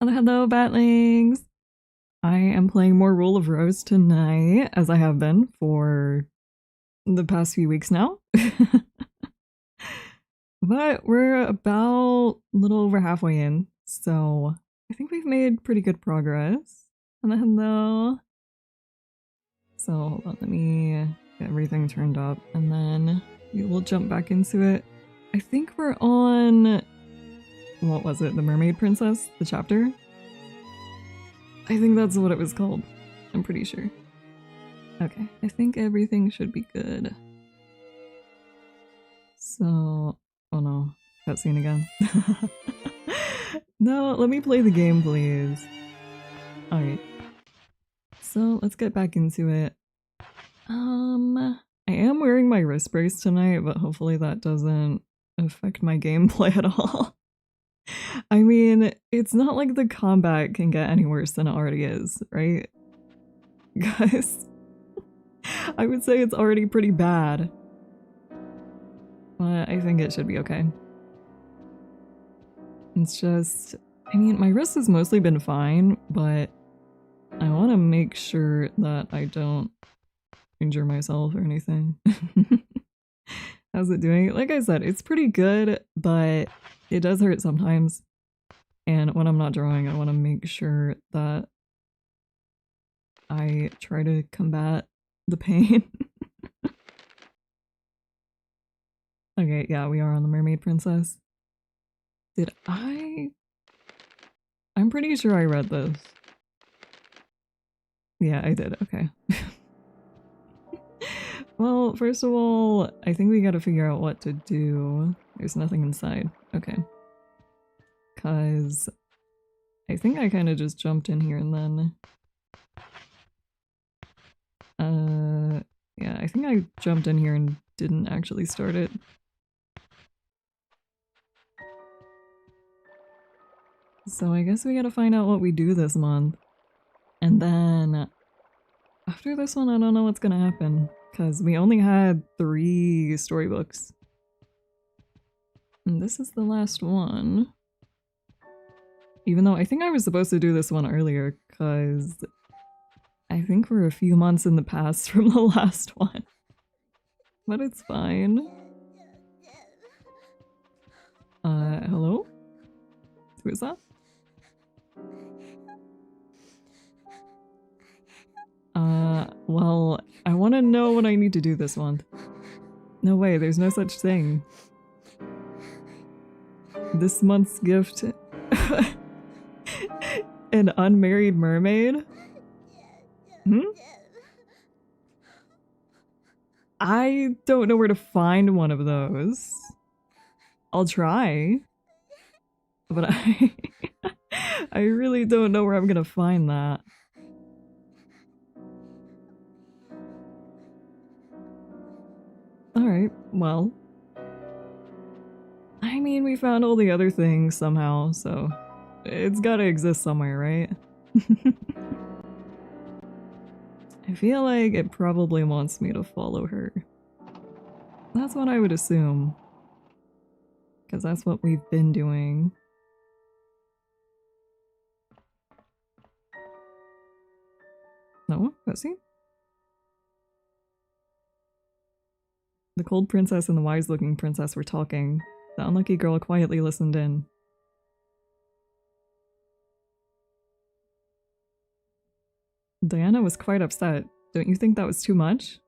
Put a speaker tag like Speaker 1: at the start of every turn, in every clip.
Speaker 1: Hello, Batlings! I am playing more Rule of Rose tonight, as I have been for the past few weeks now. But we're about a little over halfway in, so I think we've made pretty good progress. Hello. So hold on, let me get everything turned up, and then we will jump back into it. I think we're on... what was it? The Mermaid Princess? The chapter? I think that's what it was called. I'm pretty sure. Okay, I think everything should be good. So... oh no, cutscene again. No, let me play the game, please. Alright. So, let's get back into it. I am wearing my wrist brace tonight, but hopefully that doesn't affect my gameplay at all. I mean, it's not like the combat can get any worse than it already is, right? Guys, I would say it's already pretty bad. But I think it should be okay. It's just, I mean, my wrist has mostly been fine, but I want to make sure that I don't injure myself or anything. How's it doing? Like I said, it's pretty good, but it does hurt sometimes. And when I'm not drawing, I want to make sure that I try to combat the pain. Okay, yeah, we are on the Mermaid Princess. Did I? I'm pretty sure I read this. Yeah, I did. Okay. Well, first of all, I think we gotta figure out what to do. There's nothing inside. Okay. Cause I think I kind of just jumped in here and then... yeah, I think I jumped in here and didn't actually start it. So I guess we gotta find out what we do this month. And then... after this one, I don't know what's gonna happen. Because we only had 3 storybooks. And this is the last one. Even though I think I was supposed to do this one earlier, because I think we're a few months in the past from the last one. But it's fine. Hello? Who is that? Well, I want to know what I need to do this month. No way, there's no such thing. This month's gift... an unmarried mermaid? Hmm? I don't know where to find one of those. I'll try. But I really don't know where I'm gonna find that. Alright, well. I mean, we found all the other things somehow, so it's gotta exist somewhere, right? I feel like it probably wants me to follow her. That's what I would assume. Because that's what we've been doing. No? Cutscene? The cold princess and the wise-looking princess were talking. The unlucky girl quietly listened in. Diana was quite upset. Don't you think that was too much?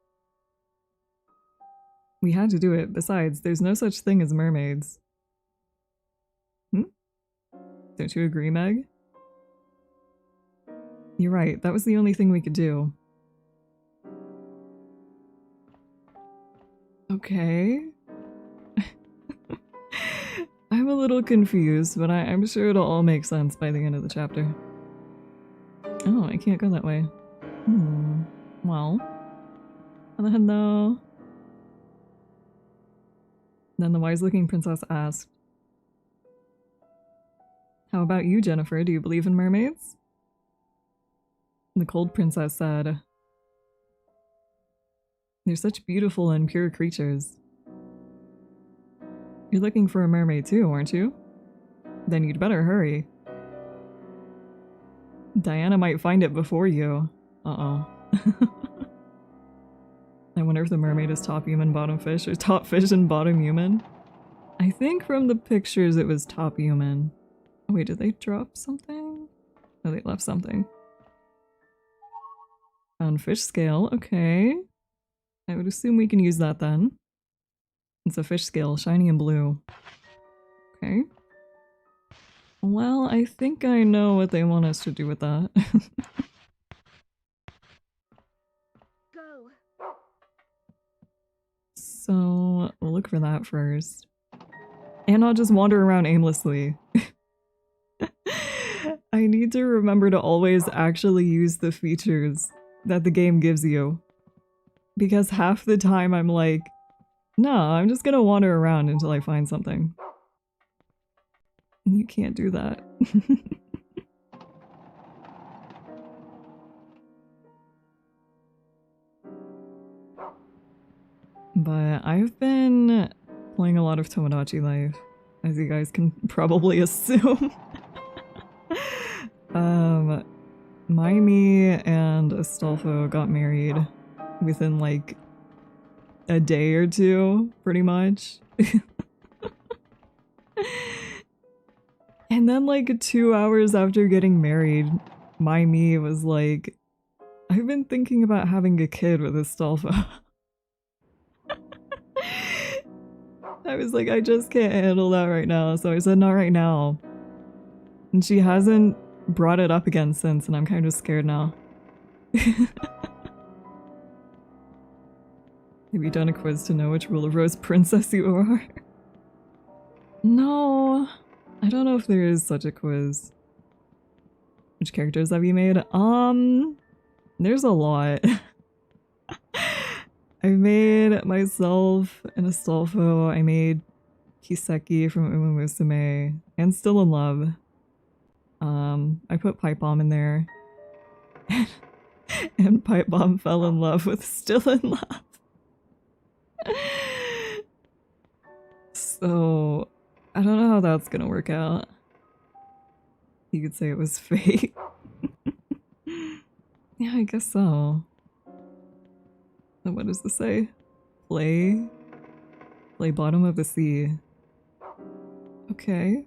Speaker 1: We had to do it. Besides, there's no such thing as mermaids. Hmm? Don't you agree, Meg? You're right. That was the only thing we could do. Okay. I'm a little confused, but I'm sure it'll all make sense by the end of the chapter. Oh, I can't go that way. Well. Hello. Then the wise-looking princess asked, "How about you, Jennifer? Do you believe in mermaids?" The cold princess said, "They're such beautiful and pure creatures." You're looking for a mermaid too, aren't you? Then you'd better hurry. Diana might find it before you. Uh-oh. I wonder if the mermaid is top human, bottom fish, or top fish and bottom human. I think from the pictures it was top human. Oh wait, did they drop something? No, they left something. Found fish scale, okay. I would assume we can use that then. It's a fish scale, shiny and blue. Okay. Well, I think I know what they want us to do with that.
Speaker 2: Go.
Speaker 1: So, we'll look for that first. And I'll just wander around aimlessly. I need to remember to always actually use the features that the game gives you. Because half the time I'm like, no, I'm just gonna wander around until I find something. You can't do that. But I've been playing a lot of Tomodachi Life, as you guys can probably assume. Maimi and Astolfo got married within like a day or two, pretty much. And then like 2 hours after getting married, Maimi was like, I've been thinking about having a kid with Astolfo. I was like, I just can't handle that right now, so I said not right now. And she hasn't brought it up again since, and I'm kind of scared now. Have you done a quiz to know which Rule of Rose princess you are? No, I don't know if there is such a quiz. Which characters have you made? There's a lot. I made myself and Astolfo. I made Kiseki from Uma Musume and Still in Love. I put Pipe Bomb in there. And Pipe Bomb fell in love with Still in Love. So, I don't know how that's gonna work out. You could say it was fate. Yeah, I guess so. And what does this say? Play bottom of the sea. Okay.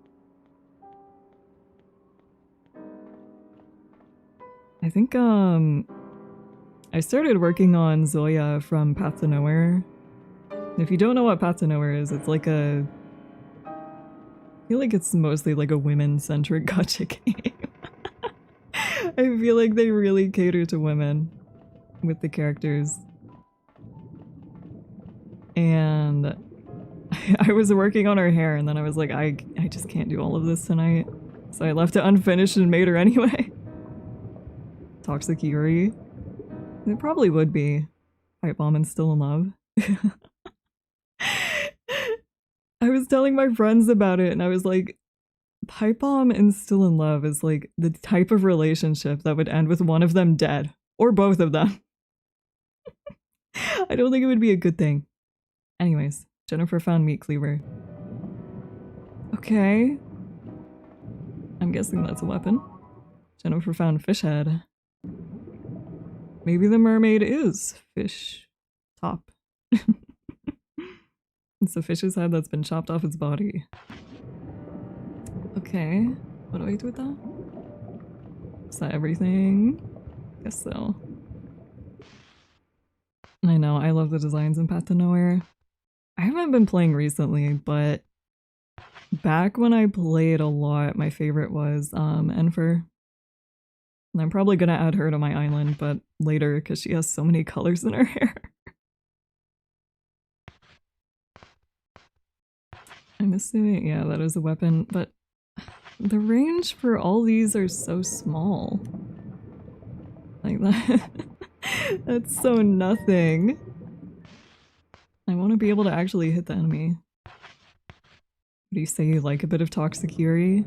Speaker 1: I think, I started working on Zoya from Path to Nowhere. If you don't know what Path to Nowhere is, it's like I feel like it's mostly like a women-centric gacha game. I feel like they really cater to women with the characters. And I was working on her hair and then I was like, I just can't do all of this tonight. So I left it unfinished and made her anyway. Toxic Yuri. It probably would be. Pipe Bomb and Still in Love. I was telling my friends about it and I was like, Pipe Bomb and Still in Love is like the type of relationship that would end with one of them dead. Or both of them. I don't think it would be a good thing. Anyways, Jennifer found Meat Cleaver. Okay. I'm guessing that's a weapon. Jennifer found Fish Head. Maybe the mermaid is fish top. It's a fish's head that's been chopped off its body. Okay, what do I do with that? Is that everything? Guess so. I know, I love the designs in Path to Nowhere. I haven't been playing recently, but back when I played a lot, my favorite was Enfer. And I'm probably gonna add her to my island, but later because she has so many colors in her hair. I'm assuming, yeah, that is a weapon, but the range for all these are so small. Like that. That's so nothing. I want to be able to actually hit the enemy. Do you say you like a bit of Toxic Yuri?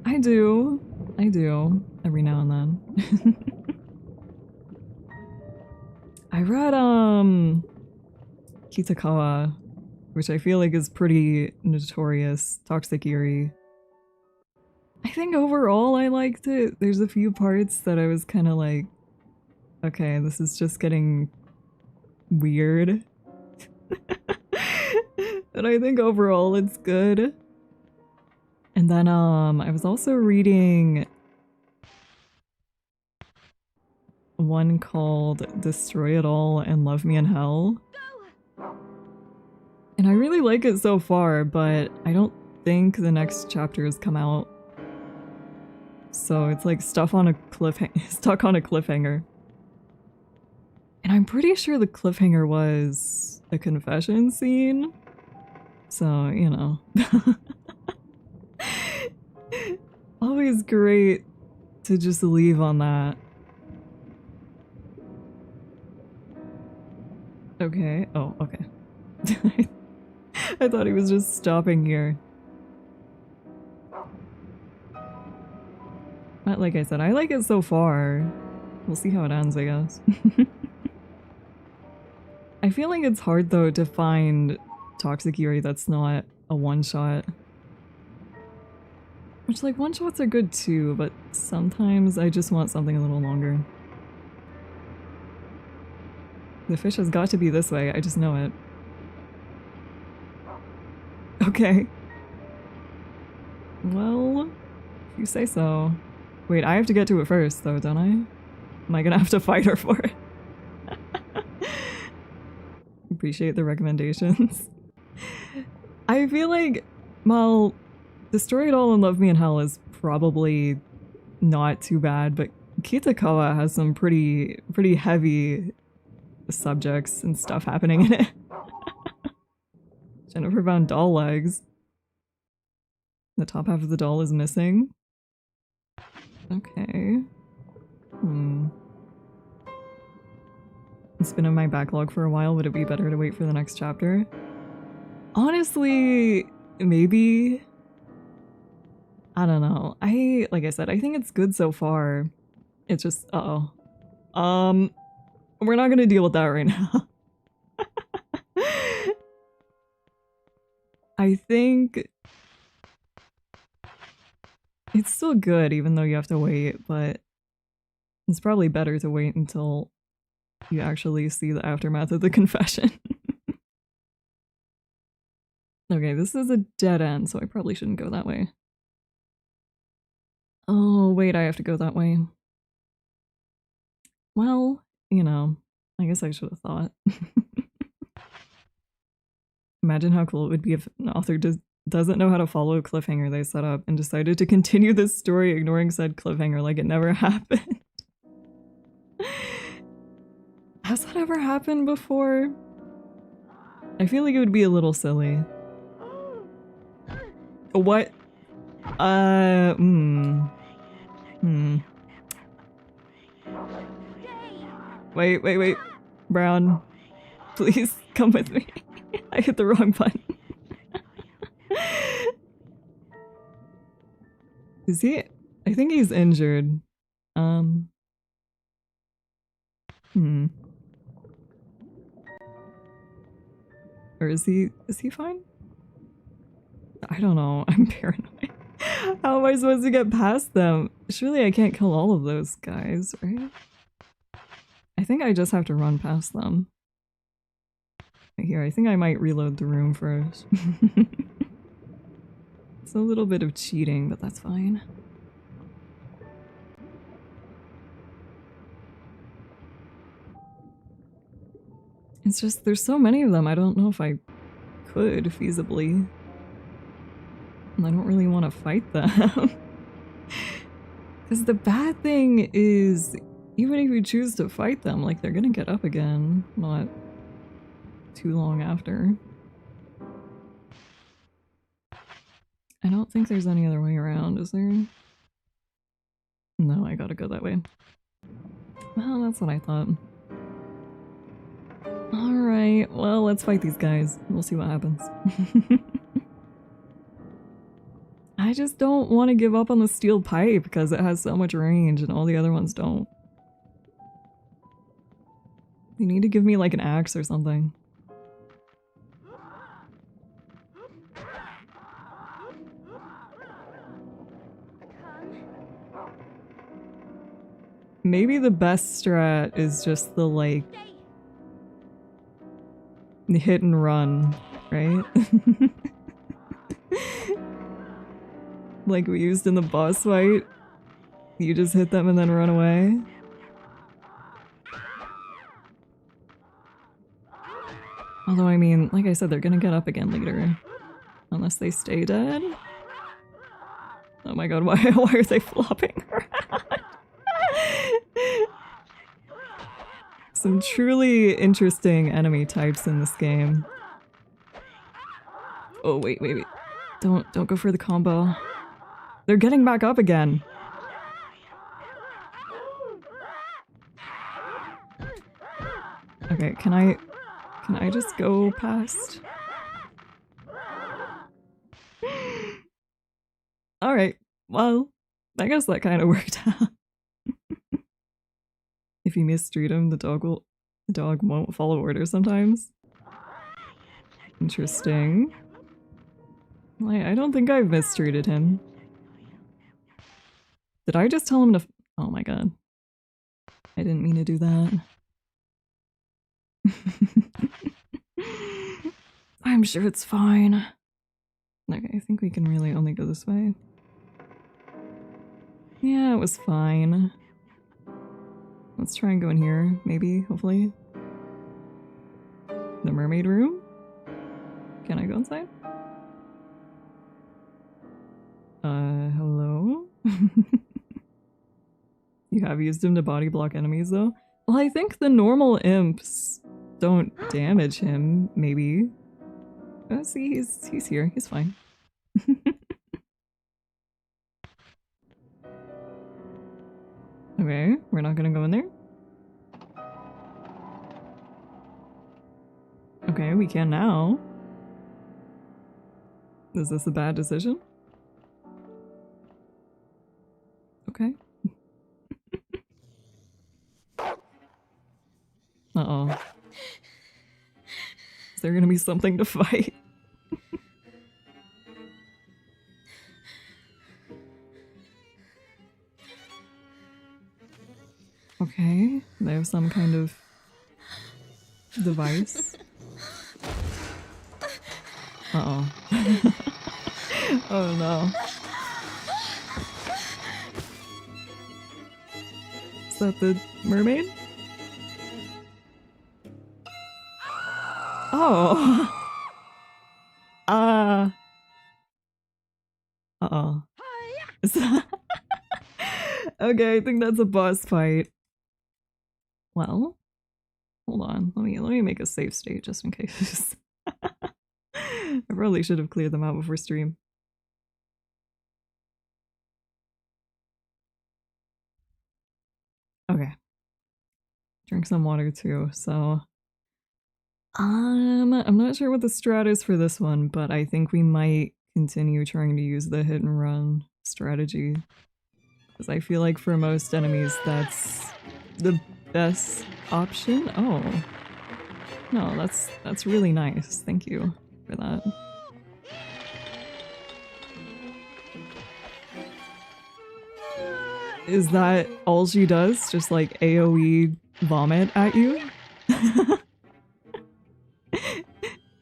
Speaker 1: I do. I do. Every now and then. I read, Kitakawa, which I feel like is pretty notorious. Toxic Yuri. I think overall I liked it. There's a few parts that I was kind of like, okay, this is just getting weird. But I think overall it's good. And then I was also reading one called Destroy It All and Love Me in Hell. And I really like it so far, but I don't think the next chapter has come out. So it's like stuck on a cliffhanger. And I'm pretty sure the cliffhanger was a confession scene. So, you know. Always great to just leave on that. Okay. Oh, okay. I thought he was just stopping here. But like I said, I like it so far. We'll see how it ends, I guess. I feel like it's hard though to find toxic Yuri that's not a one-shot. Which, like, one-shots are good too, but sometimes I just want something a little longer. The fish has got to be this way, I just know it. Okay. Well, if you say so. Wait, I have to get to it first though, don't I? Am I gonna have to fight her for it? Appreciate the recommendations. I feel like, well, Destroy It All and Love Me in Hell is probably not too bad, but Kitakawa has some pretty heavy subjects and stuff happening in it. Jennifer found doll legs. The top half of the doll is missing. Okay. It's been in my backlog for a while. Would it be better to wait for the next chapter? Honestly, maybe. I don't know. Like I said, I think it's good so far. It's just, we're not gonna deal with that right now. I think it's still good even though you have to wait, but it's probably better to wait until you actually see the aftermath of the confession. Okay, this is a dead end, so I probably shouldn't go that way. Oh, wait, I have to go that way. Well, you know, I guess I should have thought. Imagine how cool it would be if an author doesn't know how to follow a cliffhanger they set up and decided to continue this story ignoring said cliffhanger like it never happened. Has that ever happened before? I feel like it would be a little silly. What? Wait. Brown, please come with me. I hit the wrong button. Is he? I think he's injured. Or is he fine? I don't know. I'm paranoid. How am I supposed to get past them? Surely I can't kill all of those guys, right? I think I just have to run past them. Here, I think I might reload the room first. It's a little bit of cheating, but that's fine. It's just, there's so many of them, I don't know if I could feasibly. And I don't really want to fight them. Because the bad thing is, even if you choose to fight them, like, they're gonna get up again, not too long after. I don't think there's any other way around, is there? No, I gotta go that way. Well, that's what I thought. Alright, well, let's fight these guys. We'll see what happens. I just don't want to give up on the steel pipe because it has so much range and all the other ones don't. You need to give me like an axe or something. maybe the best strat is just the, like, hit and run, right? Like we used in the boss fight. You just hit them and then run away. Although, I mean, like I said, they're gonna get up again later. Unless they stay dead. Oh my god, why are they flopping around? Some truly interesting enemy types in this game. Oh, wait. Don't go for the combo. They're getting back up again. Okay, can I just go past? Alright, well, I guess that kind of worked out. If you mistreat him, the dog won't follow orders sometimes. Interesting. I don't think I've mistreated him. Did I just tell him to oh my god. I didn't mean to do that. I'm sure it's fine. Okay, I think we can really only go this way. Yeah, it was fine. Let's try and go in here, maybe, hopefully. The mermaid room? Can I go inside? Hello? You have used him to body block enemies, though? Well, I think the normal imps don't damage him, maybe. See, he's here. He's fine. Okay, we're not gonna go in there? Okay, we can now. Is this a bad decision? Okay. Uh-oh. Is there gonna be something to fight? Okay, they have some kind of device. Uh-oh. Oh no. Is that the mermaid? Oh! Uh-oh. Okay, I think that's a boss fight. Well, hold on. Let me make a save state just in case. I probably should have cleared them out before stream. Okay. Drink some water too, so I'm not sure what the strat is for this one, but I think we might continue trying to use the hit and run strategy. Because I feel like for most enemies that's the best option. Oh. No, that's really nice. Thank you for that. Is that all she does? Just like AoE vomit at you?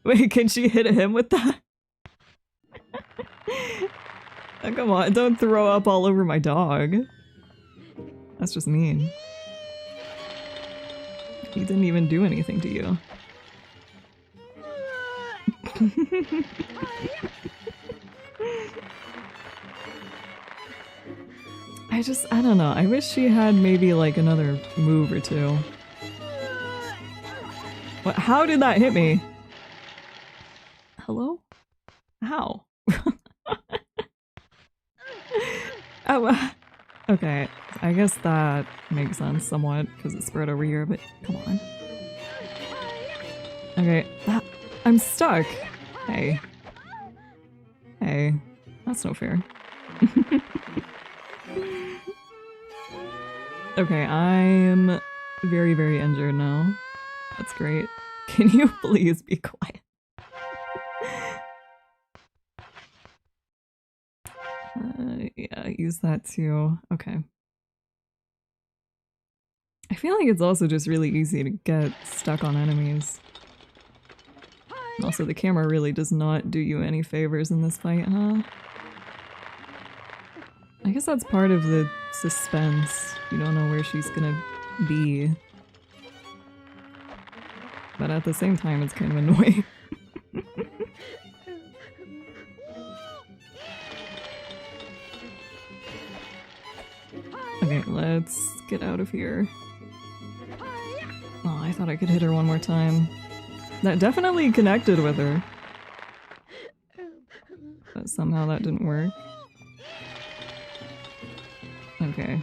Speaker 1: Wait, can she hit him with that? Oh, come on, don't throw up all over my dog. That's just mean. He didn't even do anything to you. I don't know. I wish she had maybe like another move or two. What? How did that hit me? Hello? How? Oh, okay. I guess that makes sense somewhat because it's spread over here, but come on. Okay, I'm stuck. Hey. Hey. That's no fair. Okay, I'm very, very injured now. That's great. Can you please be quiet? Yeah, use that too. Okay. I feel like it's also just really easy to get stuck on enemies. Also, the camera really does not do you any favors in this fight, huh? I guess that's part of the suspense. You don't know where she's gonna be. But at the same time, it's kind of annoying. Okay, let's get out of here. Oh, I thought I could hit her one more time. That definitely connected with her. But somehow that didn't work. Okay.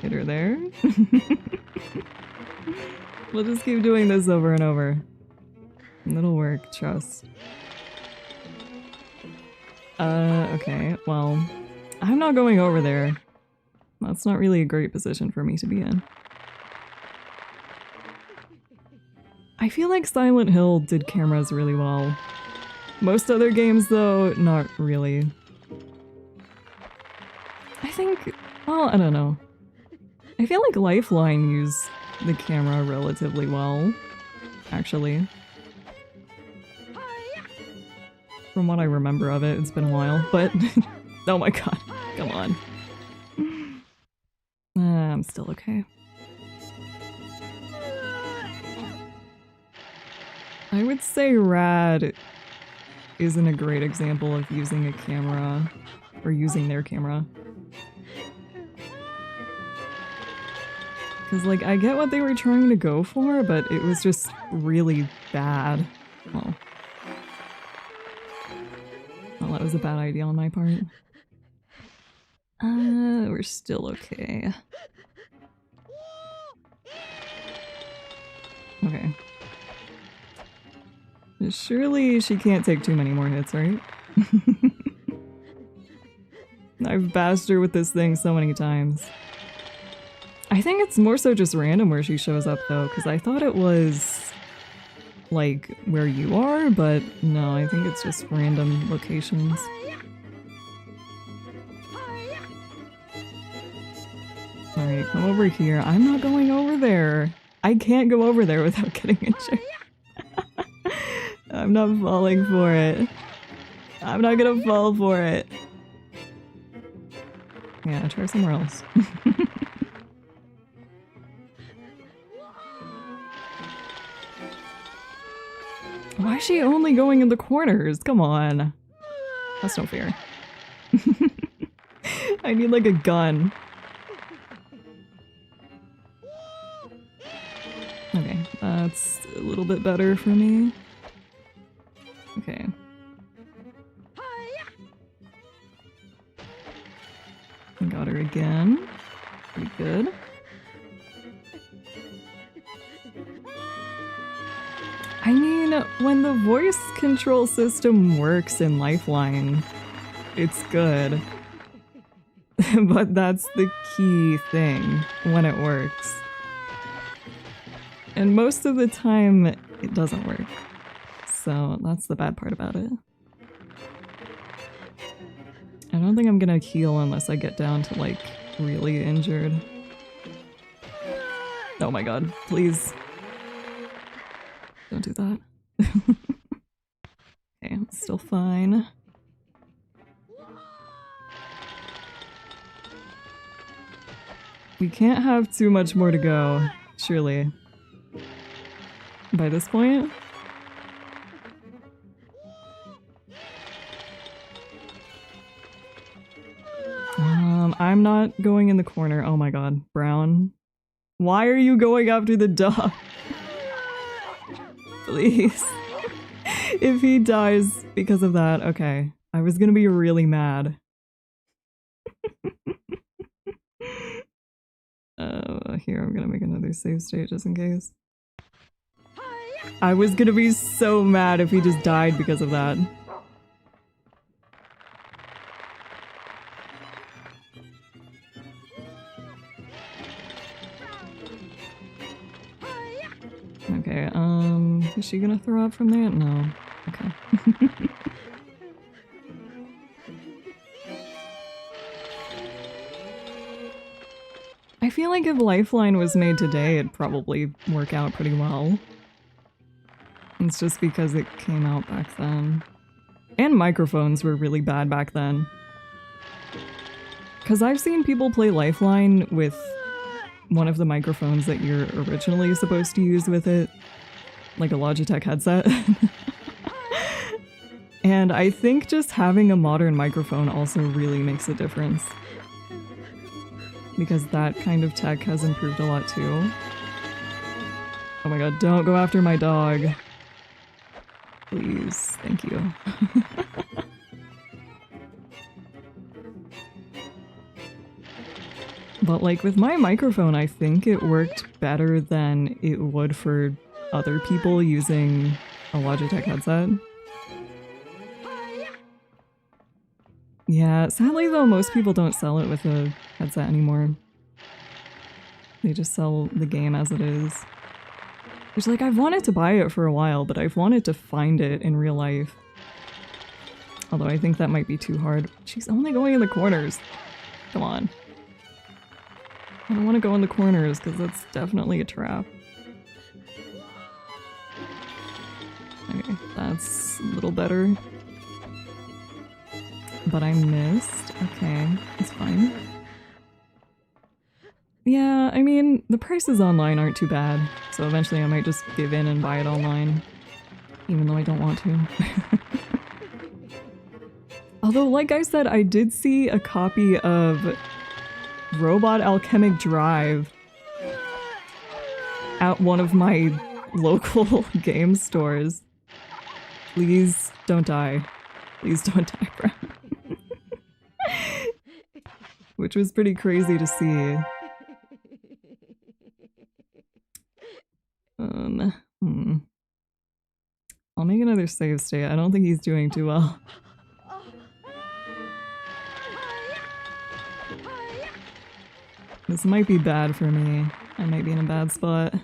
Speaker 1: Hit her there. We'll just keep doing this over and over. It'll work, trust. Okay, well, I'm not going over there. That's not really a great position for me to be in. I feel like Silent Hill did cameras really well. Most other games, though, not really. I think, well, I don't know. I feel like Lifeline used the camera relatively well, actually. From what I remember of it, it's been a while, but oh my god, come on. I'm still okay. I would say Rad isn't a great example of using a camera, or using their camera. Because, like, I get what they were trying to go for, but it was just really bad. Well, that was a bad idea on my part. We're still okay. Okay. Surely she can't take too many more hits, right? I've bashed her with this thing so many times. I think it's more so just random where she shows up though, because I thought it was like where you are, but no, I think it's just random locations. Alright, come over here. I'm not going over there. I can't go over there without getting injured. I'm not falling for it. I'm not gonna fall for it. Yeah, try somewhere else. Why is she only going in the corners? Come on. That's no fair. I need like a gun. Okay, that's a little bit better for me. Okay. I got her again. Pretty good. I mean, when the voice control system works in Lifeline, it's good. But that's the key thing when it works. And most of the time, it doesn't work. So that's the bad part about it. I don't think I'm gonna heal unless I get down to, like, really injured. Oh my god, please. Don't do that. Okay, I'm still fine. We can't have too much more to go, surely. By this point? I'm not going in the corner. Oh my god. Brown. Why are you going after the dog? Please. If he dies because of that, okay. I was gonna be really mad. Here, I'm gonna make another save state just in case. I was gonna be so mad if he just died because of that. Okay, is she gonna throw up from there? No. Okay. I feel like if Lifeline was made today, it'd probably work out pretty well. It's just because it came out back then. And microphones were really bad back then. Because I've seen people play Lifeline with one of the microphones that you're originally supposed to use with it. Like a Logitech headset. And I think just having a modern microphone also really makes a difference. Because that kind of tech has improved a lot too. Oh my god, don't go after my dog. Please, thank you. But like with my microphone, I think it worked better than it would for other people using a Logitech headset. Yeah, sadly though, most people don't sell it with a headset anymore. They just sell the game as it is. Which, like, I've wanted to buy it for a while, but I've wanted to find it in real life. Although I think that might be too hard. She's only going in the corners. Come on. I don't want to go in the corners, because that's definitely a trap. Okay, that's a little better. But I missed. Okay, that's fine. Yeah, I mean, the prices online aren't too bad, so eventually I might just give in and buy it online. Even though I don't want to. Although, like I said, I did see a copy of Robot Alchemic Drive at one of my local game stores. Please don't die. Please don't die, bro. Which was pretty crazy to see. I'll make another save state. I don't think he's doing too well. This might be bad for me. I might be in a bad spot.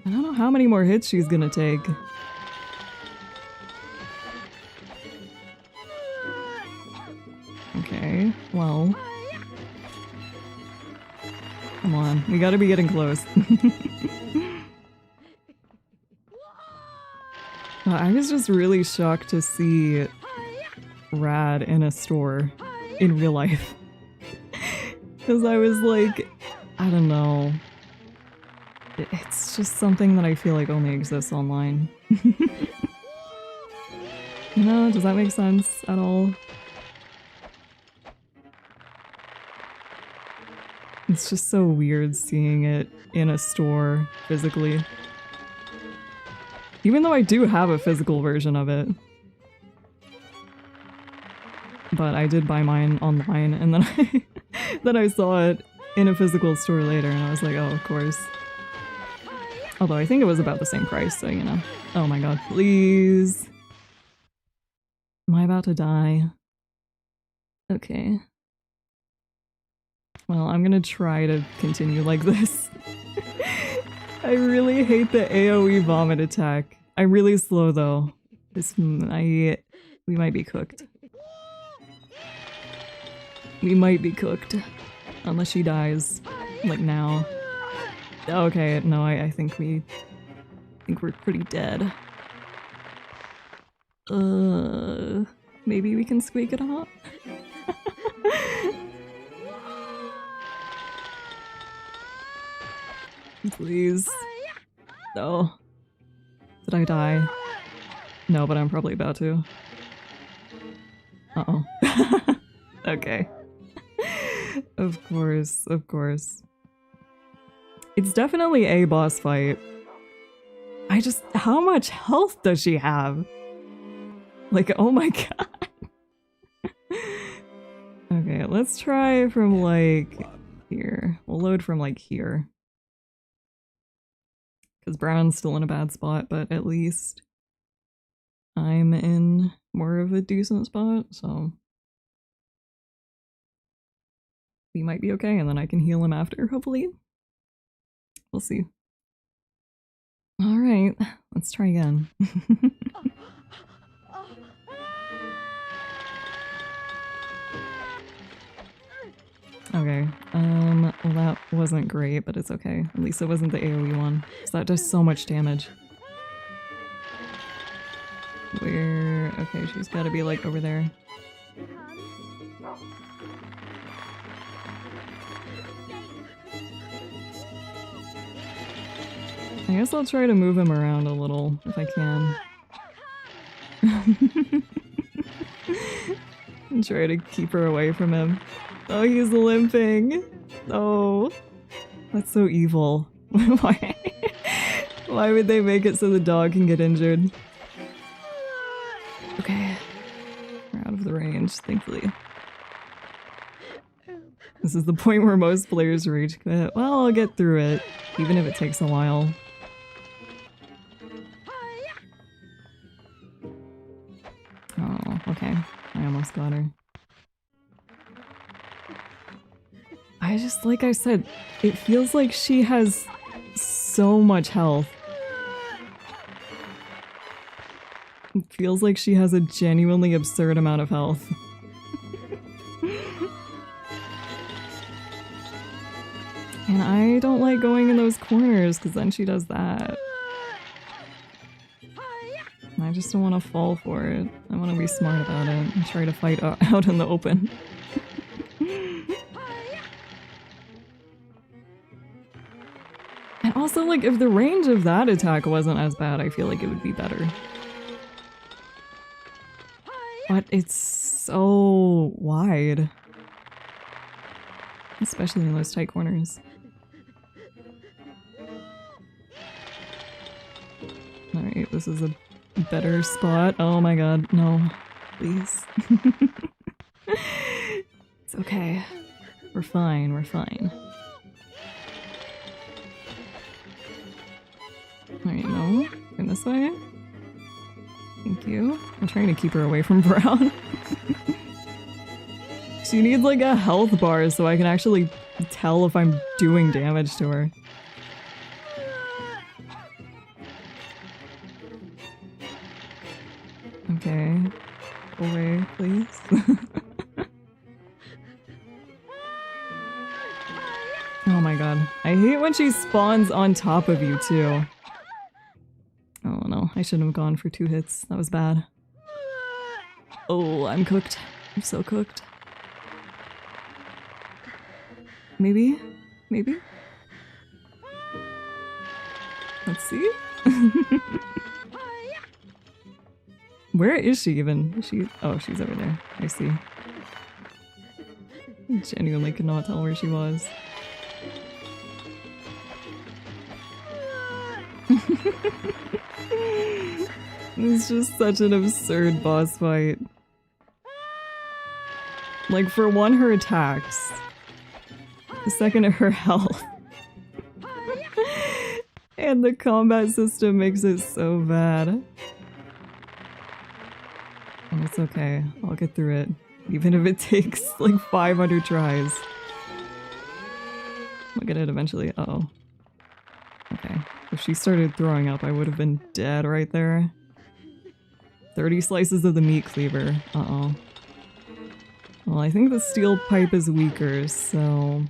Speaker 1: I don't know how many more hits she's gonna take. Okay, well. Come on, we gotta be getting close. I was just really shocked to see Rad in a store in real life. Because I was like, I don't know. It's just something that I feel like only exists online. You know, does that make sense at all? It's just so weird seeing it in a store physically. Even though I do have a physical version of it. But I did buy mine online and then then I saw it in a physical store later and I was like, oh, of course. Although I think it was about the same price, so you know. Oh my god, please. Am I about to die? Okay. Well, I'm gonna try to continue like this. I really hate the AoE vomit attack. I'm really slow though. We might be cooked. We might be cooked. Unless she dies. Like now. Okay, no, I think we're pretty dead. Maybe we can squeak it off? Please. No. Did I die? No, but I'm probably about to. Uh-oh. Okay. Of course, of course. It's definitely a boss fight. How much health does she have? Like, oh my god. Okay, let's try from like here. We'll load from like here. Because Brown's still in a bad spot, but at least I'm in more of a decent spot, so we might be okay, and then I can heal him after, hopefully. We'll see. Alright, let's try again. Okay, well that wasn't great, but it's okay. At least it wasn't the AoE one. So that does so much damage. Where... okay, she's gotta be like over there. I guess I'll try to move him around a little, if I can. And try to keep her away from him. Oh, he's limping! Oh, that's so evil. Why? Why would they make it so the dog can get injured? Okay. We're out of the range, thankfully. This is the point where most players reach quit. Well, I'll get through it, even if it takes a while. Oh, okay. I almost got her. I just, like I said, it feels like she has so much health. It feels like she has a genuinely absurd amount of health. And I don't like going in those corners because then she does that. And I just don't want to fall for it. I want to be smart about it and try to fight out in the open. And also, like, if the range of that attack wasn't as bad, I feel like it would be better. But it's so wide. Especially in those tight corners. Alright, this is a better spot. Oh my god, no. Please. It's okay. We're fine, we're fine. Alright, no. In this way? Thank you. I'm trying to keep her away from Brown. She needs like a health bar so I can actually tell if I'm doing damage to her. Okay. Go away, please. Oh my god. I hate when she spawns on top of you too. Oh no, I shouldn't have gone for 2 hits. That was bad. Oh, I'm cooked. I'm so cooked. Maybe? Maybe? Let's see? Where is she even? Is she? Oh, she's over there. I see. I genuinely could not tell where she was. It's just such an absurd boss fight. Like, for one, her attacks. The second, her health. And the combat system makes it so bad. And it's okay. I'll get through it. Even if it takes, like, 500 tries. I'll get it eventually. Uh-oh. Okay. If she started throwing up, I would have been dead right there. 30 slices of the meat cleaver. Uh-oh. Well, I think the steel pipe is weaker, so...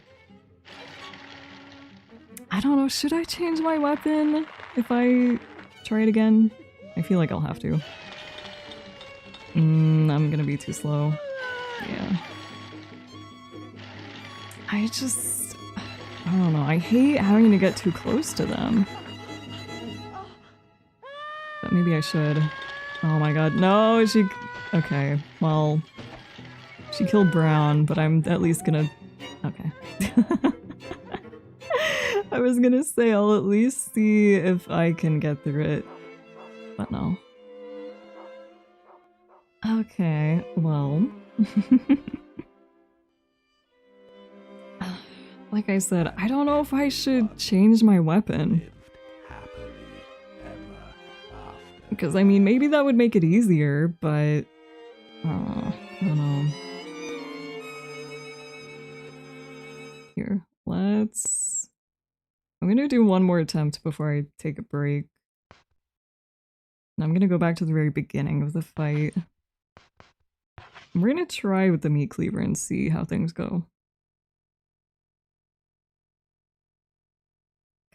Speaker 1: I don't know, should I change my weapon if I try it again? I feel like I'll have to. I'm gonna be too slow. Yeah. I don't know, I hate having to get too close to them. But maybe I should. Oh my god, no, she... Okay, well... She killed Brown, but I'm at least gonna... Okay. I was gonna say I'll at least see if I can get through it. But no. Okay, well... Like I said, I don't know if I should change my weapon. Because, I mean, maybe that would make it easier, but... I don't know. Here, let's... I'm gonna do one more attempt before I take a break. And I'm gonna go back to the very beginning of the fight. We're gonna try with the meat cleaver and see how things go.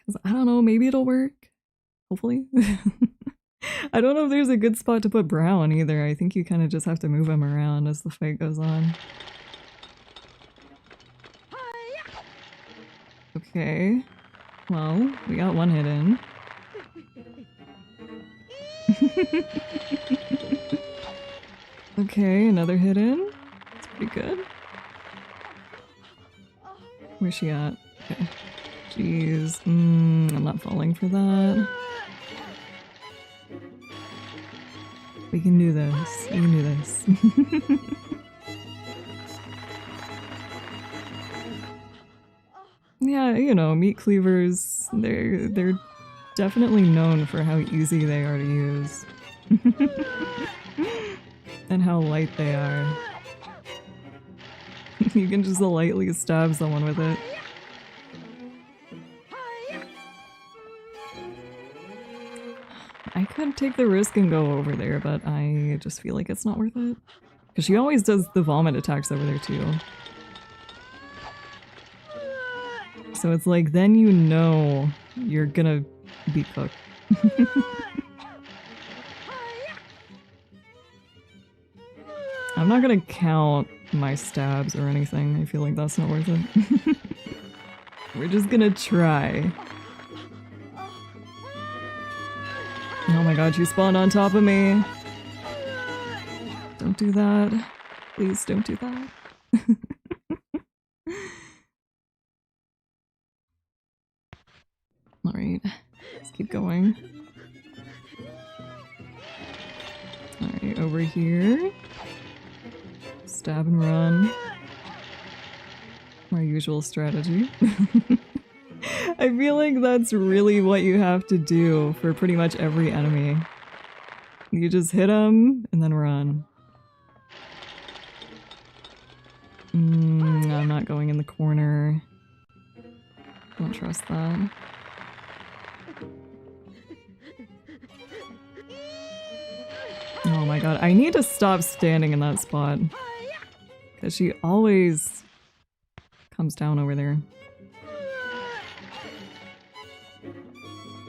Speaker 1: 'Cause I don't know, maybe it'll work. Hopefully. I don't know if there's a good spot to put Brown either. I think you kind of just have to move him around as the fight goes on. Okay. Well, we got one hit in. Okay, another hit in. That's pretty good. Where's she at? Okay. Jeez. I'm not falling for that. We can do this. We can do this. Yeah, you know, meat cleavers, they're definitely known for how easy they are to use. And how light they are. You can just lightly stab someone with it. I could take the risk and go over there, but I just feel like it's not worth it. Because she always does the vomit attacks over there too. So it's like, then you know you're gonna be cooked. I'm not gonna count my stabs or anything. I feel like that's not worth it. We're just gonna try. Oh my god, she spawned on top of me. Don't do that. Please don't do that. Alright, let's keep going. Alright, over here. Stab and run. My usual strategy. I feel like that's really what you have to do for pretty much every enemy. You just hit them and then run. I'm not going in the corner. Don't trust that. Oh my god, I need to stop standing in that spot. Because she always comes down over there.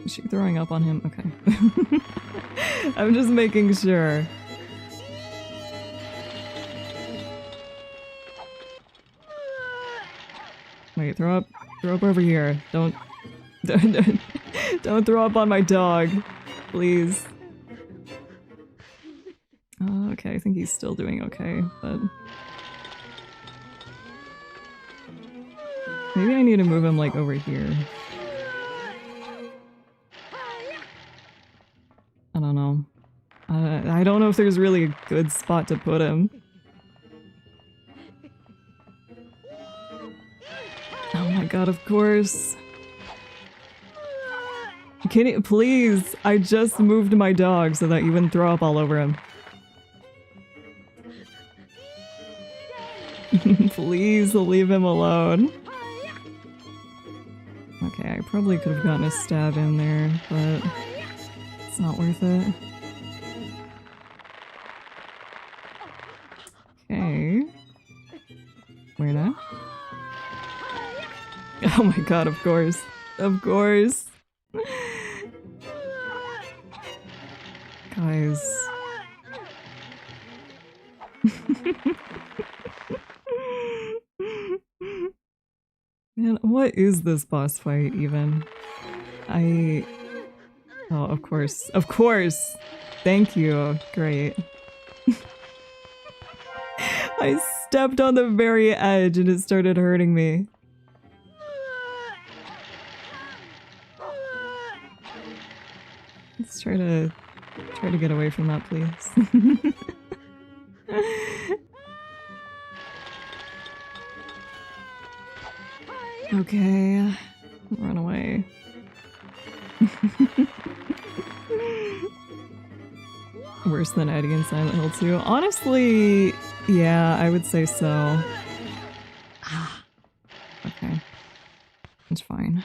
Speaker 1: Is she throwing up on him? Okay. I'm just making sure. Wait, throw up over here. Don't throw up on my dog, please. Okay, I think he's still doing okay, but maybe I need to move him like over here. I don't know. I don't know if there's really a good spot to put him. Oh my god, of course. Can you please? I just moved my dog so that you wouldn't throw up all over him. Please leave him alone. Okay, I probably could have gotten a stab in there, but it's not worth it. Okay. Where now? Oh my god, of course. Of course. Guys. Man, what is this boss fight even? Oh, of course. Of course! Thank you. Great. I stepped on the very edge and it started hurting me. Let's try to get away from that, please. Okay, run away. Worse than Eddie in Silent Hill 2. Honestly, yeah, I would say so. Okay. It's fine.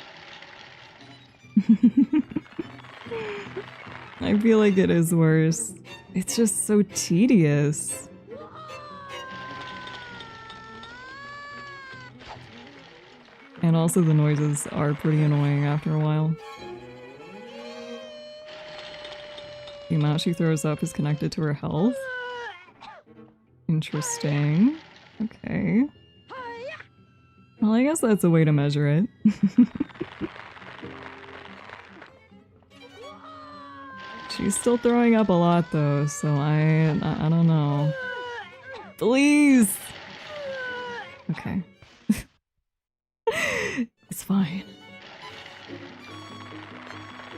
Speaker 1: I feel like it is worse. It's just so tedious. And also the noises are pretty annoying after a while. The amount she throws up is connected to her health. Interesting. Okay. Well, I guess that's a way to measure it. She's still throwing up a lot though, so I don't know. Please! Okay. It's fine.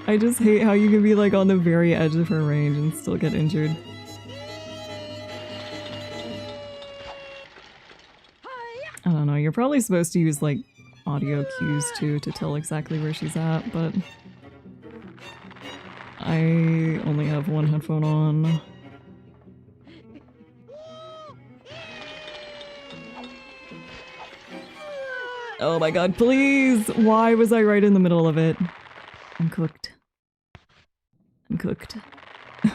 Speaker 1: I just hate how you can be like on the very edge of her range and still get injured. I don't know, you're probably supposed to use like audio cues too to tell exactly where she's at, but I only have one headphone on. Oh my god, please! Why was I right in the middle of it? I'm cooked. I'm cooked.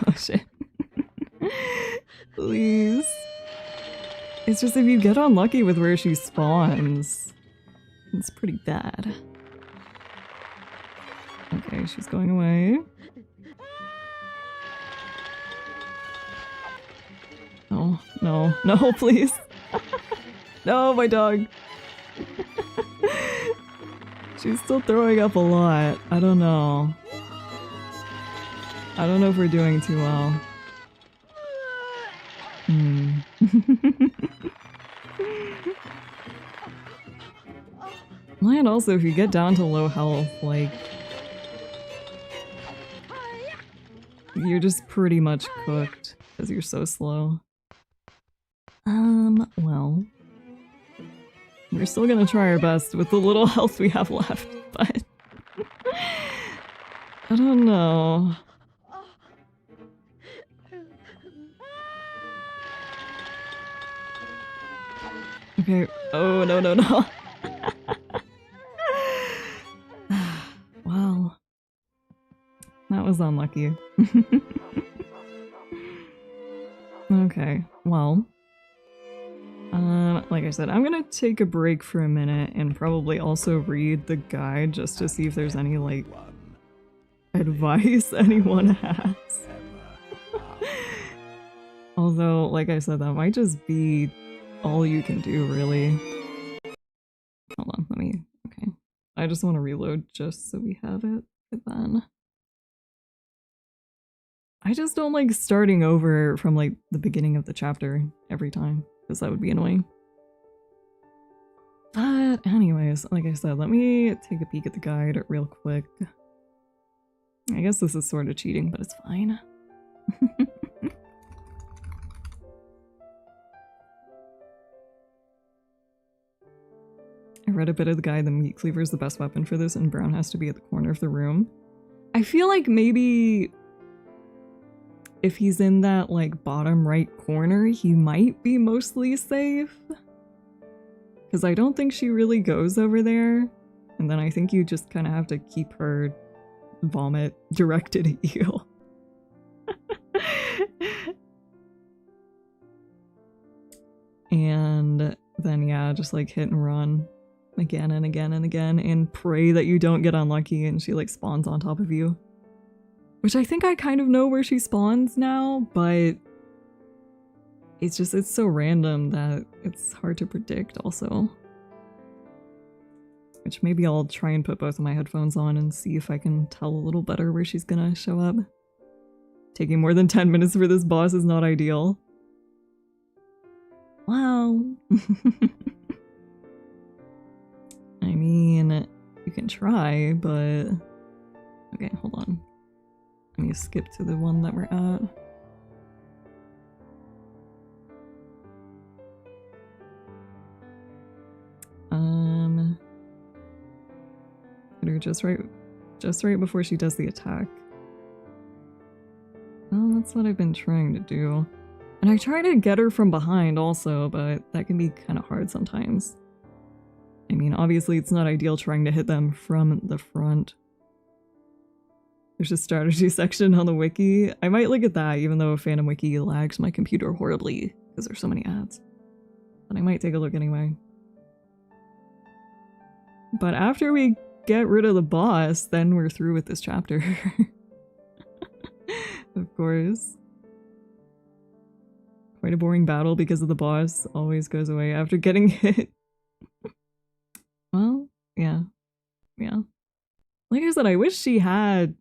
Speaker 1: Oh shit. Please. It's just if you get unlucky with where she spawns, it's pretty bad. Okay, she's going away. No, no, no, please. No, my dog. She's still throwing up a lot. I don't know. I don't know if we're doing too well. Well, and also if you get down to low health, like, you're just pretty much cooked because you're so slow. Well, we're still gonna try our best with the little health we have left, but I don't know. Okay. Oh, no, no, no. Wow. That was unlucky. Okay, well. Like I said, I'm gonna take a break for a minute and probably also read the guide just to see if there's any, like, advice anyone has. Although, like I said, that might just be all you can do, really. Hold on, let me... Okay. I just want to reload just so we have it, but then... I just don't like starting over from, like, the beginning of the chapter every time, because that would be annoying. But anyways, like I said, let me take a peek at the guide real quick. I guess this is sort of cheating, but it's fine. I read a bit of the guide. The meat cleaver is the best weapon for this, and Brown has to be at the corner of the room. I feel like maybe if he's in that, like, bottom right corner, he might be mostly safe. Because I don't think she really goes over there. And then I think you just kind of have to keep her vomit directed at you. And then, yeah, just, like, hit and run again and again and again and pray that you don't get unlucky and she, like, spawns on top of you. Which I think I kind of know where she spawns now, but it's just, it's so random that it's hard to predict also. Which maybe I'll try and put both of my headphones on and see if I can tell a little better where she's gonna show up. Taking more than 10 minutes for this boss is not ideal. Wow. I mean, you can try, but... Okay, hold on. Let me skip to the one that we're at. Hit her just right before she does the attack. Well, that's what I've been trying to do. And I try to get her from behind also, but that can be kind of hard sometimes. I mean, obviously it's not ideal trying to hit them from the front. There's a strategy section on the wiki. I might look at that, even though Phantom Wiki lags my computer horribly because there's so many ads. But I might take a look anyway. But after we get rid of the boss, then we're through with this chapter. Of course. Quite a boring battle because of the boss. Always goes away after getting hit. Well, yeah. Yeah. Like I said, I wish she had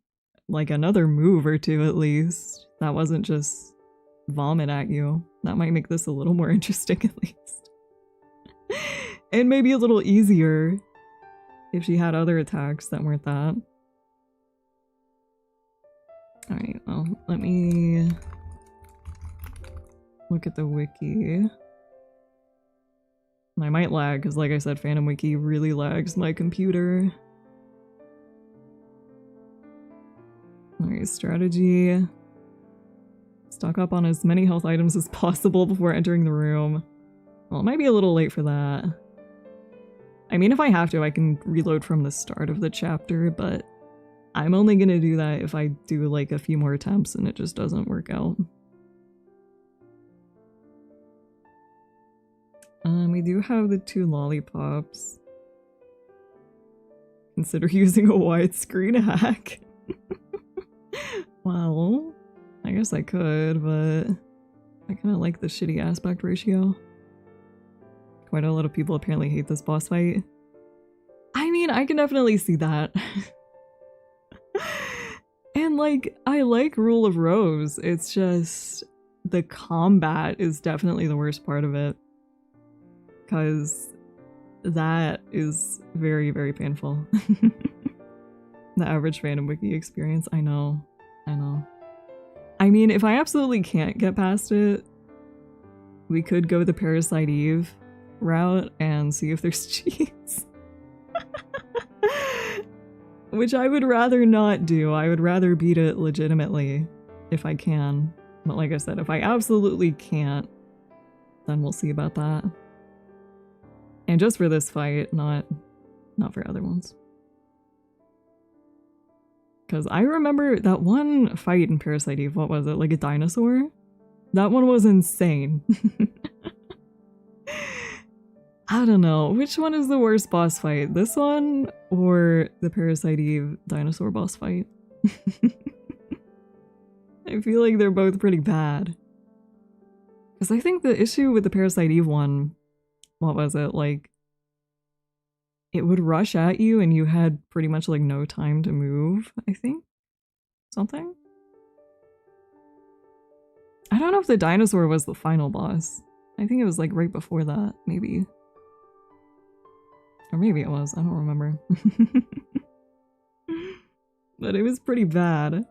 Speaker 1: like another move or two at least. That wasn't just vomit at you. That might make this a little more interesting at least. And maybe a little easier if she had other attacks that weren't that. Alright, well, let me look at the wiki. I might lag, because like I said, Phantom Wiki really lags my computer. Alright, strategy. Stock up on as many health items as possible before entering the room. Well, it might be a little late for that. I mean, if I have to, I can reload from the start of the chapter, but I'm only gonna do that if I do like a few more attempts and it just doesn't work out. We do have the 2 lollipops. Consider using a widescreen hack. Well, I guess I could, but I kind of like the shitty aspect ratio. Quite a lot of people apparently hate this boss fight. I mean, I can definitely see that. And like, I like Rule of Rose, it's just the combat is definitely the worst part of it. Because that is very, very painful. The average Phantom Wiki experience, I know. I know. I mean, if I absolutely can't get past it, we could go the Parasite Eve route and see if there's cheats. Which I would rather not do. I would rather beat it legitimately if I can. But like I said, if I absolutely can't, then we'll see about that. And just for this fight, not for other ones. Because I remember that one fight in Parasite Eve, what was it, like a dinosaur? That one was insane. I don't know, which one is the worst boss fight? This one or the Parasite Eve dinosaur boss fight? I feel like they're both pretty bad. Because I think the issue with the Parasite Eve one, what was it, like, it would rush at you and you had pretty much like no time to move, I think? Something? I don't know if the dinosaur was the final boss. I think it was like right before that, maybe. Or maybe it was, I don't remember. But it was pretty bad.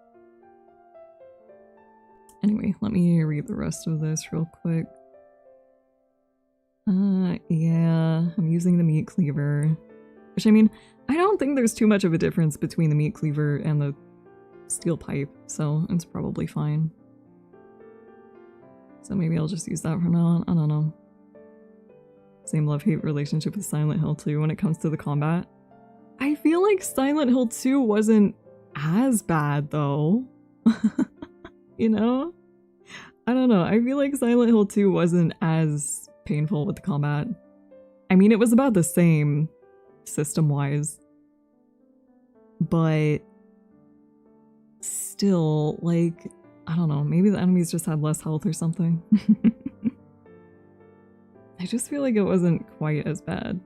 Speaker 1: Anyway, let me read the rest of this real quick. Yeah, I'm using the meat cleaver. Which, I mean, I don't think there's too much of a difference between the meat cleaver and the steel pipe, so it's probably fine. So maybe I'll just use that from now on, I don't know. Same love-hate relationship with Silent Hill 2 when it comes to the combat. I feel like Silent Hill 2 wasn't as bad, though. You know? I don't know, I feel like Silent Hill 2 wasn't as painful with the combat. I mean, it was about the same system-wise. But still, like, I don't know, maybe the enemies just had less health or something. I just feel like it wasn't quite as bad.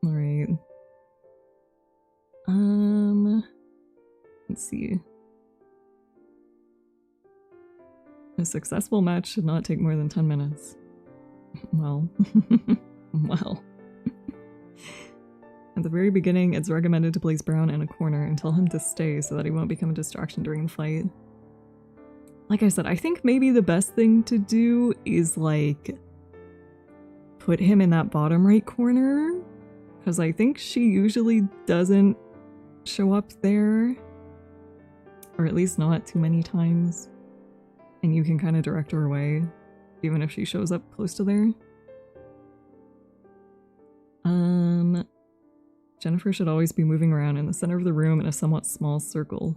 Speaker 1: Alright. Let's see. A successful match should not take more than 10 minutes. Well. Well. At the very beginning, it's recommended to place Brown in a corner and tell him to stay so that he won't become a distraction during the fight. Like I said, I think maybe the best thing to do is, like, put him in that bottom right corner, because I think she usually doesn't show up there, or at least not too many times, and you can kind of direct her away, even if she shows up close to there. Jennifer should always be moving around in the center of the room in a somewhat small circle.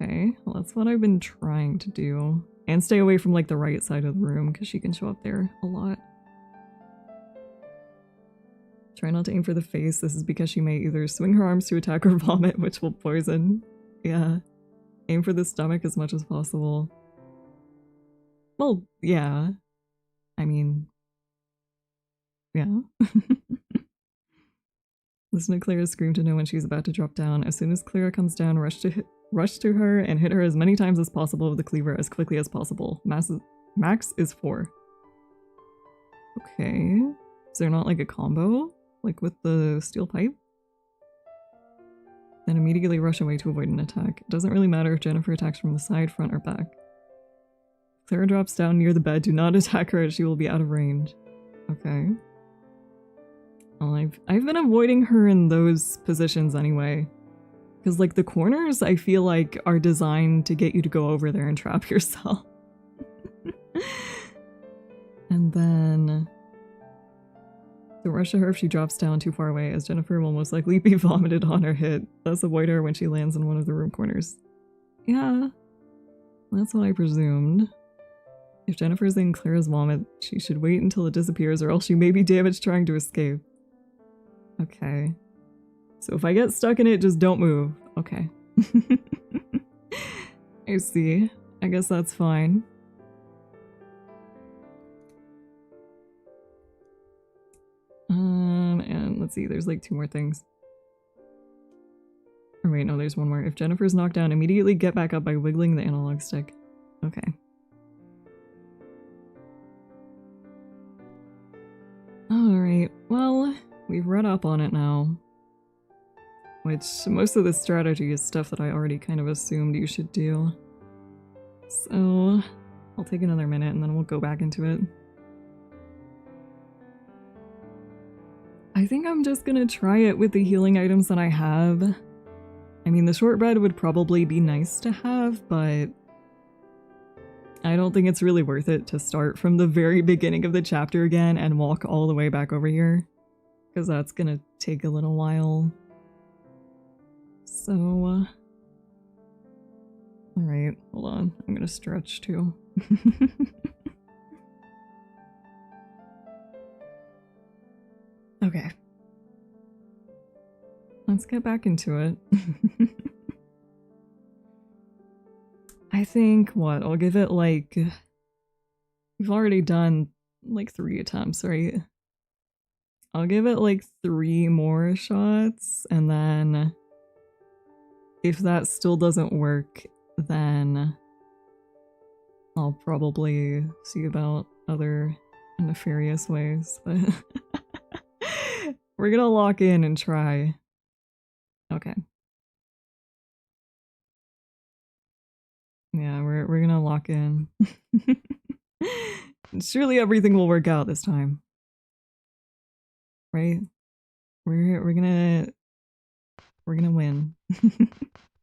Speaker 1: Okay, well that's what I've been trying to do. And stay away from like the right side of the room because she can show up there a lot. Try not to aim for the face. This is because she may either swing her arms to attack or vomit, which will poison. Yeah. Aim for the stomach as much as possible. Well, yeah. I mean... yeah. Listen to Clara scream to know when she's about to drop down. As soon as Clara comes down, rush to her and hit her as many times as possible with the cleaver as quickly as possible. Max is 4. Okay. Is there not like a combo? Like with the steel pipe? Then immediately rush away to avoid an attack. It doesn't really matter if Jennifer attacks from the side, front, or back. Clara drops down near the bed. Do not attack her as she will be out of range. Okay. Well, I've been avoiding her in those positions anyway. Because like the corners I feel like are designed to get you to go over there and trap yourself. And then... don't rush to her if she drops down too far away, as Jennifer will most likely be vomited on her hit. Thus avoid her when she lands in one of the room corners. Yeah, that's what I presumed. If Jennifer's in Clara's vomit, she should wait until it disappears or else she may be damaged trying to escape. Okay. So if I get stuck in it, just don't move. Okay. I see. I guess that's fine. And let's see, there's like 2 more things. Or wait, no, there's one more. If Jennifer's knocked down, immediately get back up by wiggling the analog stick. Okay. Alright, well, we've read up on it now. Which, most of this strategy is stuff that I already kind of assumed you should do. So, I'll take another minute and then we'll go back into it. I think I'm just gonna try it with the healing items that I have. I mean, the shortbread would probably be nice to have, but I don't think it's really worth it to start from the very beginning of the chapter again and walk all the way back over here. Because that's gonna take a little while. So... alright, hold on. I'm gonna stretch too. Okay. Let's get back into it. I think, what, I'll give it like... we've already done like 3 attempts, right? I'll give it like 3 more shots, and then if that still doesn't work, then I'll probably see about other nefarious ways, but we're gonna lock in and try. Okay. Yeah, we're gonna lock in. Surely everything will work out this time. Right? We're gonna win.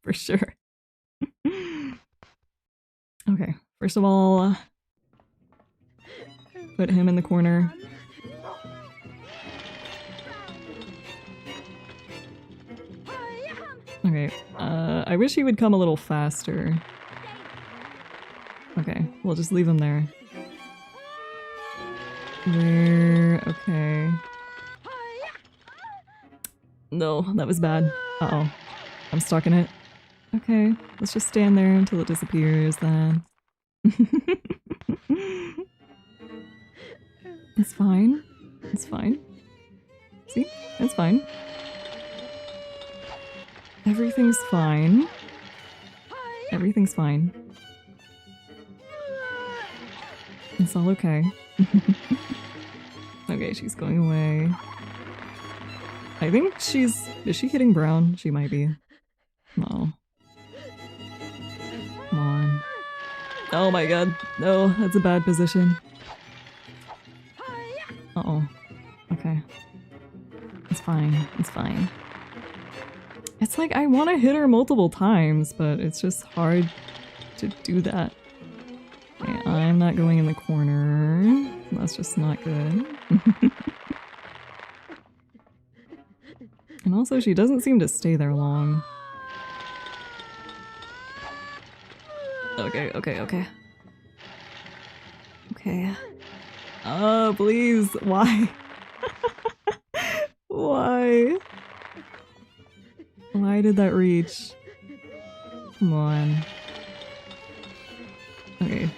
Speaker 1: For sure. Okay, first of all, put him in the corner. Okay, I wish he would come a little faster. Okay, we'll just leave him there. There, okay. No, that was bad. Uh-oh. I'm stuck in it. Okay, let's just stand there until it disappears then. It's fine. It's fine. See? It's fine. Everything's fine. Everything's fine. It's all okay. Okay, she's going away. I think she's... is she hitting brown? She might be. No. Come on. Oh my god. No, that's a bad position. Uh-oh. Okay. It's fine. It's fine. It's like I want to hit her multiple times, but it's just hard to do that. Okay, I'm not going in the corner. That's just not good. And also, she doesn't seem to stay there long. Okay, okay, okay. Okay. Oh, please, why? Why? Why did that reach? Come on. Okay.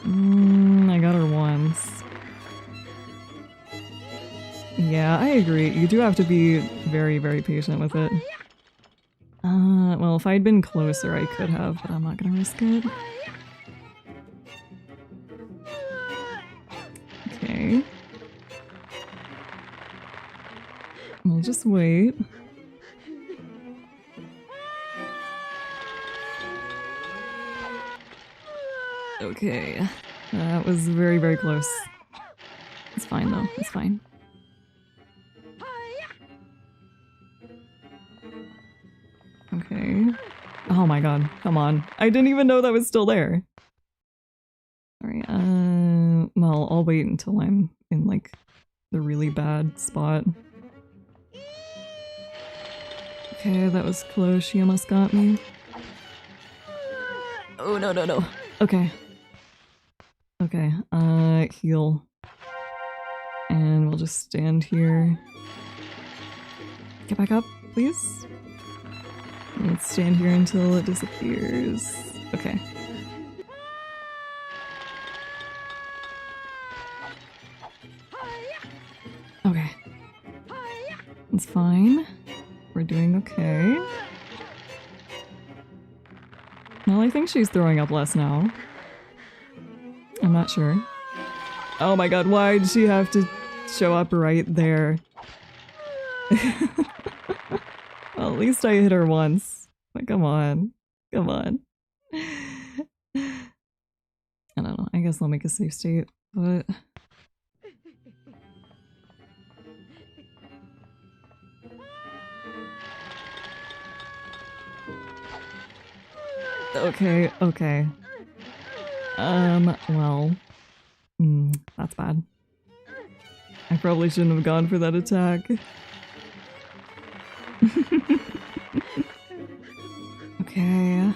Speaker 1: I got her once. Yeah, I agree. You do have to be very, very patient with it. Well, if I'd been closer, I could have, but I'm not gonna risk it. Okay. We'll just wait. Okay. That was very, very close. It's fine though, it's fine. Okay. Oh my god, come on. I didn't even know that was still there. Alright, well, I'll wait until I'm in, like, the really bad spot. Okay, that was close. She almost got me. Oh, no, no, no. Okay. Okay, heal. And we'll just stand here. Get back up, please. Let's stand here until it disappears. Okay. Okay. It's fine. We're doing okay. Well, I think she's throwing up less now. I'm not sure. Oh my god, why did she have to show up right there? Well, at least I hit her once. But come on. Come on. I don't know. I guess I'll make a safe state, but... Okay, okay. Well... that's bad. I probably shouldn't have gone for that attack. Okay.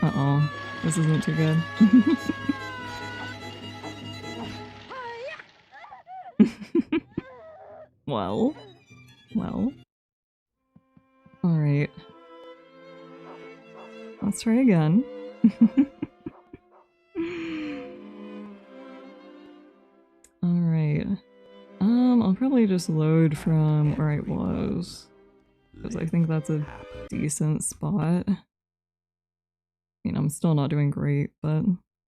Speaker 1: Uh-oh. This isn't too good. Well. Well. Alright. Let's try again. Alright. I'll probably just load from where I was. Because I think that's a decent spot. I mean, I'm still not doing great, but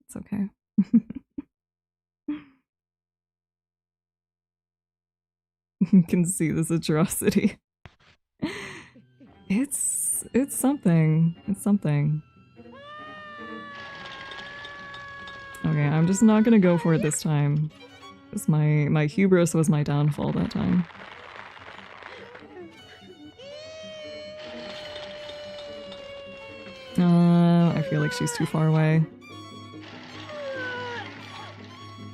Speaker 1: it's okay. You can see this atrocity. It's something. It's something. Okay, I'm just not gonna go for it this time. Because my hubris was my downfall that time. I feel like she's too far away.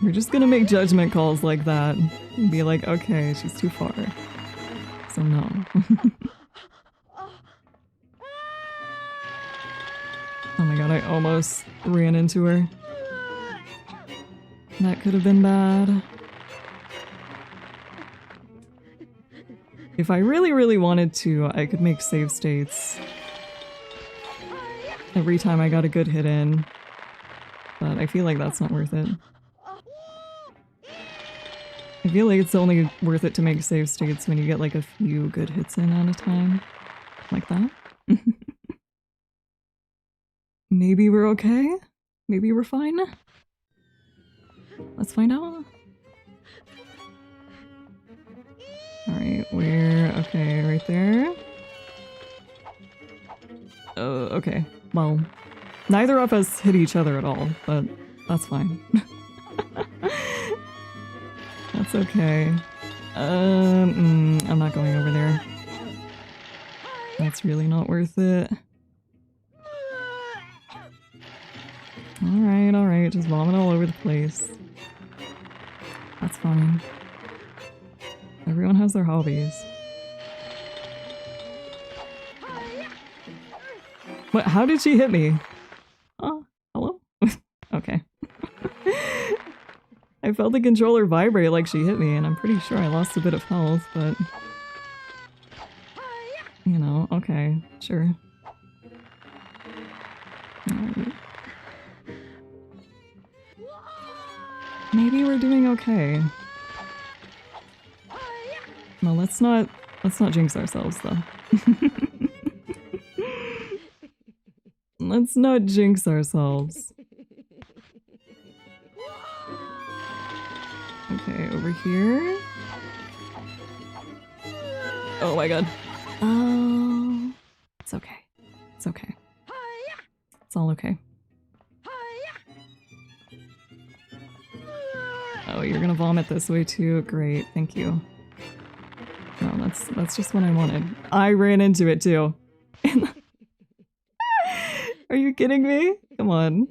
Speaker 1: We're just gonna make judgment calls like that. And be like, okay, she's too far. So no. Oh my god, I almost ran into her. That could have been bad. If I really, really wanted to, I could make save states every time I got a good hit in. But I feel like that's not worth it. I feel like it's only worth it to make save states when you get like a few good hits in at a time. Like that. Maybe we're okay? Maybe we're fine? Let's find out. Alright, we're okay right there. Oh, okay. Well, neither of us hit each other at all, but that's fine. That's okay. I'm not going over there. That's really not worth it. Alright, just vomit all over the place. That's fine. Everyone has their hobbies. What? How did she hit me? Oh, hello? Okay. I I felt the controller vibrate like she hit me, and I'm pretty sure I lost a bit of health, but... You know, okay, sure. Alright. Maybe we're doing okay. No, let's not jinx ourselves, though. Let's not jinx ourselves. Okay, over here. Oh my god. Oh, it's okay. It's okay. It's all okay. Oh, you're gonna vomit this way too? Great, thank you. No, that's just what I wanted. I ran into it too. Are you kidding me? Come on.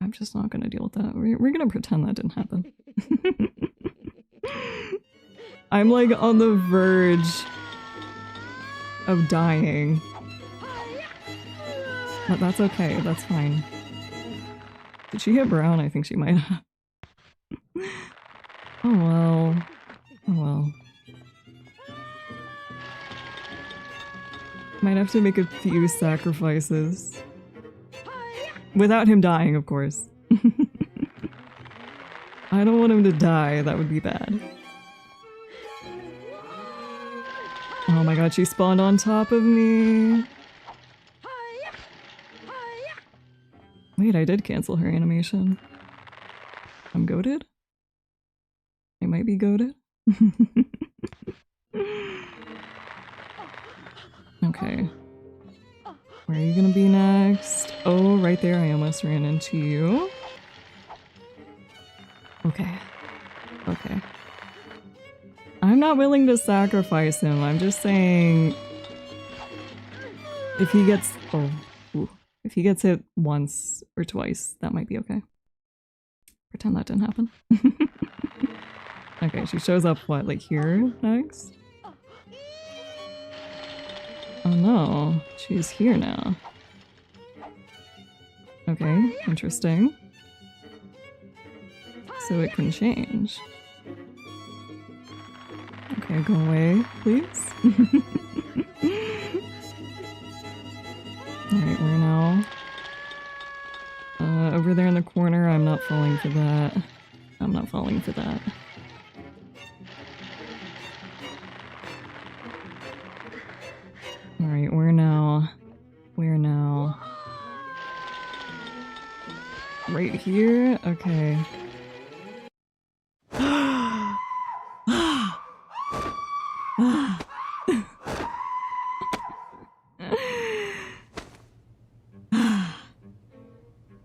Speaker 1: I'm just not gonna deal with that. We're gonna pretend that didn't happen. I'm like on the verge of dying. But that's okay, that's fine. Did she hit Brown? I think she might have. Oh well. Oh well. Might have to make a few sacrifices. Without him dying, of course. I don't want him to die, that would be bad. Oh my god, she spawned on top of me. Wait, I did cancel her animation. I'm goated? I might be goated? Okay. Where are you gonna be next? Oh, right there, I almost ran into you. Okay. Okay. I'm not willing to sacrifice him, I'm just saying... If he gets... Oh, ooh. If he gets hit once or twice, that might be okay. Pretend that didn't happen. Okay, she shows up, what, like here next? Oh no, she's here now. Okay, interesting. So it can change. Okay, go away, please. Alright, we're now over there in the corner. I'm not falling for that. I'm not falling for that. Alright, we're now right here? Okay.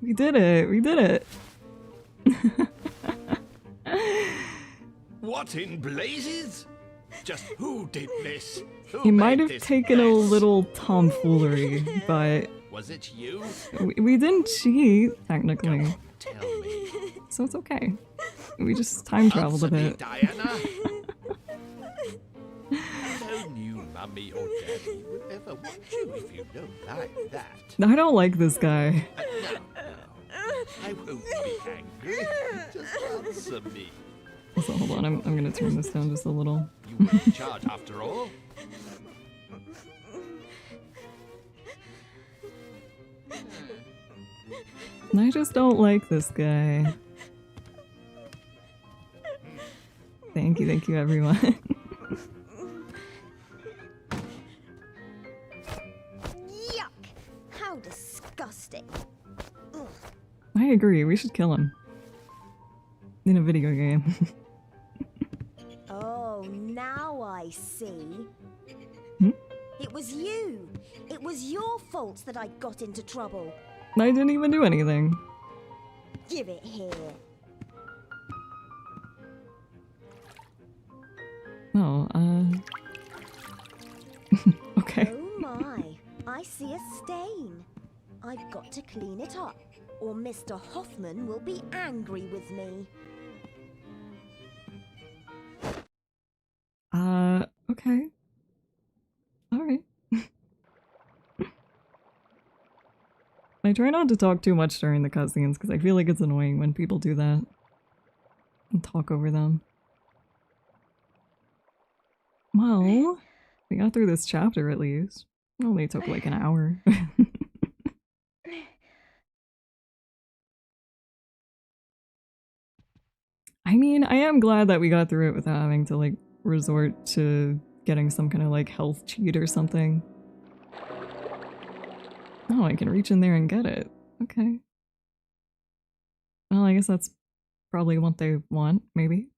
Speaker 1: We did it! We did it!
Speaker 3: What in blazes? Just who did this?
Speaker 1: He might have taken a little tomfoolery, but...
Speaker 3: Was it you?
Speaker 1: We didn't cheat, technically.
Speaker 3: Don't tell me.
Speaker 1: So it's okay. We just time traveled a
Speaker 3: Answer me,
Speaker 1: bit.
Speaker 3: Diana. No new mummy or daddy will ever want you if you don't like that.
Speaker 1: I don't like this guy.
Speaker 3: No. I won't be angry. Just answer me.
Speaker 1: So hold on, I'm gonna turn this down just a little.
Speaker 3: You were in charge after all.
Speaker 1: I just don't like this guy. Thank you everyone.
Speaker 2: Yuck! How disgusting. Ugh.
Speaker 1: I agree, we should kill him. In a video game.
Speaker 2: Oh, now I see.
Speaker 1: Hmm?
Speaker 2: It was you. It was your fault that I got into trouble.
Speaker 1: I didn't even do anything.
Speaker 2: Give it here.
Speaker 1: Oh, okay.
Speaker 2: Oh my, I see a stain. I've got to clean it up, or Mr. Hoffman will be angry with me.
Speaker 1: Okay. Alright. I try not to talk too much during the cutscenes because I feel like it's annoying when people do that and talk over them. Well, we got through this chapter at least. It only took like an hour. I mean, I am glad that we got through it without having to like resort to getting some kind of like health cheat or something. Oh, I can reach in there and get it. Okay. Well, I guess that's probably what they want, maybe.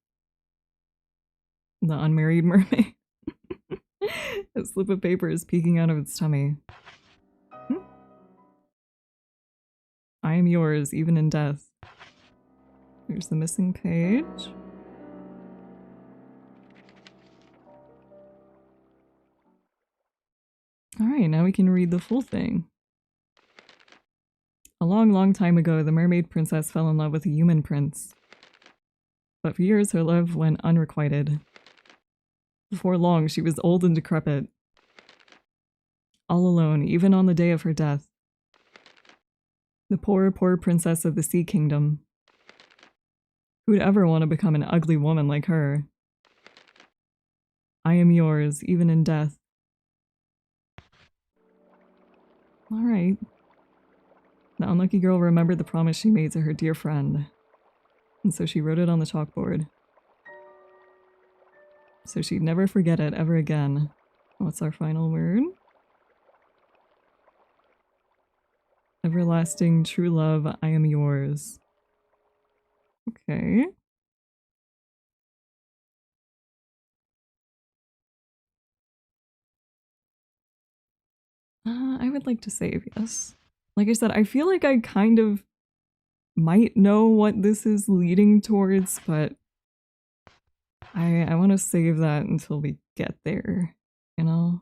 Speaker 1: The unmarried mermaid. A slip of paper is peeking out of its tummy. I am yours, even in death. Here's the missing page. Alright, now we can read the full thing. A long, long time ago, the mermaid princess fell in love with a human prince. But for years, her love went unrequited. Before long, she was old and decrepit. All alone, even on the day of her death. The poor, poor princess of the Sea Kingdom. Who'd ever want to become an ugly woman like her? I am yours, even in death. Alright. The unlucky girl remembered the promise she made to her dear friend. And so she wrote it on the chalkboard. So she'd never forget it ever again. What's our final word? Everlasting true love, I am yours. Okay. I would like to save, yes. Like I said, I feel like I kind of might know what this is leading towards, but I want to save that until we get there, you know?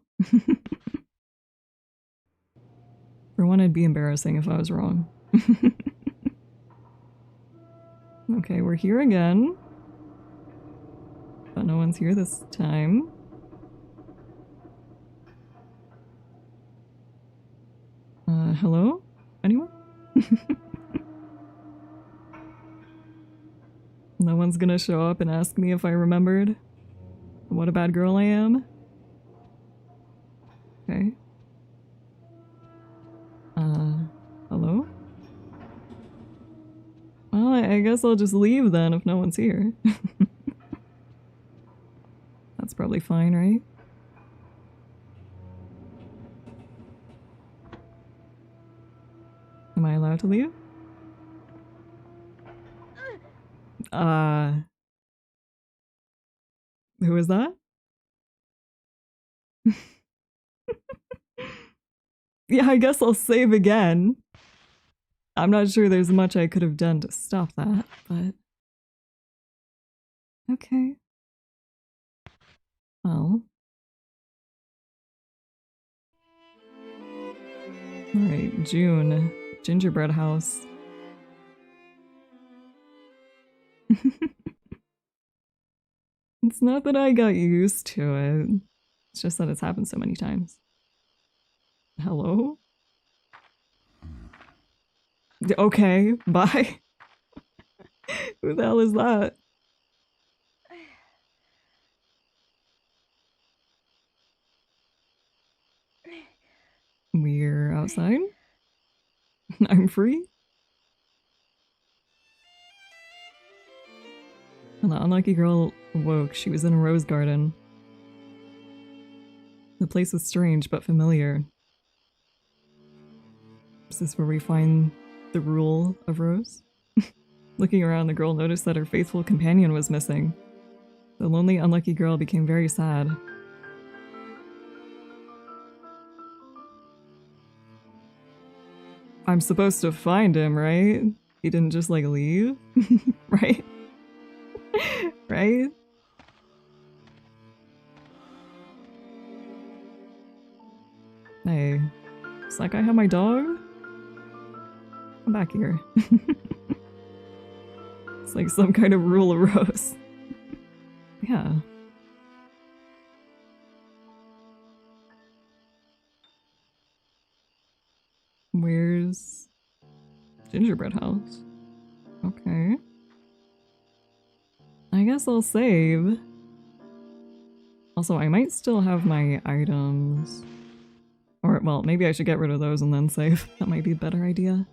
Speaker 1: For one, it'd be embarrassing if I was wrong. Okay, we're here again. But no one's here this time. Hello? Anyone? No one's gonna show up and ask me if I remembered what a bad girl I am? Okay. Hello? Well, I guess I'll just leave then if no one's here. That's probably fine, right? Am I allowed to leave? Who is that? Yeah, I guess I'll save again. I'm not sure there's much I could have done to stop that, but... Okay. Well. Alright, June. Gingerbread house. It's not that I got used to it. It's just that it's happened so many times. Hello? Okay, bye. Who the hell is that? We're outside? I'm free? And the unlucky girl awoke. She was in a rose garden. The place was strange but familiar. Is this where we find the rule of Rose? Looking around, the girl noticed that her faithful companion was missing. The lonely, unlucky girl became very sad. I'm supposed to find him, right? He didn't just, like, leave? Right? Right? Hey, does that guy have my dog? Come back here. It's like some kind of rule of Rose. Yeah. Where's Gingerbread house. Okay. I guess I'll save. Also, I might still have my items. Or, well, maybe I should get rid of those and then save. That might be a better idea.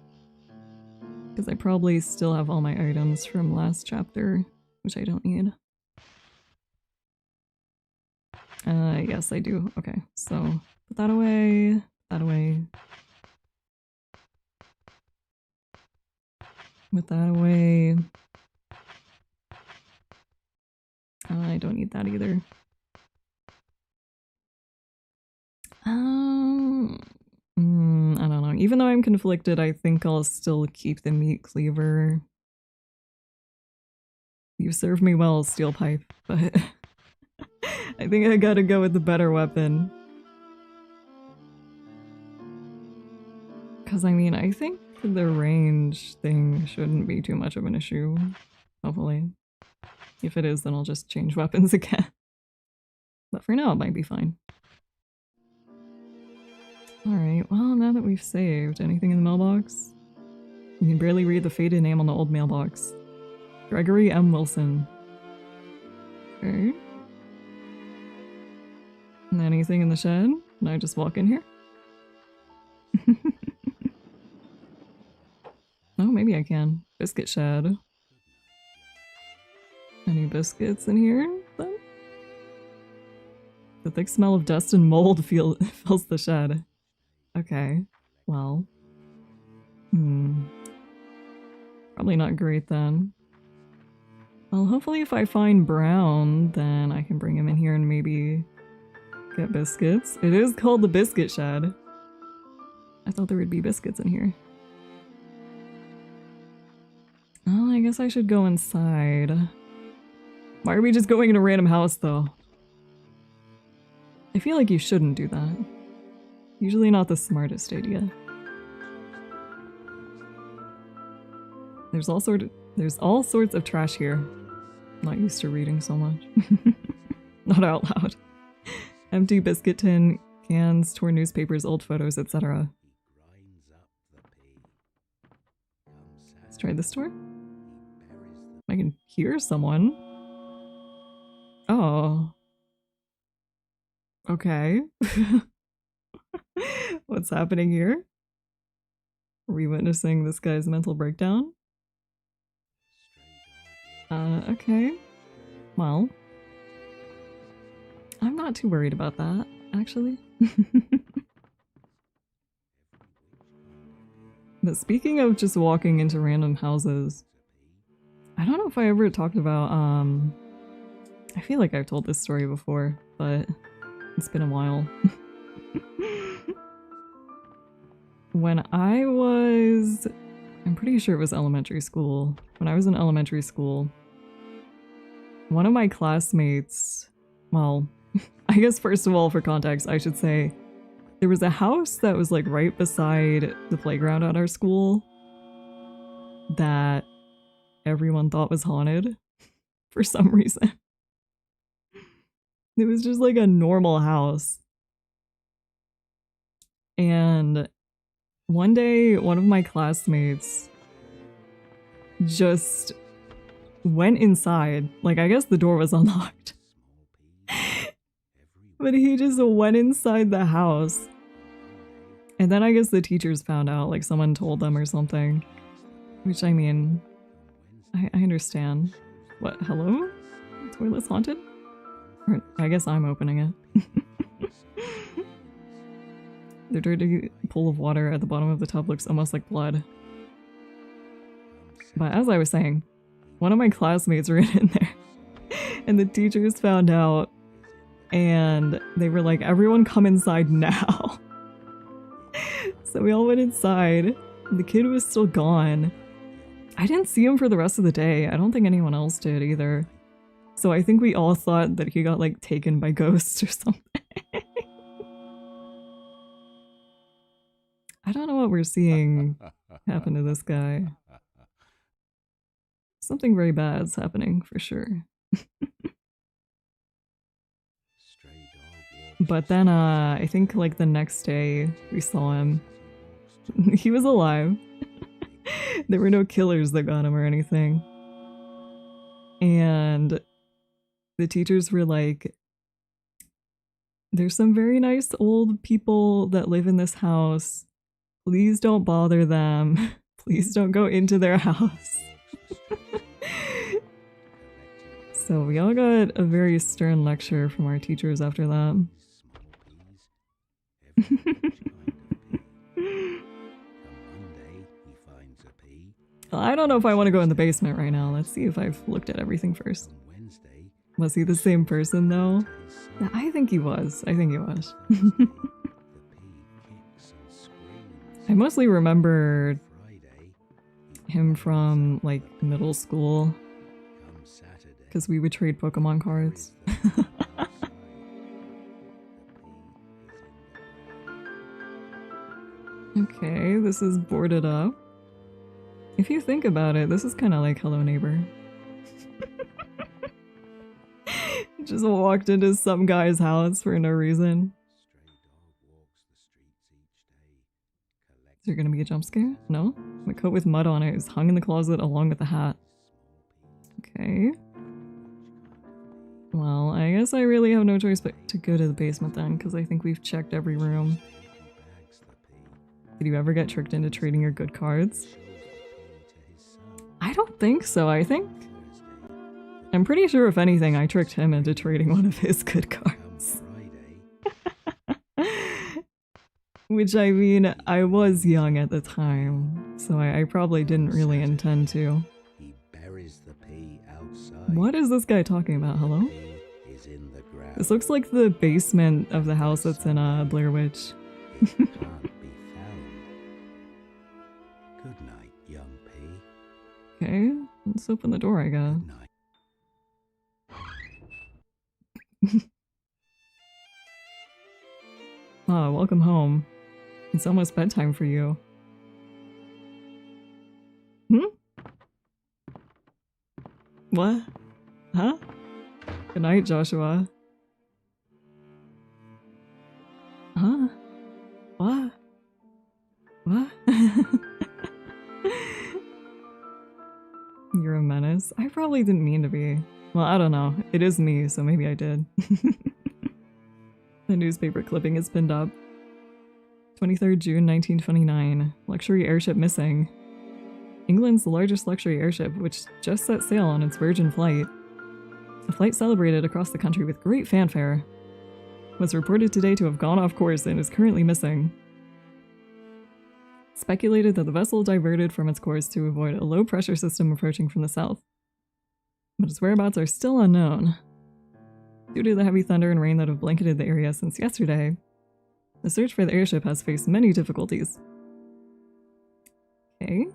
Speaker 1: Because I probably still have all my items from last chapter, which I don't need. Yes, I do. Okay, so put that away, put that away. Put that away. I don't need that either. I don't know. Even though I'm conflicted, I think I'll still keep the meat cleaver. You serve me well, steel pipe, but I think I gotta go with the better weapon. Because, I mean, I think the range thing shouldn't be too much of an issue, hopefully. If it is, then I'll just change weapons again. But for now, it might be fine. Alright, well, now that we've saved, anything in the mailbox? You can barely read the faded name on the old mailbox. Gregory M. Wilson. Okay. And anything in the shed? Can I just walk in here? Oh, maybe I can. Biscuit shed. Any biscuits in here, then? The thick smell of dust and mold fills the shed. Okay, well. Probably not great then. Well, hopefully if I find Brown, then I can bring him in here and maybe get biscuits. It is called the biscuit shed. I thought there would be biscuits in here. Oh, I guess I should go inside. Why are we just going in a random house, though? I feel like you shouldn't do that. Usually not the smartest idea. There's all sorts of trash here. I'm not used to reading so much. Not out loud. Empty biscuit tin, cans, torn newspapers, old photos, etc. Let's try this door. I can hear someone. Oh. Okay. What's happening here? Are we witnessing this guy's mental breakdown? Okay. Well. I'm not too worried about that, actually. But speaking of just walking into random houses, I don't know if I ever talked about, I feel like I've told this story before, but it's been a while. When I was, I'm pretty sure it was elementary school. When I was in elementary school, one of my classmates, well, I guess first of all, for context, I should say, there was a house that was like right beside the playground at our school that everyone thought was haunted for some reason. It was just like a normal house. And one day, one of my classmates just went inside. Like, I guess the door was unlocked. But he just went inside the house. And then I guess the teachers found out, like someone told them or something. Which, I mean, I understand. What, hello? Toilet's haunted? Or I guess I'm opening it. The dirty pool of water at the bottom of the tub looks almost like blood. But as I was saying, one of my classmates ran in there. And the teachers found out. And they were like, everyone come inside now. So we all went inside. The kid was still gone. I didn't see him for the rest of the day. I don't think anyone else did either. So I think we all thought that he got like taken by ghosts or something. I don't know what we're seeing happen to this guy. Something very bad's happening for sure. But then I think like the next day we saw him. He was alive. There were no killers that got him or anything. And the teachers were like, there's some very nice old people that live in this house. Please don't bother them. Please don't go into their house. So we all got a very stern lecture from our teachers after that. Well, I don't know if I want to go in the basement right now. Let's see if I've looked at everything first. Was he the same person though? Yeah, I think he was. I think he was. I mostly remember him from like middle school because we would trade Pokemon cards. Okay, this is boarded up. If you think about it, this is kind of like Hello Neighbor. Just walked into some guy's house for no reason. Is there gonna be a jump scare? No? My coat with mud on it is hung in the closet along with the hat. Okay. Well, I guess I really have no choice but to go to the basement then, because I think we've checked every room. Did you ever get tricked into trading your good cards? I don't think so, I'm pretty sure if anything I tricked him into trading one of his good cards. Which I mean, I was young at the time, so I probably didn't really intend to. What is this guy talking about? Hello? This looks like the basement of the house that's in Blair Witch.
Speaker 3: Good night, young pea.
Speaker 1: Okay, let's open the door, I guess. Oh, welcome home. It's almost bedtime for you. Hmm? What? Huh? Good night, Joshua. Huh? What? What? You're a menace? I probably didn't mean to be. Well, I don't know. It is me, so maybe I did. The newspaper clipping is pinned up. 23rd June 1929. Luxury airship missing. England's largest luxury airship, which just set sail on its Virgin flight. A flight celebrated across the country with great fanfare. Was reported today to have gone off course and is currently missing. Speculated that the vessel diverted from its course to avoid a low-pressure system approaching from the south. But its whereabouts are still unknown. Due to the heavy thunder and rain that have blanketed the area since yesterday, the search for the airship has faced many difficulties. Okay,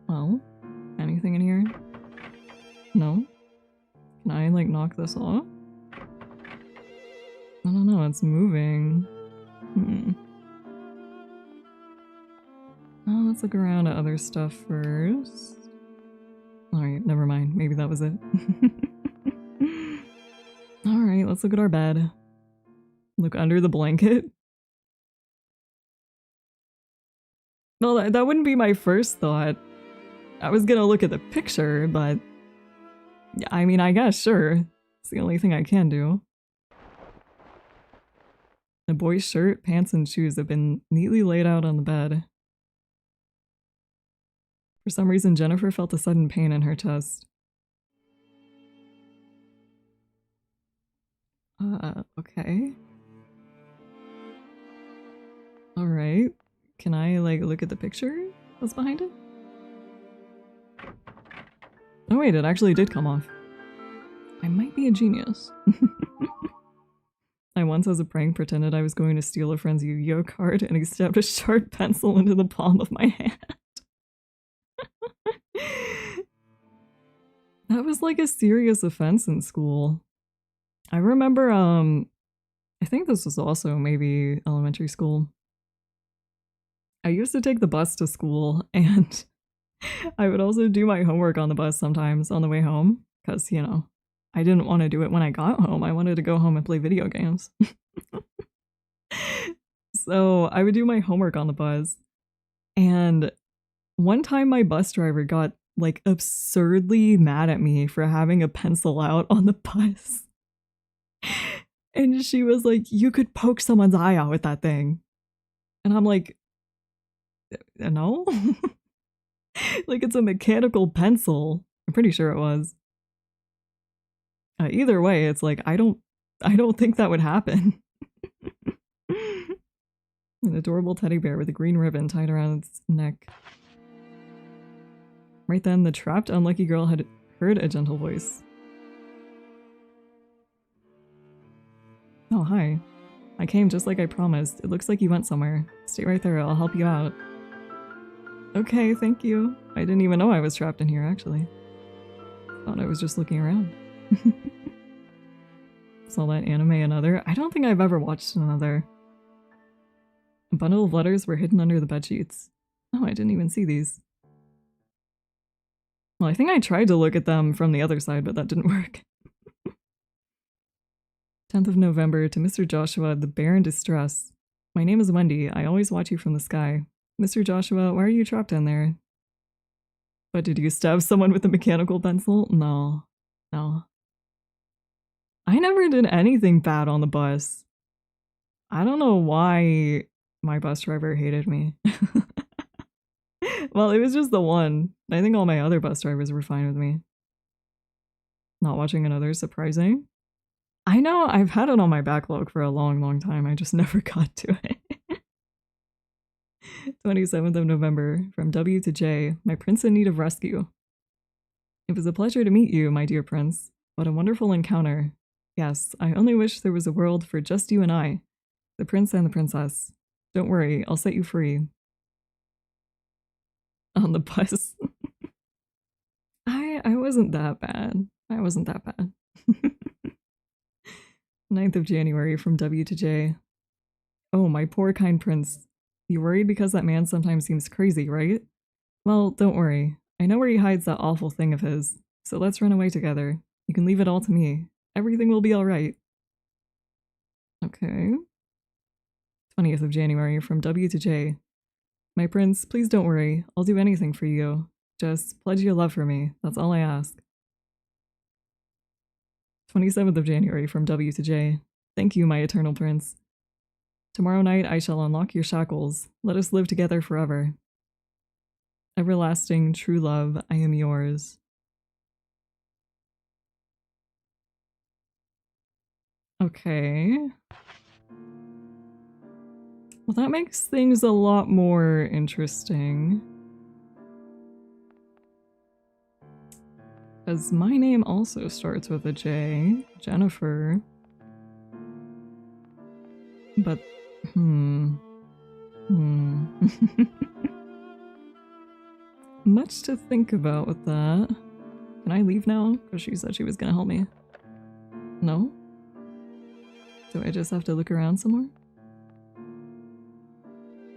Speaker 1: well, anything in here? No? Can I, like, knock this off? I don't know, it's moving. Oh, let's look around at other stuff first. Alright, never mind. Maybe that was it. Alright, let's look at our bed. Look under the blanket. Well, that wouldn't be my first thought. I was gonna look at the picture, but... I mean, I guess, sure. It's the only thing I can do. The boy's shirt, pants, and shoes have been neatly laid out on the bed. For some reason, Jennifer felt a sudden pain in her chest. Okay. Alright. Can I, like, look at the picture that's behind it? Oh wait, it actually did come off. I might be a genius. I once, as a prank, pretended I was going to steal a friend's Yu-Gi-Oh card and he stabbed a sharp pencil into the palm of my hand. That was like a serious offense in school. I remember, I think this was also maybe elementary school. I used to take the bus to school and I would also do my homework on the bus sometimes on the way home because, you know, I didn't want to do it when I got home. I wanted to go home and play video games. So I would do my homework on the bus and One time my bus driver got like absurdly mad at me for having a pencil out on the bus. And she was like, you could poke someone's eye out with that thing. And I'm like, no? Like, it's a mechanical pencil. I'm pretty sure it was. Either way, it's like, I don't think that would happen. An adorable teddy bear with a green ribbon tied around its neck. Right then, the trapped unlucky girl had heard a gentle voice. Oh, hi. I came just like I promised. It looks like you went somewhere. Stay right there, I'll help you out. Okay, thank you. I didn't even know I was trapped in here, actually. Thought I was just looking around. Saw that anime Another. I don't think I've ever watched Another. A bundle of letters were hidden under the bedsheets. Oh, I didn't even see these. Well, I think I tried to look at them from the other side, but that didn't work. 10th of November to Mr. Joshua, the bear in distress. My name is Wendy. I always watch you from the sky. Mr. Joshua, why are you trapped in there? But did you stab someone with a mechanical pencil? No. No. I never did anything bad on the bus. I don't know why my bus driver hated me. Well, it was just the one. I think all my other bus drivers were fine with me. Not watching Another surprising. I know, I've had it on my backlog for a long, long time. I just never got to it. 27th of November, from W to J, my prince in need of rescue. It was a pleasure to meet you, my dear prince. What a wonderful encounter. Yes, I only wish there was a world for just you and I, the prince and the princess. Don't worry, I'll set you free. On the bus. I wasn't that bad. I wasn't that bad. 9th of January, from W to J. Oh, my poor kind prince. You worried because that man sometimes seems crazy, right? Well, don't worry. I know where he hides that awful thing of his, so let's run away together. You can leave it all to me. Everything will be alright. Okay. 20th of January, from W to J. My prince, please don't worry. I'll do anything for you. Just pledge your love for me. That's all I ask. 27th of January, from W to J. Thank you, my eternal prince. Tomorrow night I shall unlock your shackles. Let us live together forever. Everlasting, true love, I am yours. Okay. Well, that makes things a lot more interesting. Because my name also starts with a J. Jennifer. But, much to think about with that. Can I leave now? Because she said she was gonna help me. No? Do I just have to look around some more?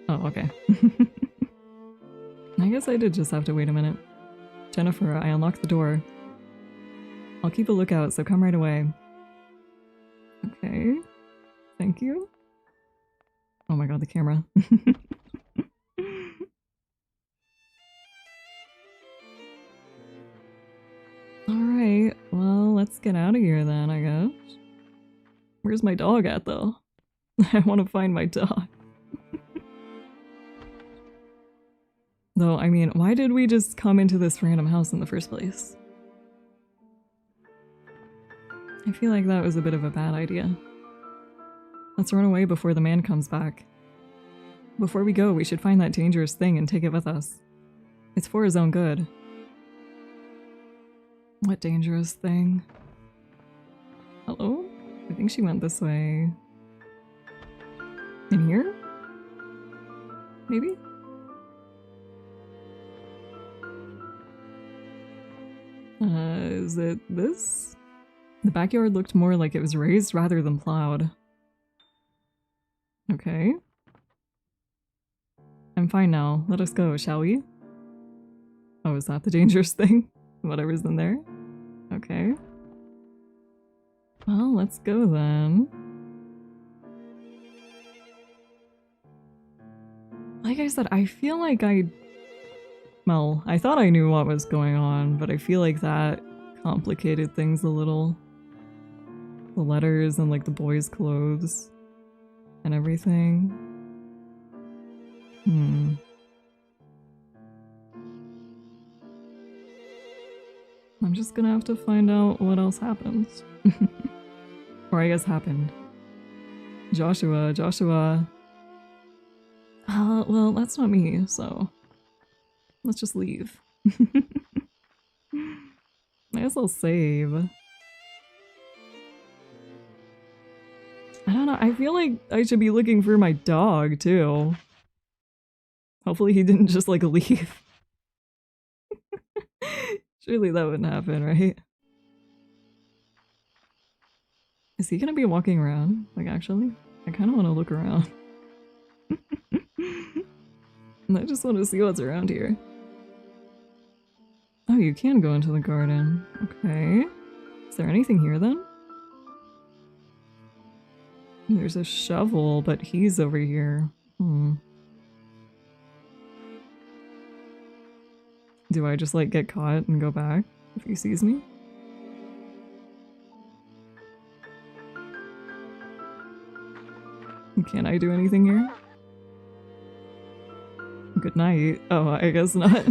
Speaker 1: Oh, okay. I guess I did just have to wait a minute. Jennifer, I unlocked the door. I'll keep a lookout, so come right away. Okay. Thank you. Oh my god, the camera. Alright, well, let's get out of here then, I guess. Where's my dog at, though? I want to find my dog. Though, I mean, why did we just come into this random house in the first place? I feel like that was a bit of a bad idea. Let's run away before the man comes back. Before we go, we should find that dangerous thing and take it with us. It's for his own good. What dangerous thing? Hello? I think she went this way. In here? Maybe? Is it this? The backyard looked more like it was raised rather than plowed. Okay. I'm fine now. Let us go, shall we? Oh, is that the dangerous thing? Whatever's in there? Okay. Well, let's go then. Like I said, I feel like I Well, I thought I knew what was going on, but I feel like that complicated things a little. The letters and like the boys' clothes and everything. I'm just gonna have to find out what else happens. Or I guess happened. Joshua. Well, that's not me, so let's just leave. I guess I'll save. I don't know, I feel like I should be looking for my dog, too. Hopefully he didn't just, like, leave. Surely that wouldn't happen, right? Is he gonna be walking around? Like, actually? I kinda wanna look around. I just want to see what's around here. Oh, you can go into the garden. Okay. Is there anything here, then? There's a shovel, but he's over here. Do I just, like, get caught and go back if he sees me? Can I do anything here? Good night. Oh, I guess not.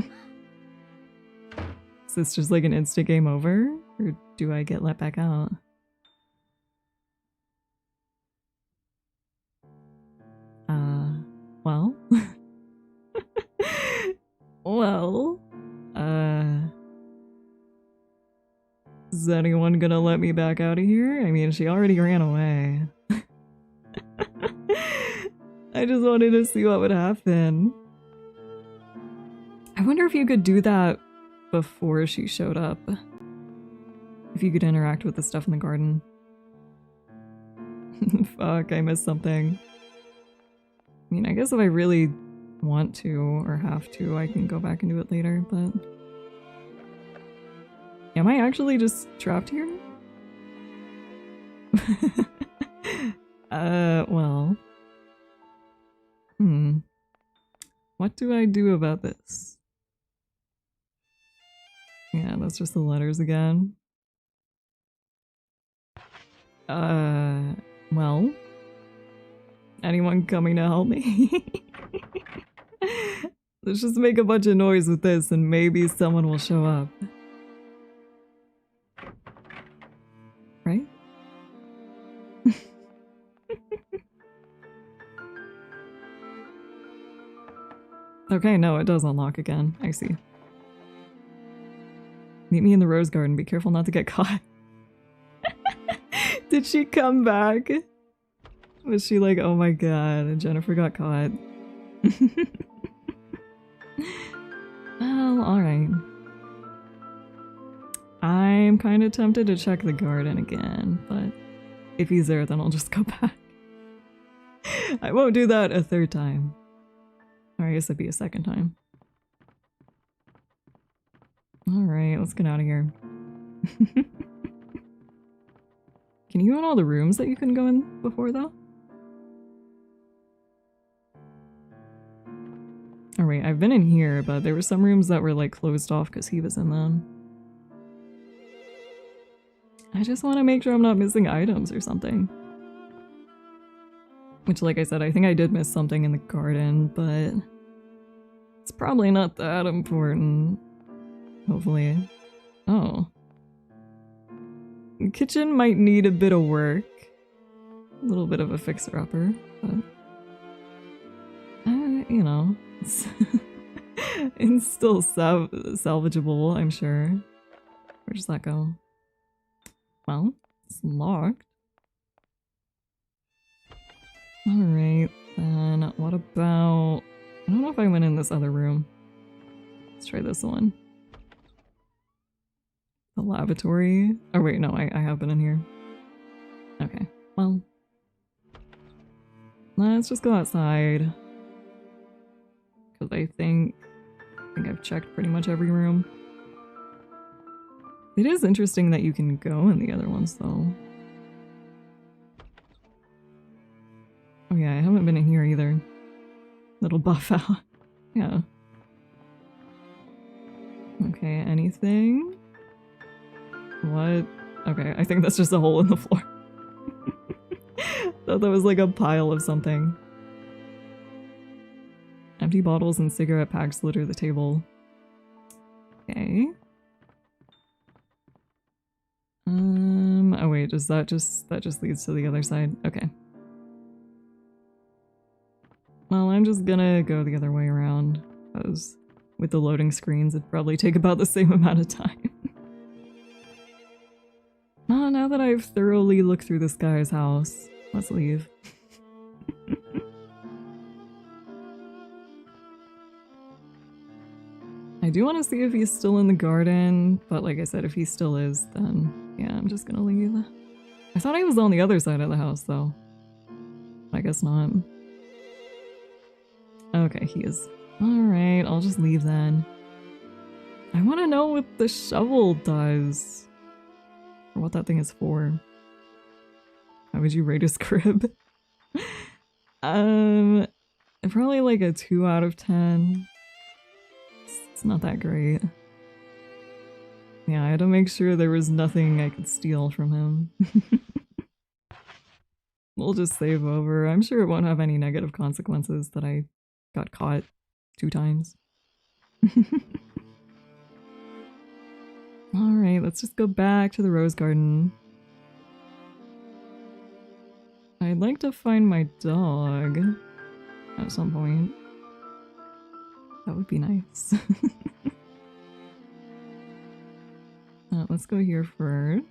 Speaker 1: Is this just like an instant game over? Or do I get let back out? Well? Well? Is anyone gonna let me back out of here? I mean, she already ran away. I just wanted to see what would happen. I wonder if you could do that before she showed up. If you could interact with the stuff in the garden. Fuck, I missed something. I mean, I guess if I really want to or have to, I can go back and do it later, but... Am I actually just trapped here? Well... What do I do about this? Yeah, that's just the letters again. Well? Anyone coming to help me? Let's just make a bunch of noise with this and maybe someone will show up. Right? Okay, no, it does unlock again. I see. Meet me in the rose garden. Be careful not to get caught. Did she come back? Was she like, oh my god, Jennifer got caught? Well, alright. I'm kind of tempted to check the garden again, but if he's there, then I'll just go back. I won't do that a third time. Or I guess it'd be a second time. Alright, let's get out of here. Can you go in all the rooms that you couldn't go in before, though? Alright, I've been in here, but there were some rooms that were, like, closed off because he was in them. I just want to make sure I'm not missing items or something. Which, like I said, I think I did miss something in the garden, but... it's probably not that important. Hopefully. Oh. The kitchen might need a bit of work. A little bit of a fixer-upper, but... you know... it's still salvageable, I'm sure. Where does that go? Well, it's locked. Alright, then what about... I don't know if I went in this other room. Let's try this one. The lavatory? Oh wait, no, I have been in here. Okay, well. Let's just go outside. Because I think I've checked pretty much every room. It is interesting that you can go in the other ones, though. Oh yeah, I haven't been in here either. Little buff out. Yeah. Okay, anything? What? Okay, I think that's just a hole in the floor. Thought that was like a pile of something. Empty bottles and cigarette packs litter the table. Okay. Oh wait, does that just leads to the other side? Okay. Well, I'm just gonna go the other way around, because with the loading screens it'd probably take about the same amount of time. Oh, now that I've thoroughly looked through this guy's house, let's leave. I do want to see if he's still in the garden, but like I said, if he still is, then yeah, I'm just gonna leave. I thought he was on the other side of the house, though. I guess not. Okay, he is. Alright, I'll just leave then. I want to know what the shovel does. Or what that thing is for. How would you rate his crib? Probably like a 2 out of 10. It's not that great. Yeah, I had to make sure there was nothing I could steal from him. We'll just save over. I'm sure it won't have any negative consequences that I got caught 2 times. Alright, let's just go back to the rose garden. I'd like to find my dog at some point. That would be nice. Let's go here first.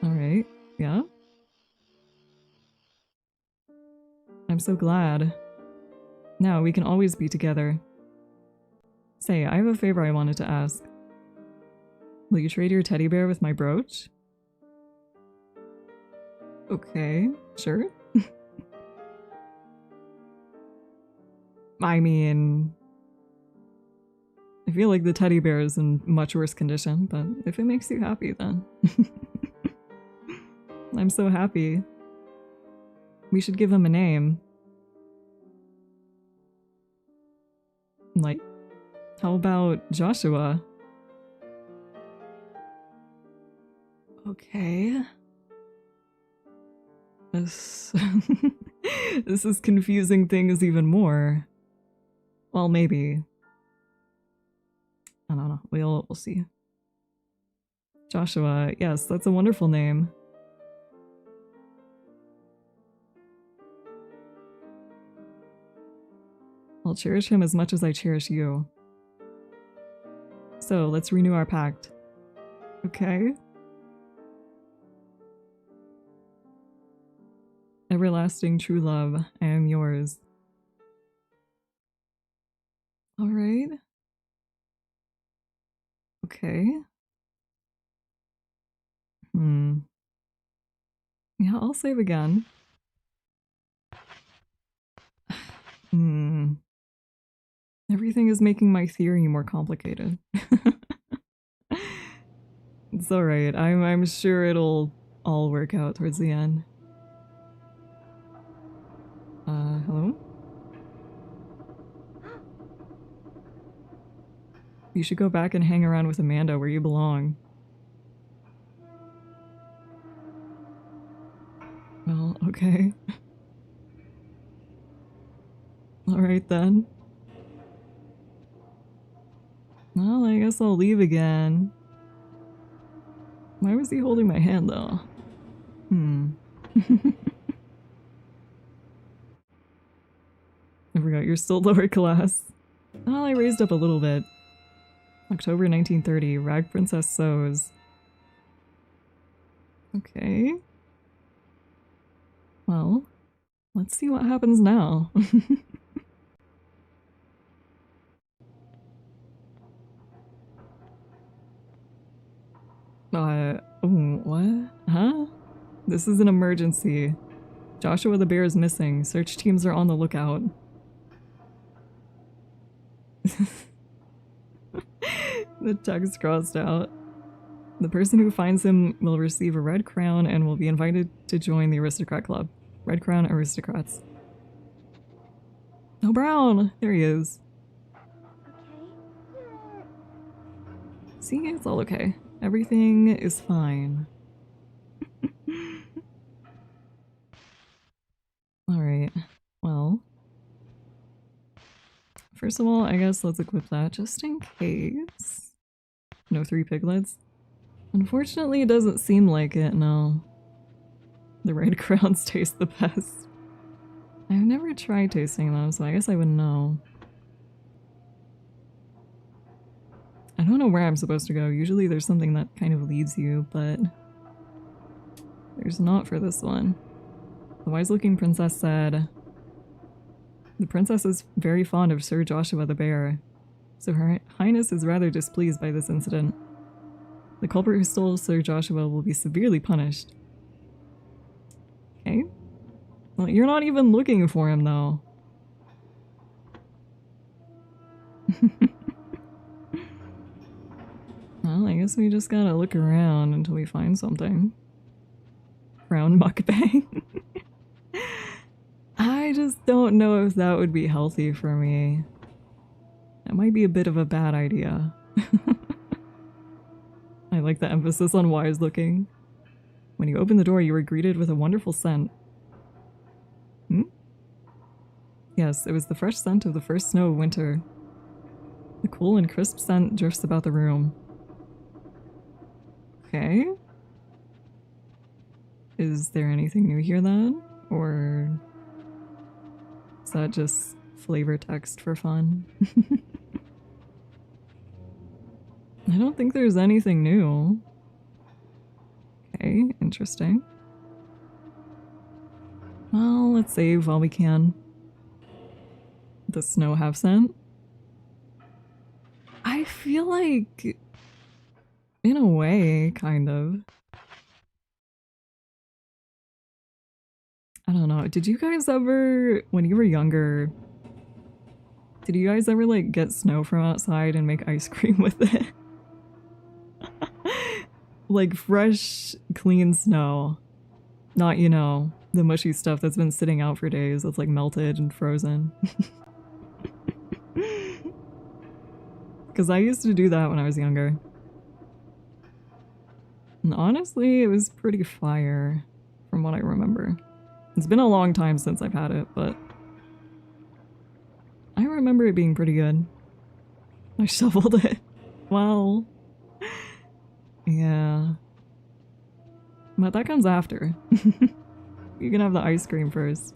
Speaker 1: Alright, yeah. I'm so glad. Now we can always be together. Say, I have a favor I wanted to ask. Will you trade your teddy bear with my brooch? Okay, sure. I mean, I feel like the teddy bear is in much worse condition, but if it makes you happy, then. I'm so happy. We should give him a name. Like, how about Joshua? Okay. This this is confusing things even more. Well, maybe. I don't know. We'll see. Joshua, yes, that's a wonderful name. I'll cherish him as much as I cherish you. So, let's renew our pact. Okay. Everlasting true love, I am yours. Alright. Okay. Yeah, I'll save again. Everything is making my theory more complicated. It's alright, I'm sure it'll all work out towards the end. Hello? You should go back and hang around with Amanda where you belong. Well, okay. Alright then. Well, I guess I'll leave again. Why was he holding my hand though? I forgot you're still lower class. Well, I raised up a little bit. October 1930, Rag Princess sews. Okay. Well, let's see what happens now. What? Huh? This is an emergency. Joshua the bear is missing. Search teams are on the lookout. The text crossed out. The person who finds him will receive a red crown and will be invited to join the aristocrat club. Red crown aristocrats. Oh, Brown! There he is.
Speaker 2: Okay,
Speaker 1: See, it's all okay. Everything is fine. Alright, well. First of all, I guess let's equip that just in case. No 3 piglets. Unfortunately, it doesn't seem like it, no. The red crowns taste the best. I've never tried tasting them, so I guess I wouldn't know. I don't know where I'm supposed to go. Usually there's something that kind of leads you, but there's not for this one. The wise-looking princess said, "The princess is very fond of Sir Joshua the bear, so her highness is rather displeased by this incident. The culprit who stole Sir Joshua will be severely punished." Okay. Well, you're not even looking for him, though. Well, I guess we just gotta look around until we find something. Crown mukbang. I just don't know if that would be healthy for me. That might be a bit of a bad idea. I like the emphasis on wise looking. When you opened the door, you were greeted with a wonderful scent. Hmm? Yes, it was the fresh scent of the first snow of winter. The cool and crisp scent drifts about the room. Okay. Is there anything new here then? Or is that just flavor text for fun? I don't think there's anything new. Okay, interesting. Well, let's save while we can. Does snow have scent? I feel like, in a way, kind of. I don't know. Did you guys ever, when you were younger, did you guys ever like get snow from outside and make ice cream with it? Like fresh, clean snow. Not, you know, the mushy stuff that's been sitting out for days that's like melted and frozen. Because I used to do that when I was younger. And honestly, it was pretty fire from what I remember. It's been a long time since I've had it, but I remember it being pretty good. I shoveled it. Well, yeah. But that comes after. You can have the ice cream first.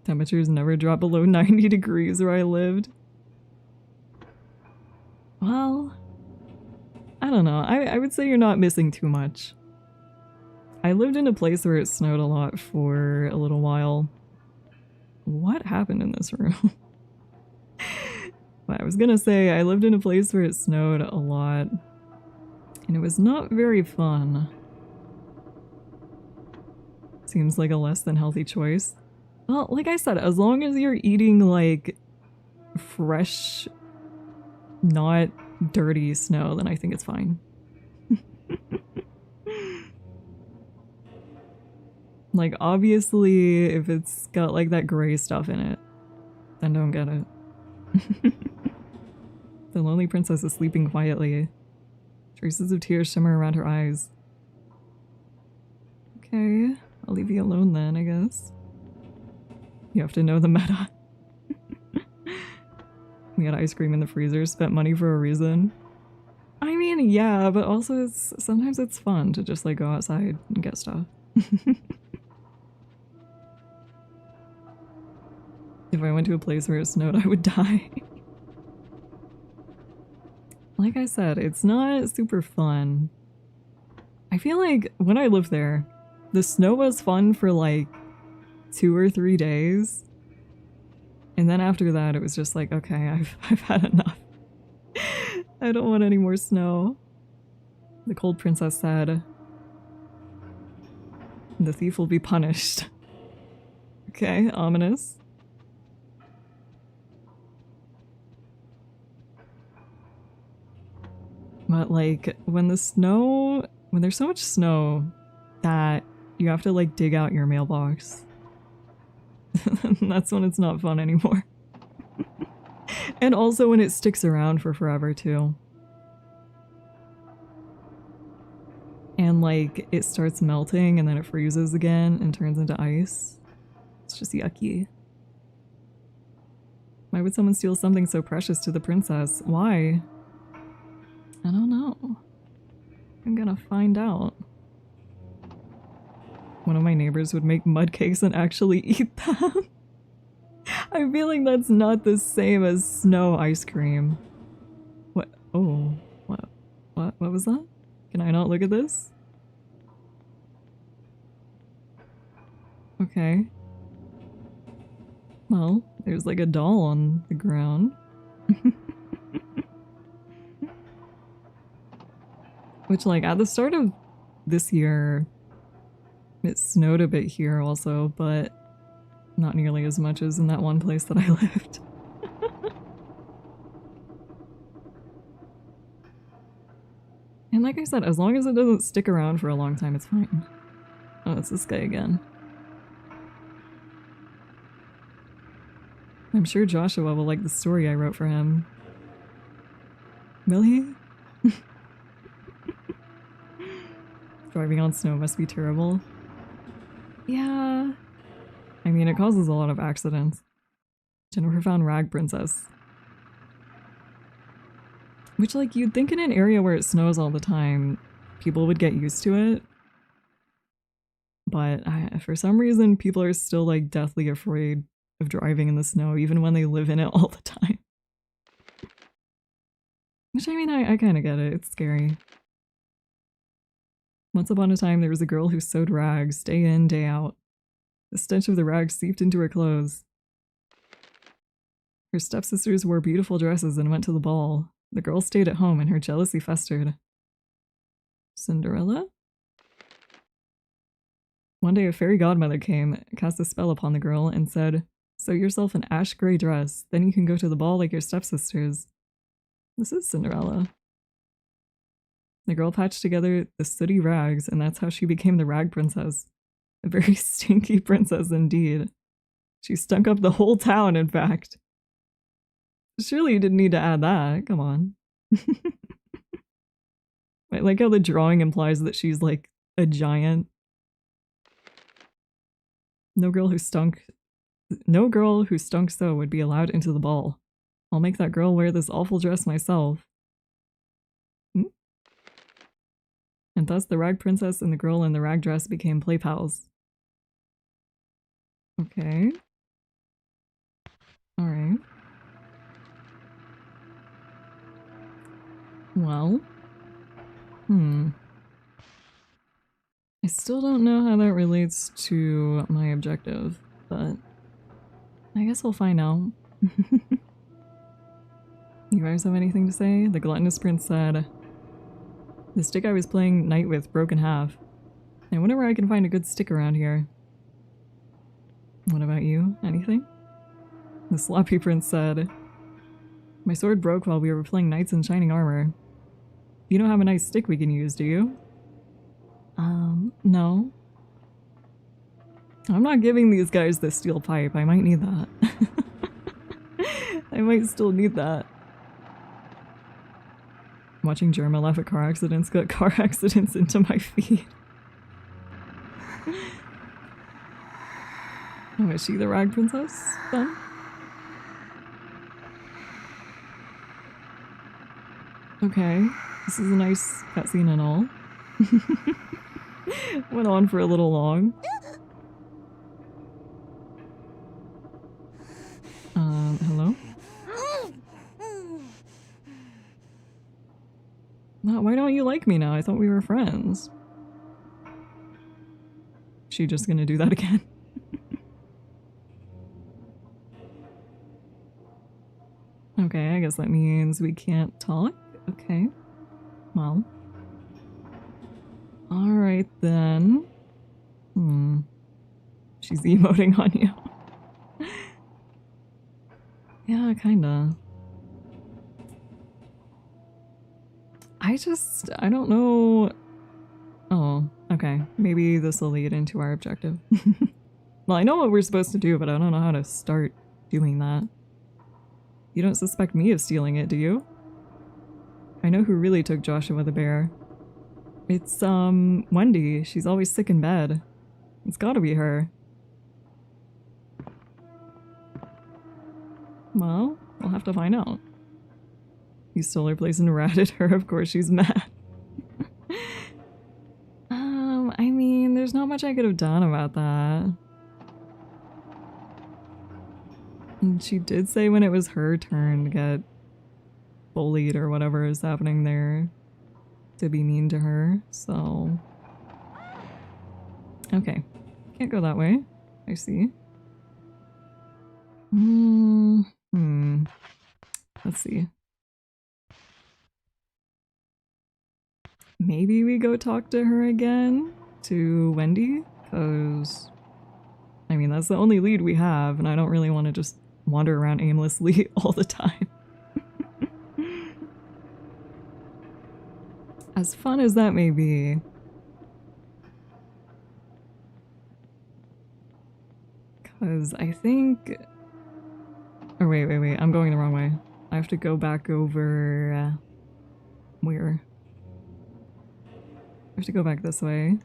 Speaker 1: Temperatures never drop below 90 degrees where I lived. Well, I don't know. I would say you're not missing too much. I lived in a place where it snowed a lot for a little while. What happened in this room? I was gonna say, I lived in a place where it snowed a lot, and it was not very fun. Seems like a less than healthy choice. Well, like I said, as long as you're eating, like, fresh, not dirty snow, then I think it's fine. Like, obviously, if it's got, like, that gray stuff in it, then don't get it. The lonely princess is sleeping quietly. Traces of tears shimmer around her eyes. Okay, I'll leave you alone then, I guess. You have to know the meta. We had ice cream in the freezer, spent money for a reason. I mean, yeah, but also sometimes it's fun to just like go outside and get stuff. If I went to a place where it snowed, I would die. Like I said, it's not super fun. I feel like when I lived there, the snow was fun for like 2 or 3 days. And then after that, it was just like, okay, I've had enough. I don't want any more snow. The cold princess said, "The thief will be punished." Okay, ominous. But like, when there's so much snow that you have to like dig out your mailbox, that's when it's not fun anymore. And also when it sticks around for forever too. And like it starts melting and then it freezes again and turns into ice. It's just yucky. Why would someone steal something so precious to the princess? Why? I don't know. I'm gonna find out. One of my neighbors would make mud cakes and actually eat them. I'm feeling that's not the same as snow ice cream. What? Oh. What? What was that? Can I not look at this? Okay. Well, there's like a doll on the ground. Which, like, at the start of this year, it snowed a bit here also, but not nearly as much as in that one place that I lived. And like I said, as long as it doesn't stick around for a long time, it's fine. Oh, it's this guy again. I'm sure Joshua will like the story I wrote for him. Will he? Driving on snow must be terrible. Yeah. I mean, it causes a lot of accidents. Jennifer found Rag Princess. Which, like, you'd think in an area where it snows all the time, people would get used to it. But for some reason, people are still, like, deathly afraid of driving in the snow, even when they live in it all the time. Which, I mean, I kind of get it. It's scary. Once upon a time, there was a girl who sewed rags, day in, day out. The stench of the rags seeped into her clothes. Her stepsisters wore beautiful dresses and went to the ball. The girl stayed at home and her jealousy festered. Cinderella? One day a fairy godmother came, cast a spell upon the girl, and said, "Sew yourself an ash-gray dress, then you can go to the ball like your stepsisters." This is Cinderella. The girl patched together the sooty rags, and that's how she became the Rag Princess. A very stinky princess indeed. She stunk up the whole town, in fact. Surely you didn't need to add that, come on. I like how the drawing implies that she's like a giant. No girl who stunk so would be allowed into the ball. I'll make that girl wear this awful dress myself. And thus the Rag Princess and the girl in the rag dress became play pals. Okay. Alright. Well. I still don't know how that relates to my objective, but I guess we'll find out. You guys have anything to say? The gluttonous prince said, "The stick I was playing knight with broke in half. I wonder where I can find a good stick around here." What about you? Anything? The sloppy prince said, "My sword broke while we were playing knights in shining armor. You don't have a nice stick we can use, do you?" No. I'm not giving these guys the steel pipe. I might need that. I might still need that. Watching Jerma laugh at car accidents got car accidents into my feed. Oh, is she the Rag Princess then? Okay, this is a nice cutscene and all. Went on for a little long. Hello? Why don't you like me now? I thought we were friends. She just gonna do that again? Okay, I guess that means we can't talk. Okay. Well. Alright then. She's emoting on you. Yeah, kinda. I don't know. Oh, okay. Maybe this will lead into our objective. Well, I know what we're supposed to do, but I don't know how to start doing that. You don't suspect me of stealing it, do you? I know who really took Joshua the bear. It's, Wendy. She's always sick in bed. It's gotta be her. Well, we'll have to find out. You stole her place and ratted her, of course she's mad. I mean, there's not much I could have done about that. And she did say when it was her turn to get bullied or whatever is happening there to be mean to her, so... Okay. Can't go that way. I see. Let's see. Maybe we go talk to her again? To Wendy? Because... I mean, that's the only lead we have, and I don't really want to just wander around aimlessly all the time. As fun as that may be. Because I think... Oh, wait, I'm going the wrong way. I have to go back over... where? I have to go back this way.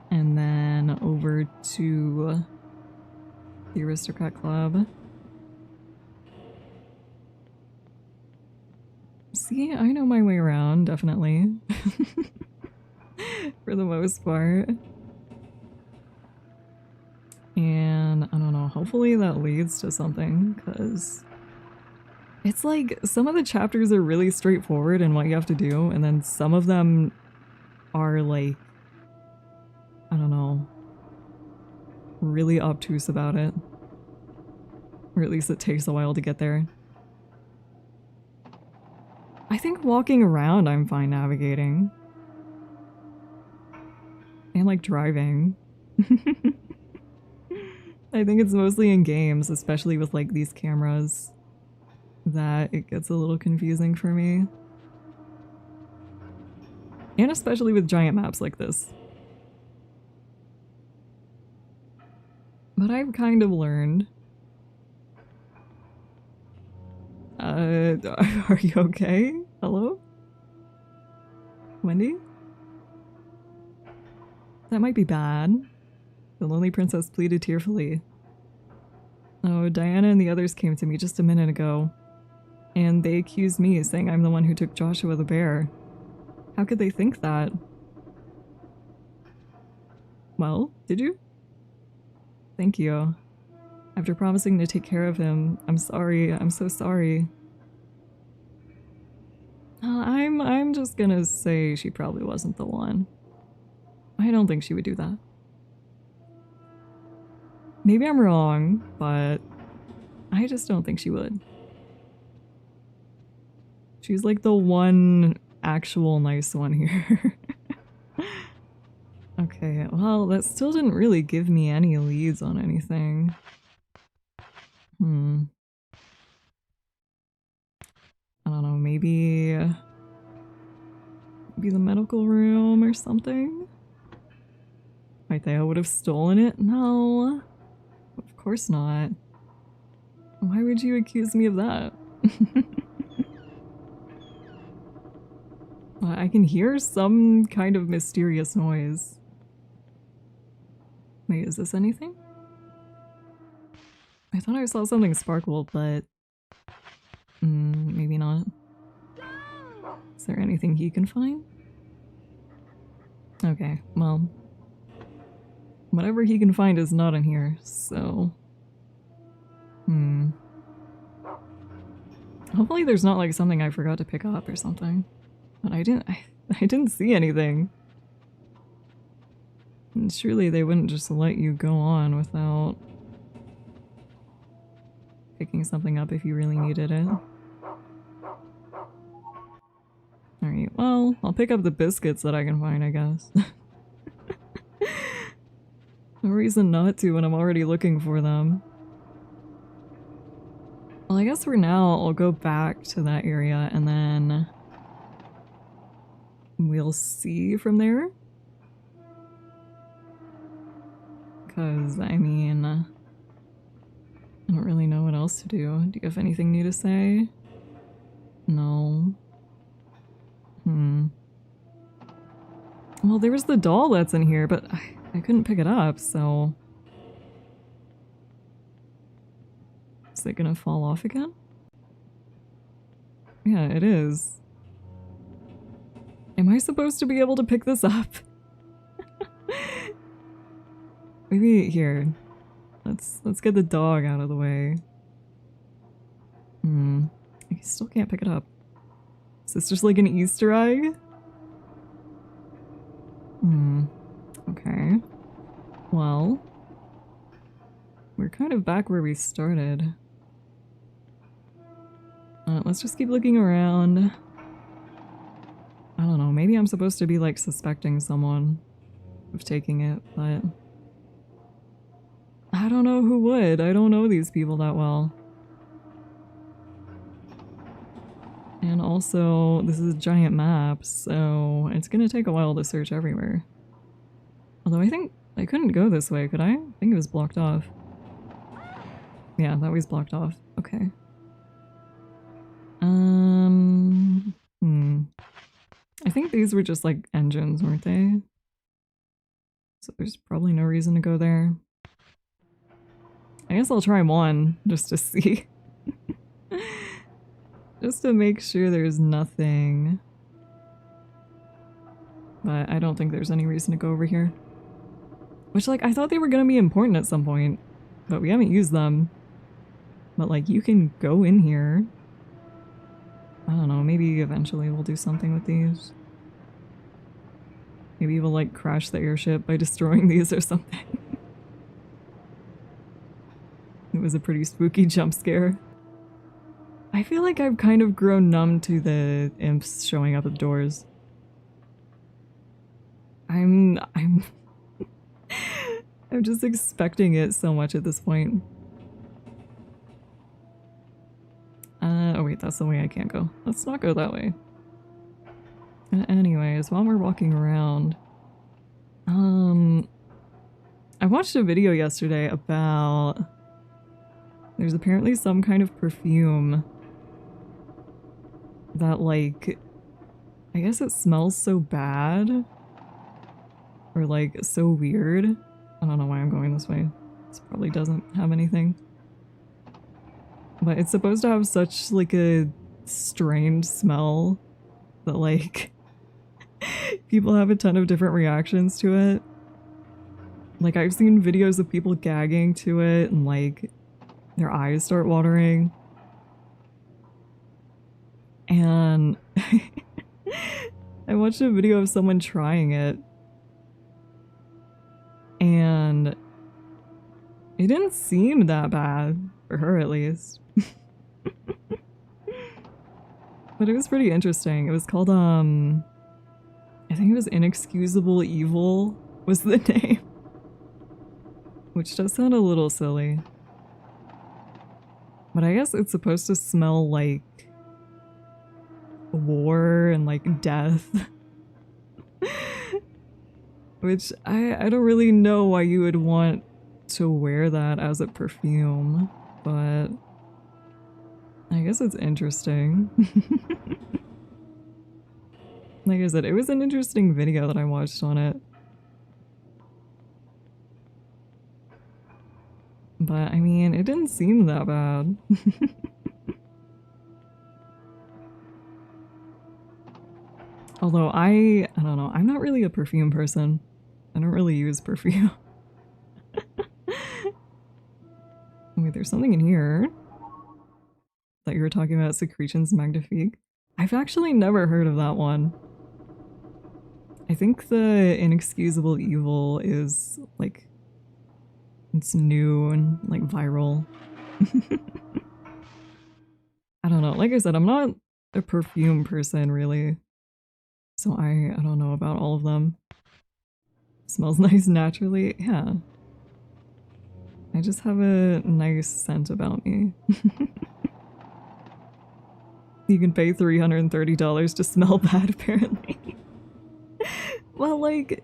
Speaker 1: And then over to the Aristocrat Club. See, I know my way around, definitely. For the most part. And I don't know, hopefully that leads to something, because it's like some of the chapters are really straightforward in what you have to do, and then some of them are like, I don't know, really obtuse about it. Or at least it takes a while to get there. I think walking around I'm fine navigating. And like driving. I think it's mostly in games, especially with like these cameras, that it gets a little confusing for me. And especially with giant maps like this. But I've kind of learned. Are you okay? Hello? Wendy? That might be bad. The lonely princess pleaded tearfully. Oh, Diana and the others came to me just a minute ago. And they accused me, saying I'm the one who took Joshua the bear. How could they think that? Well, did you? Thank you. After promising to take care of him, I'm sorry. I'm so sorry. I'm just gonna say she probably wasn't the one. I don't think she would do that. Maybe I'm wrong, but I just don't think she would. She's like the one actual nice one here. Okay, well, that still didn't really give me any leads on anything. I don't know, maybe the medical room or something? Pythea would have stolen it? No. Of course not. Why would you accuse me of that? I can hear some kind of mysterious noise. Wait, is this anything? I thought I saw something sparkle, but... maybe not. Is there anything he can find? Okay, well... whatever he can find is not in here, so... Hopefully there's not like something I forgot to pick up or something. But I didn't see anything. And surely they wouldn't just let you go on without picking something up if you really needed it. Alright, well, I'll pick up the biscuits that I can find, I guess. No reason not to when I'm already looking for them. Well, I guess for now I'll go back to that area and then we'll see from there. Because, I mean, I don't really know what else to do. Do you have anything new to say? No. Well, there was the doll that's in here, but I couldn't pick it up, so... Is it gonna fall off again? Yeah, it is. Am I supposed to be able to pick this up? Maybe here. Let's get the dog out of the way. I still can't pick it up. Is this just like an Easter egg? Okay. Well, we're kind of back where we started. Let's just keep looking around. I don't know, maybe I'm supposed to be like suspecting someone of taking it, but I don't know who would. I don't know these people that well. And also, this is a giant map, so it's gonna take a while to search everywhere. Although I think I couldn't go this way, could I? I think it was blocked off. Yeah, that was blocked off. Okay. I think these were just like engines, weren't they? So there's probably no reason to go there. I guess I'll try one, just to see. Just to make sure there's nothing. But I don't think there's any reason to go over here. Which, like, I thought they were gonna be important at some point. But we haven't used them. But, like, you can go in here. I don't know, maybe eventually we'll do something with these. Maybe we'll, like, crash the airship by destroying these or something. It was a pretty spooky jump scare. I feel like I've kind of grown numb to the imps showing up at doors. I'm just expecting it so much at this point. Oh wait, that's the way I can't go. Let's not go that way. Anyways, while we're walking around, I watched a video yesterday about there's apparently some kind of perfume that, like, I guess it smells so bad or like so weird. I don't know why I'm going this way. This probably doesn't have anything. But it's supposed to have such like a strange smell that like people have a ton of different reactions to it. Like I've seen videos of people gagging to it and like their eyes start watering. And I watched a video of someone trying it. And it didn't seem that bad, for her at least. But it was pretty interesting. It was called, I think it was Inexcusable Evil was the name. Which does sound a little silly. But I guess it's supposed to smell like war and like death. Which I don't really know why you would want to wear that as a perfume, but I guess it's interesting. Like I said, it was an interesting video that I watched on it. But I mean, it didn't seem that bad. Although I don't know, I'm not really a perfume person. I don't really use perfume. Wait, there's something in here. That you were talking about, Secretions Magnifique. I've actually never heard of that one. I think the Inexcusable Evil is like, it's new and like viral. I don't know, like I said, I'm not a perfume person really. So I don't know about all of them. Smells nice naturally, yeah. I just have a nice scent about me. You can pay $330 to smell bad, apparently. Well, like,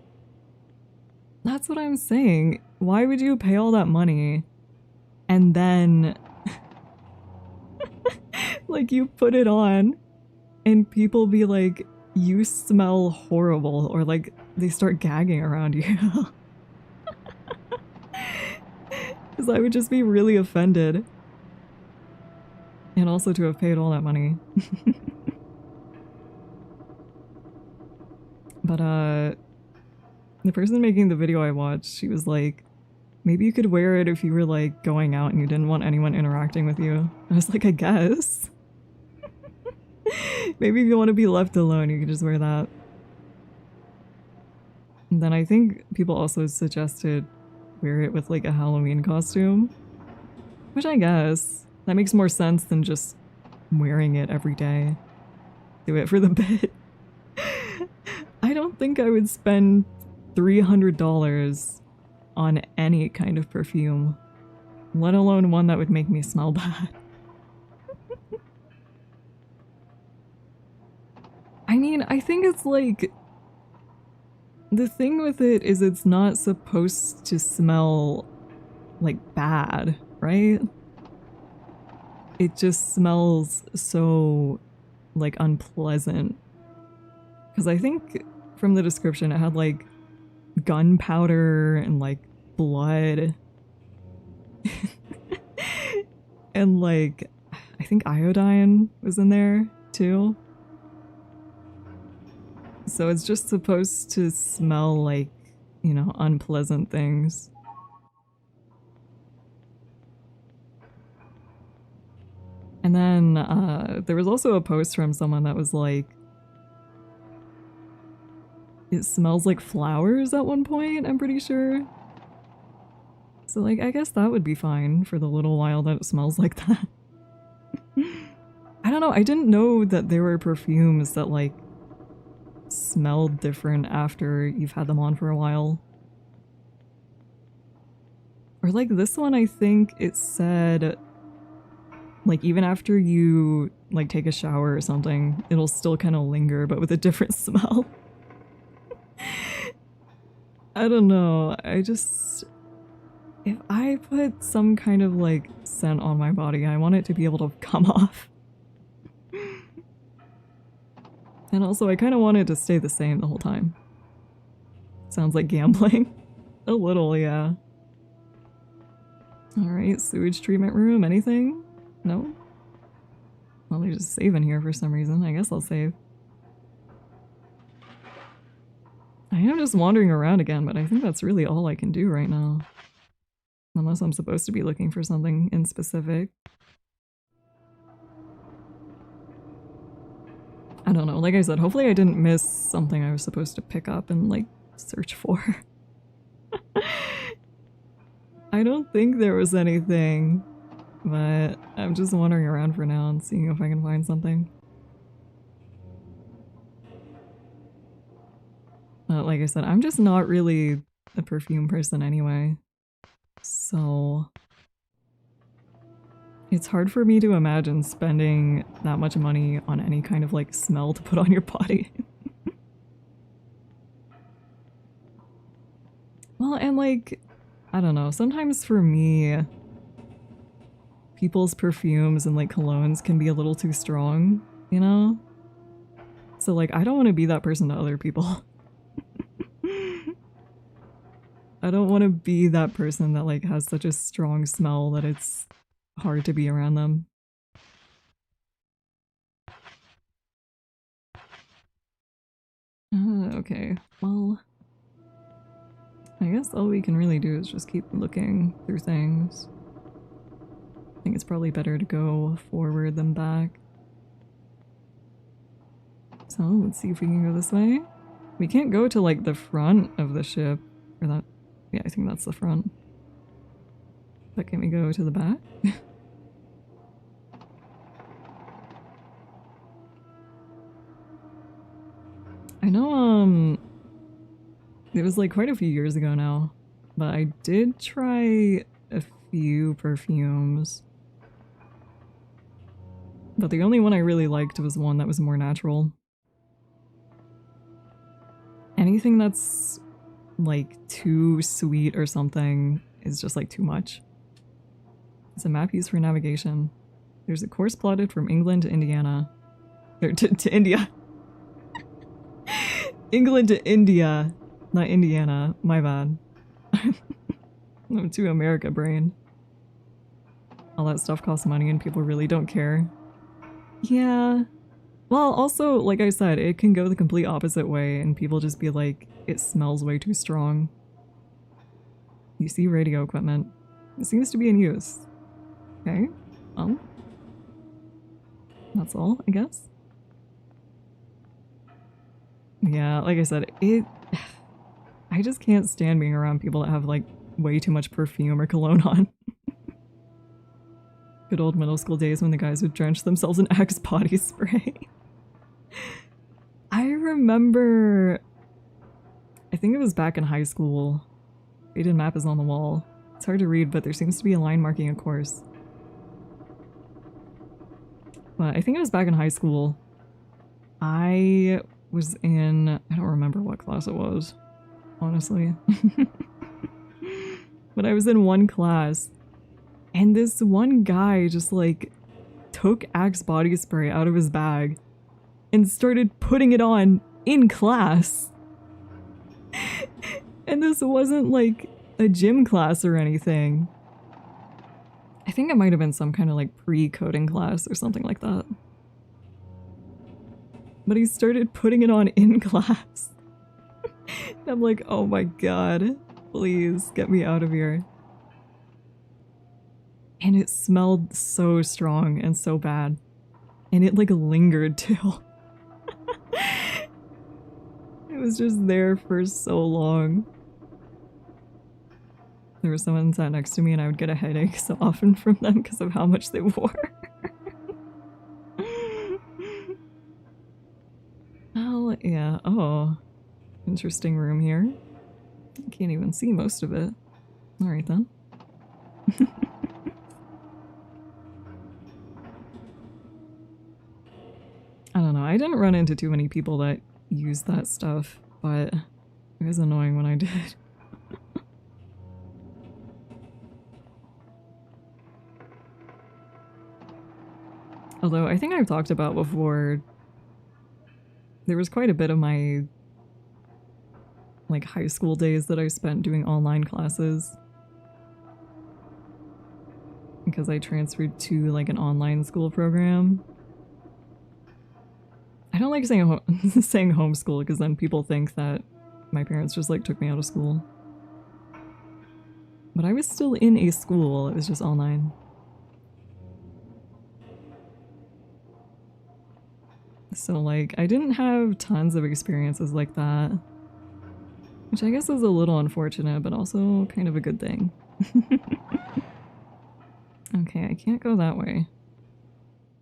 Speaker 1: that's what I'm saying. Why would you pay all that money and then Like, you put it on, and people be like, you smell horrible, or like, they start gagging around you. Because I would just be really offended. And also to have paid all that money. But, the person making the video I watched, she was like, maybe you could wear it if you were, like, going out and you didn't want anyone interacting with you. I was like, I guess. Maybe if you want to be left alone, you could just wear that. And then I think people also suggested wear it with, like, a Halloween costume. Which I guess. That makes more sense than just wearing it every day. Do it for the bit. I don't think I would spend $300 on any kind of perfume, let alone one that would make me smell bad. I mean, I think it's like, the thing with it is it's not supposed to smell like bad, right? It just smells so like unpleasant. Because I think from the description it had like gunpowder and like blood and like I think iodine was in there too. So it's just supposed to smell like, you know, unpleasant things. And then there was also a post from someone that was like, it smells like flowers at one point, I'm pretty sure. So like, I guess that would be fine for the little while that it smells like that. I don't know, I didn't know that there were perfumes that like smelled different after you've had them on for a while. Or like this one, I think it said like even after you like take a shower or something, it'll still kind of linger but with a different smell. I don't know, I just, if I put some kind of like scent on my body, I want it to be able to come off. And also I kind of want it to stay the same the whole time. Sounds like gambling. A little, yeah. Alright, sewage treatment room, anything? No? Well, there's a save in here for some reason. I guess I'll save. I am just wandering around again, but I think that's really all I can do right now. Unless I'm supposed to be looking for something in specific. I don't know, like I said, hopefully I didn't miss something I was supposed to pick up and like search for. I don't think there was anything, but I'm just wandering around for now and seeing if I can find something. But like I said, I'm just not really a perfume person anyway, so it's hard for me to imagine spending that much money on any kind of like smell to put on your body. Well, and like, I don't know, sometimes for me, people's perfumes and like colognes can be a little too strong, you know? So like, I don't want to be that person to other people. I don't want to be that person that like has such a strong smell that it's hard to be around them. Okay, well, I guess all we can really do is just keep looking through things. I think it's probably better to go forward than back. So let's see if we can go this way. We can't go to like the front of the ship, or that, yeah, I think that's the front. But can we go to the back? I know, it was like quite a few years ago now, but I did try a few perfumes. But the only one I really liked was one that was more natural. Anything that's like too sweet or something is just like too much. It's a map used for navigation. There's a course plotted from England to Indiana. Or to India. England to India. Not Indiana. My bad. I'm too America brain. All that stuff costs money and people really don't care. Yeah. Well, also, like I said, it can go the complete opposite way and people just be like, it smells way too strong. You see radio equipment. It seems to be in use. Okay. Well. That's all, I guess. Yeah, like I said, I just can't stand being around people that have, like, way too much perfume or cologne on. Good old middle school days when the guys would drench themselves in Axe body spray. I remember... I think it was back in high school. Faded map is on the wall. It's hard to read, but there seems to be a line marking a course. But I think it was back in high school. I was in... I don't remember what class it was, honestly. But I was in one class, and this one guy just, like, took Axe body spray out of his bag and started putting it on in class. And this wasn't, like, a gym class or anything. I think it might have been some kind of, like, pre-coding class or something like that. But he started putting it on in class. And I'm like, oh my god, please get me out of here. And it smelled so strong and so bad. And it, like, lingered too. It was just there for so long. There was someone sat next to me and I would get a headache so often from them because of how much they wore. Oh, yeah. Oh. Interesting room here. Can't even see most of it. Alright then. I don't know. I didn't run into too many people that use that stuff, but it was annoying when I did. Although I think I've talked about before, there was quite a bit of my like high school days that I spent doing online classes. Because I transferred to like an online school program. I don't like saying saying homeschool because then people think that my parents just like took me out of school. But I was still in a school, it was just online. So like, I didn't have tons of experiences like that. Which I guess is a little unfortunate, but also kind of a good thing. Okay, I can't go that way.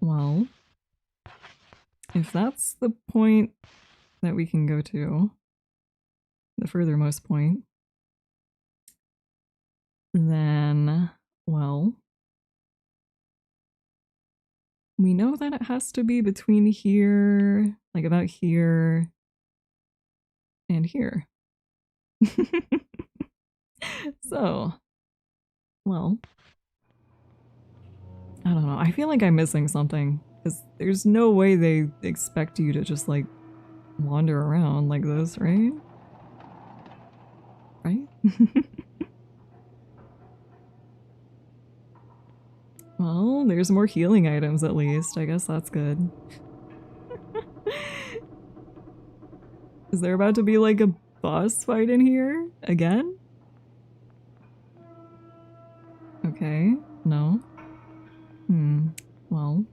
Speaker 1: Well, if that's the point that we can go to, the furthermost point, then, well, we know that it has to be between here, like about here, and here. So, well, I don't know. I feel like I'm missing something, because there's no way they expect you to just, like, wander around like this, right? Right? Well, there's more healing items at least. I guess that's good. Is there about to be like a boss fight in here? Again? Okay. No. Well.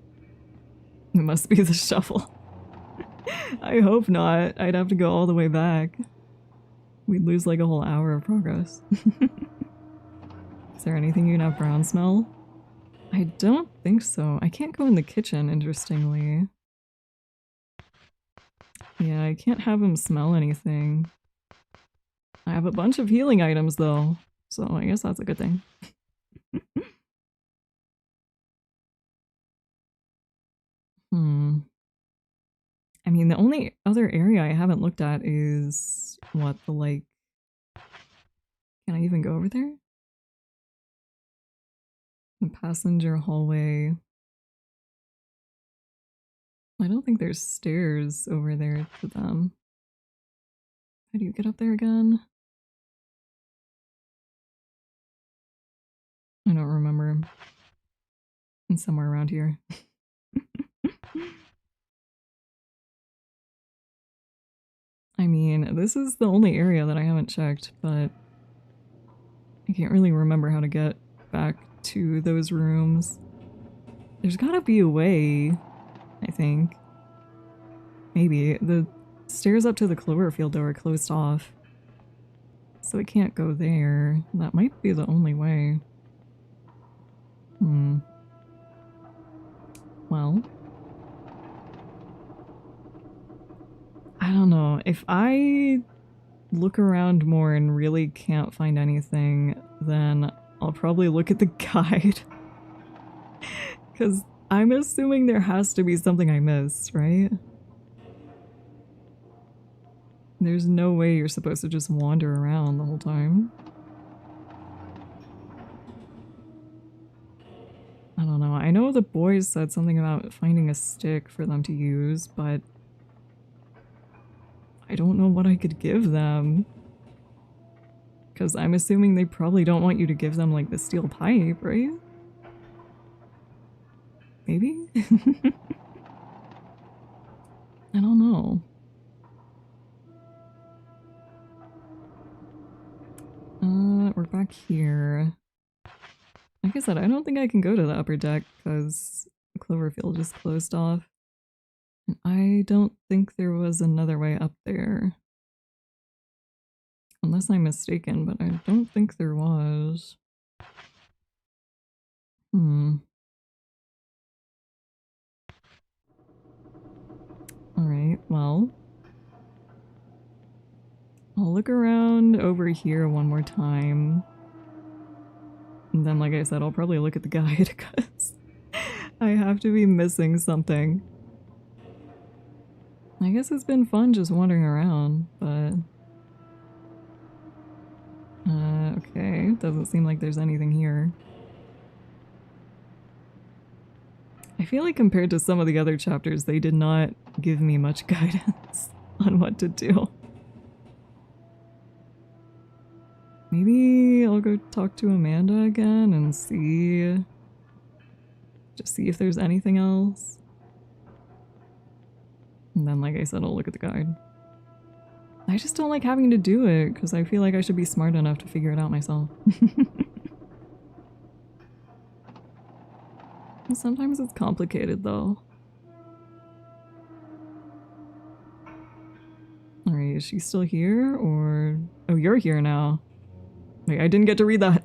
Speaker 1: It must be the shovel. I hope not. I'd have to go all the way back. We'd lose like a whole hour of progress. Is there anything you can have brown smell? I don't think so. I can't go in the kitchen, interestingly. Yeah, I can't have him smell anything. I have a bunch of healing items though, so I guess that's a good thing. I mean, the only other area I haven't looked at is, what, the like... Can I even go over there? The passenger hallway. I don't think there's stairs over there to them. How do you get up there again? I don't remember. It's somewhere around here. I mean, this is the only area that I haven't checked, but I can't really remember how to get back to those rooms. There's gotta be a way, I think. Maybe. The stairs up to the Cloverfield, though, are closed off. So I can't go there. That might be the only way. Well. I don't know. If I look around more and really can't find anything, then I'll probably look at the guide. Because I'm assuming there has to be something I missed, right? There's no way you're supposed to just wander around the whole time. I don't know. I know the boys said something about finding a stick for them to use, but I don't know what I could give them. Because I'm assuming they probably don't want you to give them, like, the steel pipe, right? Maybe? I don't know. We're back here. Like I said, I don't think I can go to the upper deck because Cloverfield just closed off. And I don't think there was another way up there. Unless I'm mistaken, but I don't think there was. Alright, well. I'll look around over here one more time. And then, like I said, I'll probably look at the guide because I have to be missing something. I guess it's been fun just wandering around, but... okay. Doesn't seem like there's anything here. I feel like compared to some of the other chapters, they did not give me much guidance on what to do. Maybe I'll go talk to Amanda again and see... just see if there's anything else. And then, like I said, I'll look at the guide. I just don't like having to do it, because I feel like I should be smart enough to figure it out myself. Sometimes it's complicated, though. Alright, is she still here, or... oh, you're here now. Wait, I didn't get to read that.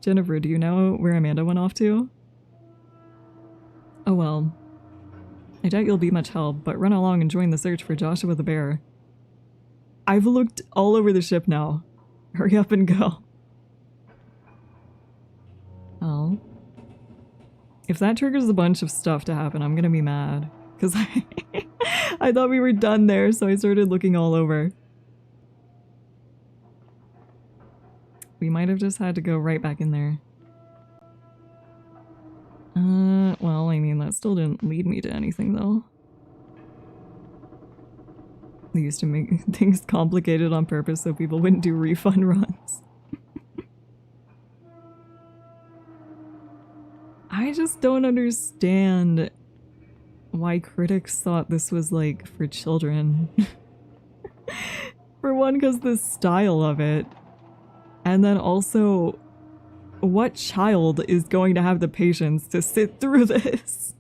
Speaker 1: Jennifer, do you know where Amanda went off to? Oh well. I doubt you'll be much help, but run along and join the search for Joshua the Bear. I've looked all over the ship now. Hurry up and go. Well. If that triggers a bunch of stuff to happen, I'm gonna be mad. Because I thought we were done there, so I started looking all over. We might have just had to go right back in there. Well, I mean, that still didn't lead me to anything, though. They used to make things complicated on purpose so people wouldn't do refund runs. I just don't understand why critics thought this was, like, for children. For one, because the style of it. And then also, what child is going to have the patience to sit through this?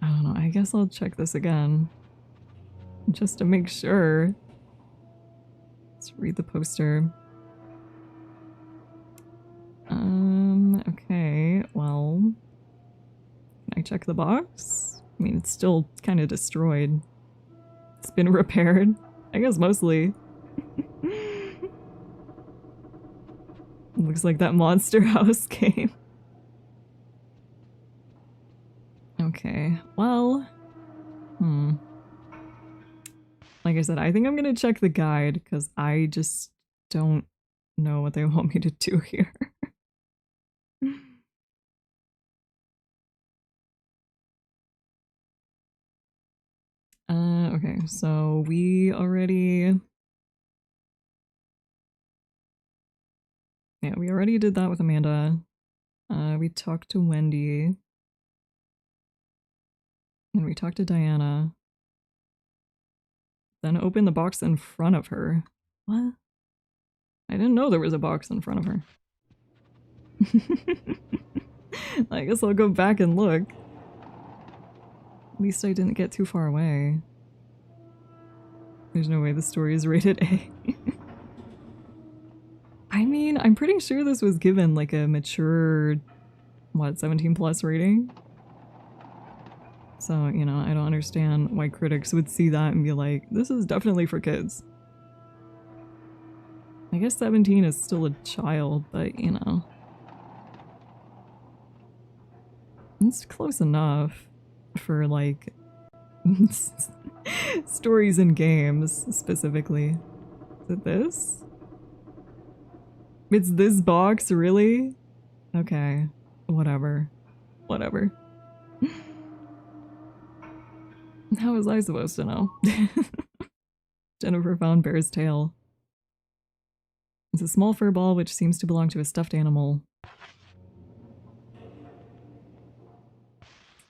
Speaker 1: I don't know, I guess I'll check this again. Just to make sure. Let's read the poster. Okay, well... can I check the box? I mean, it's still kind of destroyed. It's been repaired. I guess mostly. Looks like that Monster House game. Okay, well... like I said, I think I'm gonna check the guide, because I just don't know what they want me to do here. so we already... Yeah, we already did that with Amanda. We talked to Wendy. And we talked to Diana. Then opened the box in front of her. What? I didn't know there was a box in front of her. I guess I'll go back and look. At least I didn't get too far away. There's no way the story is rated A. I mean, I'm pretty sure this was given like a mature, what, 17 plus rating? So, you know, I don't understand why critics would see that and be like, this is definitely for kids. I guess 17 is still a child, but you know. It's close enough for like stories and games specifically. Is it this? It's this box, really? Okay, whatever. Whatever. How was I supposed to know? Jennifer found Bear's tail. It's a small fur ball which seems to belong to a stuffed animal.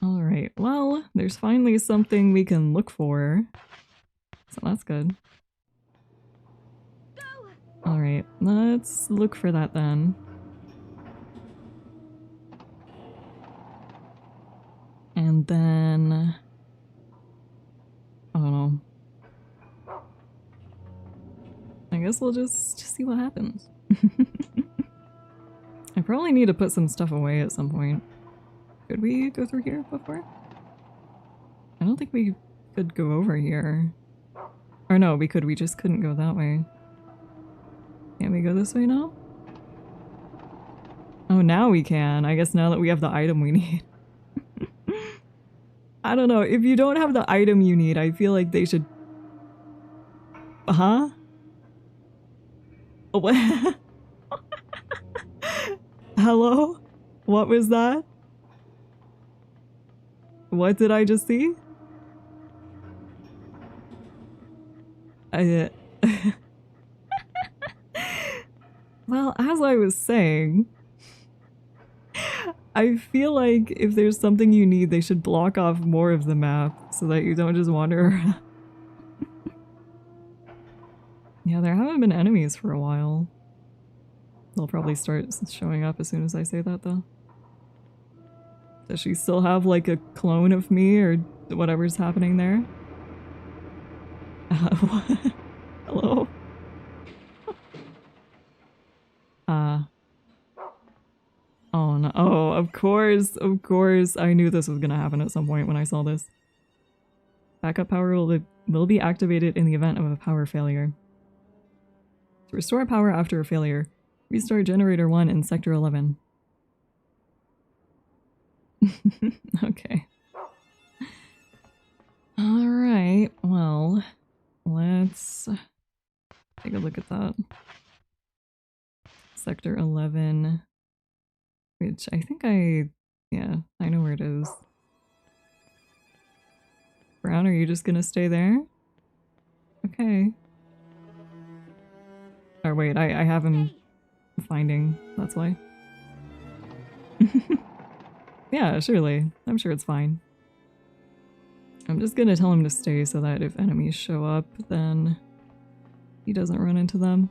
Speaker 1: Alright, well, there's finally something we can look for. So that's good. Alright, let's look for that then. And then... I don't know. I guess we'll just see what happens. I probably need to put some stuff away at some point. Could we go through here before? I don't think we could go over here. Or no, we could, we just couldn't go that way. Can't we go this way now? Oh, now we can. I guess now that we have the item we need. I don't know, if you don't have the item you need, I feel like they should... Huh? What? Hello? What was that? What did I just see? Well, as I was saying, I feel like if there's something you need, they should block off more of the map so that you don't just wander around. Yeah, there haven't been enemies for a while. They'll probably start showing up as soon as I say that, though. Does she still have, like, a clone of me or whatever's happening there? Hello? Oh no. Oh, of course, I knew this was gonna happen at some point when I saw this. Backup power will be activated in the event of a power failure. To restore power after a failure, restart generator 1 in sector 11. Okay. Alright, well, let's take a look at that. Sector 11, which I think yeah, I know where it is. Brown, are you just gonna stay there? Okay. Or wait, I have him finding, that's why. Yeah, surely. I'm sure it's fine. I'm just gonna tell him to stay so that if enemies show up, then he doesn't run into them.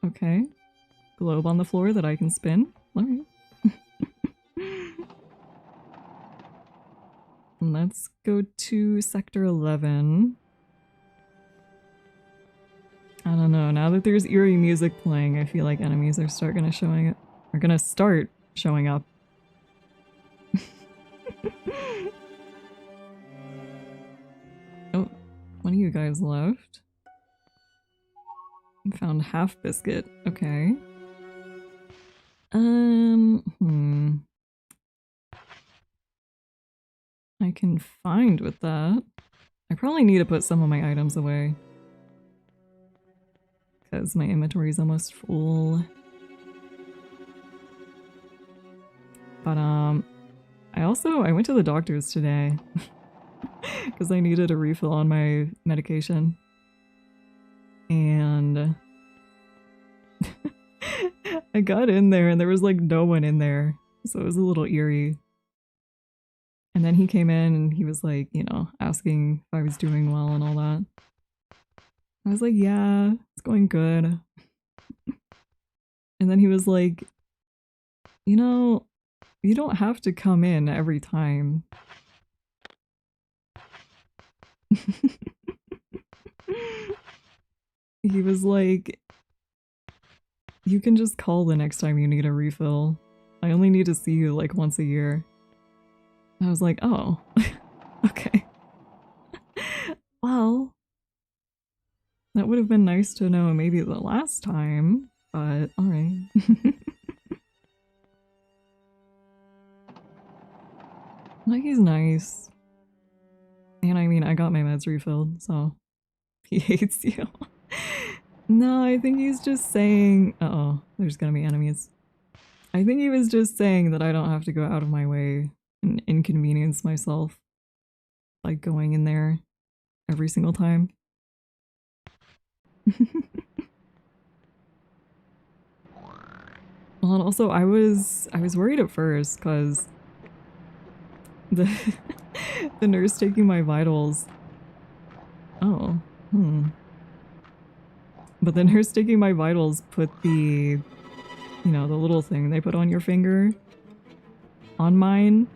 Speaker 1: Okay. Globe on the floor that I can spin. Alright. Let's go to sector 11. I don't know, now that there's eerie music playing, I feel like enemies are gonna start showing up. Oh, one of you guys left. Found half biscuit. Okay. I can find with that. I probably need to put some of my items away. Because my inventory is almost full. But I went to the doctor's today. because I needed a refill on my medication. And I got in there and there was like no one in there, so it was a little eerie. And then he came in and he was like, you know, asking if I was doing well and all that. I was like, yeah, it's going good. And then he was like, you know, you don't have to come in every time. He was like, you can just call the next time you need a refill. I only need to see you like once a year. I was like, oh, okay. Well, that would have been nice to know maybe the last time, but alright. Like, he's nice. And I mean, I got my meds refilled, so he hates you. No, I think he's just saying... Uh-oh, there's gonna be enemies. I think he was just saying that I don't have to go out of my way and inconvenience myself by going in there every single time. Well, and also I was worried at first because the the nurse taking my vitals. Oh, But the nurse taking my vitals put the, you know, the little thing they put on your finger on mine.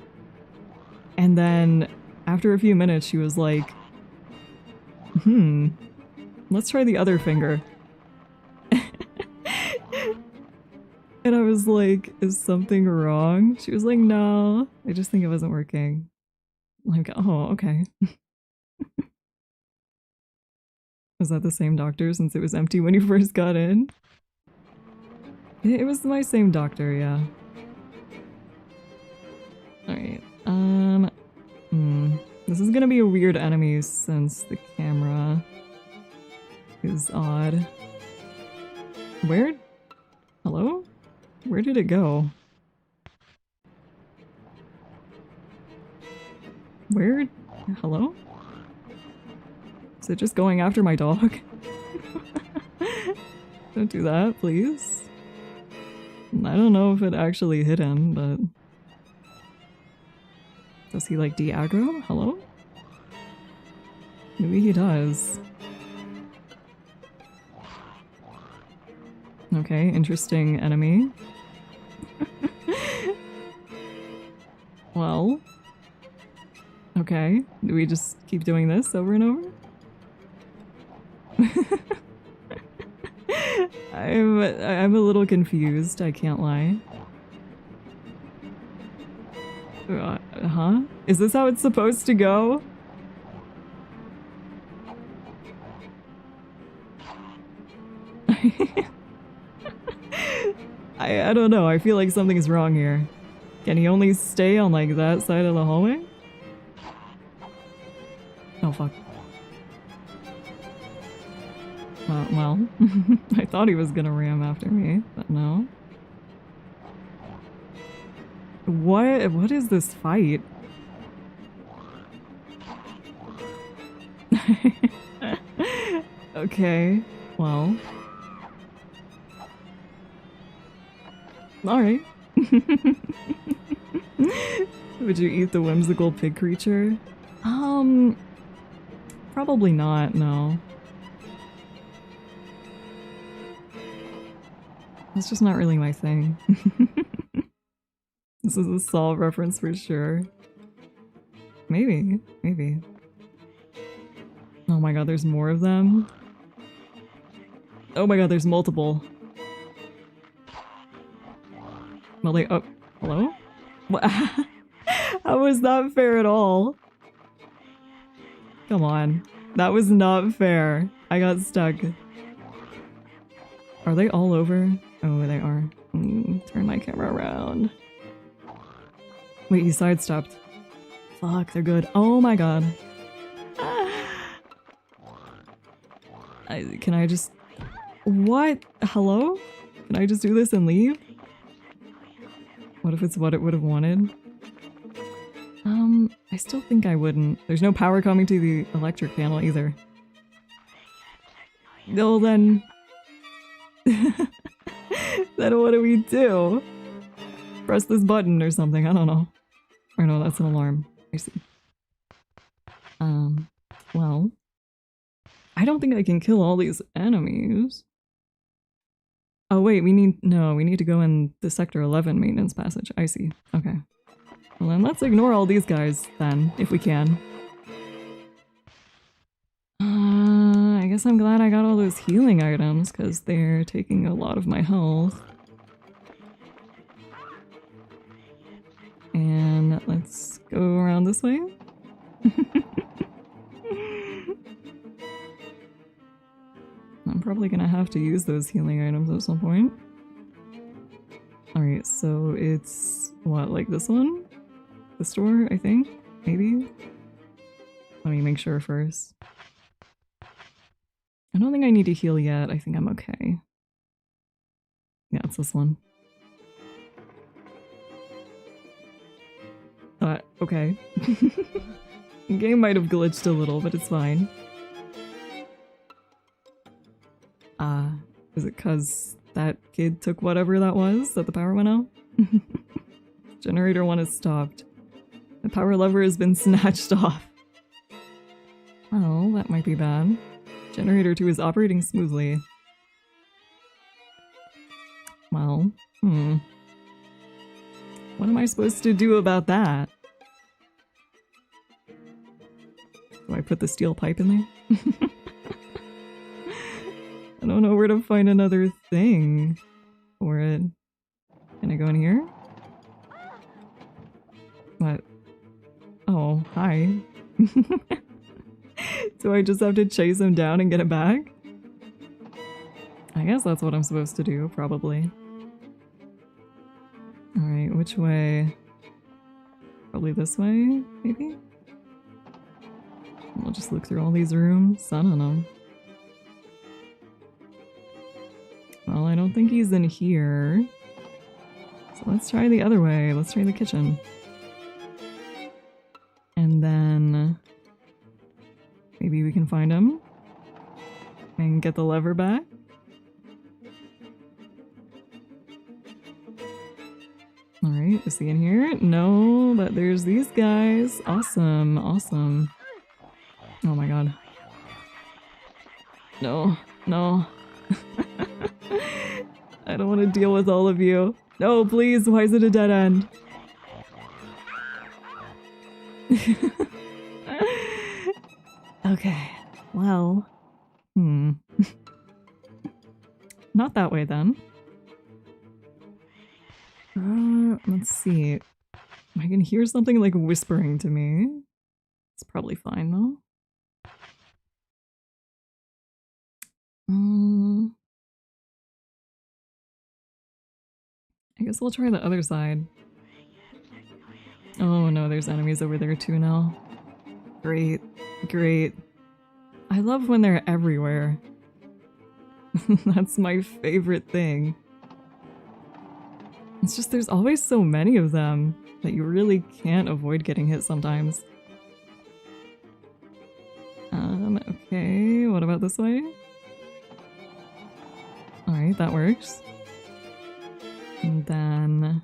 Speaker 1: And then after a few minutes, she was like, let's try the other finger. And I was like, is something wrong? She was like, no, I just think it wasn't working. I'm like, oh, okay. Was that the same doctor since it was empty when you first got in? It was my same doctor, yeah. Alright, this is gonna be a weird enemy since the camera is odd. Where? Hello? Where did it go? Where? Hello? Is it just going after my dog? Don't do that, please. I don't know if it actually hit him, but... Does he like de-aggro? Hello? Maybe he does. Okay, interesting enemy. Well... Okay, do we just keep doing this over and over? I'm a little confused, I can't lie. Huh? Is this how it's supposed to go? I don't know, I feel like something's wrong here. Can he only stay on like that side of the hallway? Oh fuck. Well, I thought he was gonna ram after me, but no. What is this fight? Okay, well. Alright. Would you eat the whimsical pig creature? Probably not, no. It's just not really my thing. This is a Saw reference for sure. Maybe, maybe. Oh my god, there's more of them? Oh my god, there's multiple. Well, they- oh, hello? What? How was that fair at all? Come on. That was not fair. I got stuck. Are they all over? Oh, they are. Turn my camera around. Wait, he sidestepped. Fuck, they're good. Oh my god. Can I just... What? Hello? Can I just do this and leave? What if it's what it would have wanted? I still think I wouldn't. There's no power coming to the electric panel either. No, then... then what do we do? Press this button or something, I don't know. Or no, that's an alarm. I see. Well... I don't think I can kill all these enemies. Oh wait, we need to go in the Sector 11 maintenance passage. I see. Okay. Well then let's ignore all these guys then, if we can. I guess I'm glad I got all those healing items, because they're taking a lot of my health. And let's go around this way. I'm probably gonna have to use those healing items at some point. Alright, so it's... what, like this one? The store, I think? Maybe? Let me make sure first. I don't think I need to heal yet. I think I'm okay. Yeah, it's this one. Okay. The game might have glitched a little, but it's fine. Is it cause that kid took whatever that was that the power went out? Generator 1 has stopped. The power lever has been snatched off. Oh, that might be bad. Generator 2 is operating smoothly. Well, what am I supposed to do about that? Do I put the steel pipe in there? I don't know where to find another thing for it. Can I go in here? What? Oh, hi. Do I just have to chase him down and get it back? I guess that's what I'm supposed to do, probably. Alright, which way? Probably this way, maybe? We'll just look through all these rooms. I don't know. Well, I don't think he's in here. So let's try the other way. Let's try the kitchen. And then... maybe we can find him. And get the lever back. Alright, is he in here? No, but there's these guys. Awesome, awesome. Oh my god. No, no. I don't want to deal with all of you. No, please, why is it a dead end? Okay, well... Not that way then. Let's see. I can hear something like whispering to me. It's probably fine though. I guess we'll try the other side. Oh no, there's enemies over there too now. Great, great. I love when they're everywhere. That's my favorite thing. It's just there's always so many of them that you really can't avoid getting hit sometimes. Okay, what about this way? Alright, that works. And then...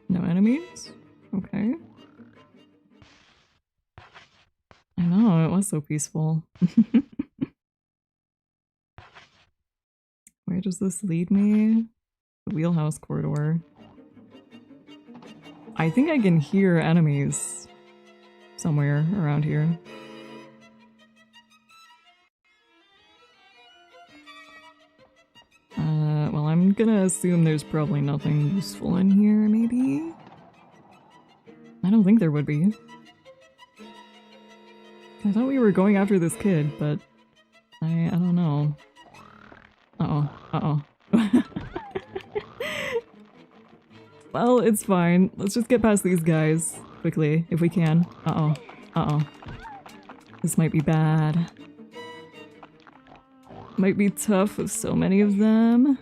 Speaker 1: no enemies? Okay. I know, it was so peaceful. Where does this lead me? The wheelhouse corridor. I think I can hear enemies somewhere around here. Well, I'm gonna assume there's probably nothing useful in here, maybe? I don't think there would be. I thought we were going after this kid, but I don't know. Uh-oh, uh-oh. Well, it's fine. Let's just get past these guys quickly, if we can. Uh-oh, uh-oh. This might be bad. Might be tough with so many of them.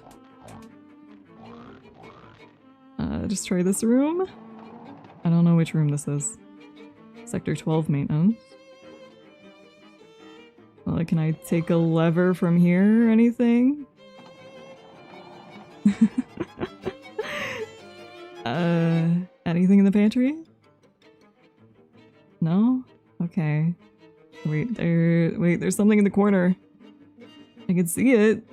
Speaker 1: just try this room. I don't know which room this is. Sector 12 maintenance. Well, can I take a lever from here or anything? Anything in the pantry? No? Okay. Wait, there's something in the corner. I can see it,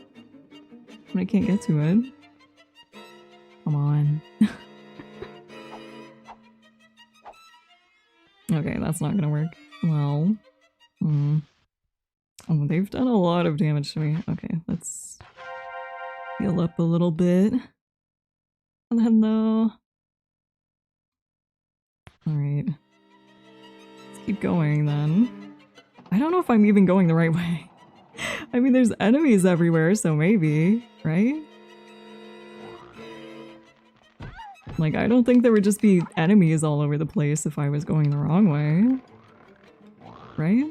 Speaker 1: but I can't get to it. Come on. Okay, that's not gonna work. Well, oh, they've done a lot of damage to me. Okay, let's heal up a little bit. Hello. Alright. Let's keep going then. I don't know if I'm even going the right way. I mean, there's enemies everywhere, so maybe, right? Like, I don't think there would just be enemies all over the place if I was going the wrong way. Right?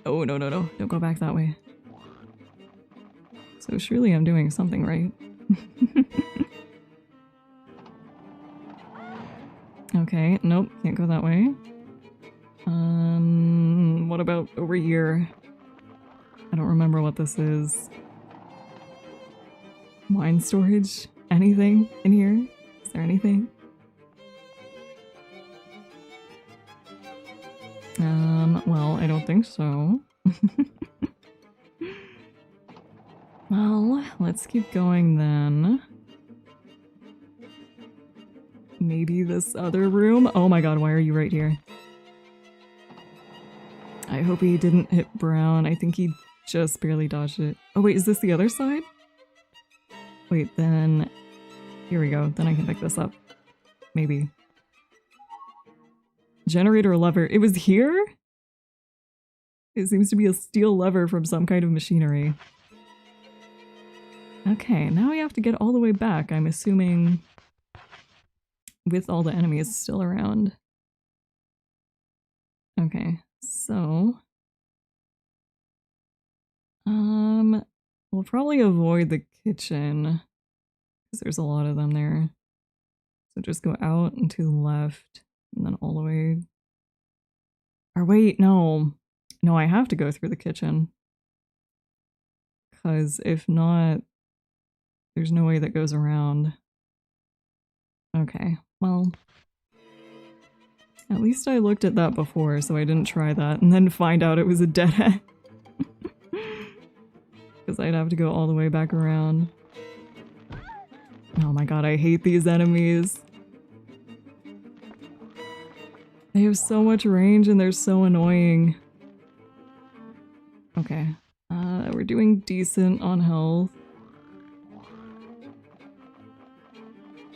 Speaker 1: Oh, no, no, no. Don't go back that way. So surely I'm doing something right. Okay, nope, can't go that way. What about over here? I don't remember what this is. Wine storage? Anything in here? Is there anything? Well, I don't think so. Well, let's keep going then. Maybe this other room? Oh my god, why are you right here? I hope he didn't hit Brown. I think he just barely dodged it. Oh wait, is this the other side? Wait, then... Here we go. Then I can pick this up. Maybe. Generator lever. It was here? It seems to be a steel lever from some kind of machinery. Okay, now we have to get all the way back, I'm assuming, with all the enemies still around. Okay, so... we'll probably avoid the kitchen, because there's a lot of them there. So just go out and to the left, and then all the way... Or wait, no. No, I have to go through the kitchen. Because if not, there's no way that goes around. Okay, well... At least I looked at that before, so I didn't try that, and then find out it was a dead end. Because I'd have to go all the way back around. Oh my god, I hate these enemies. They have so much range and they're so annoying. Okay, we're doing decent on health.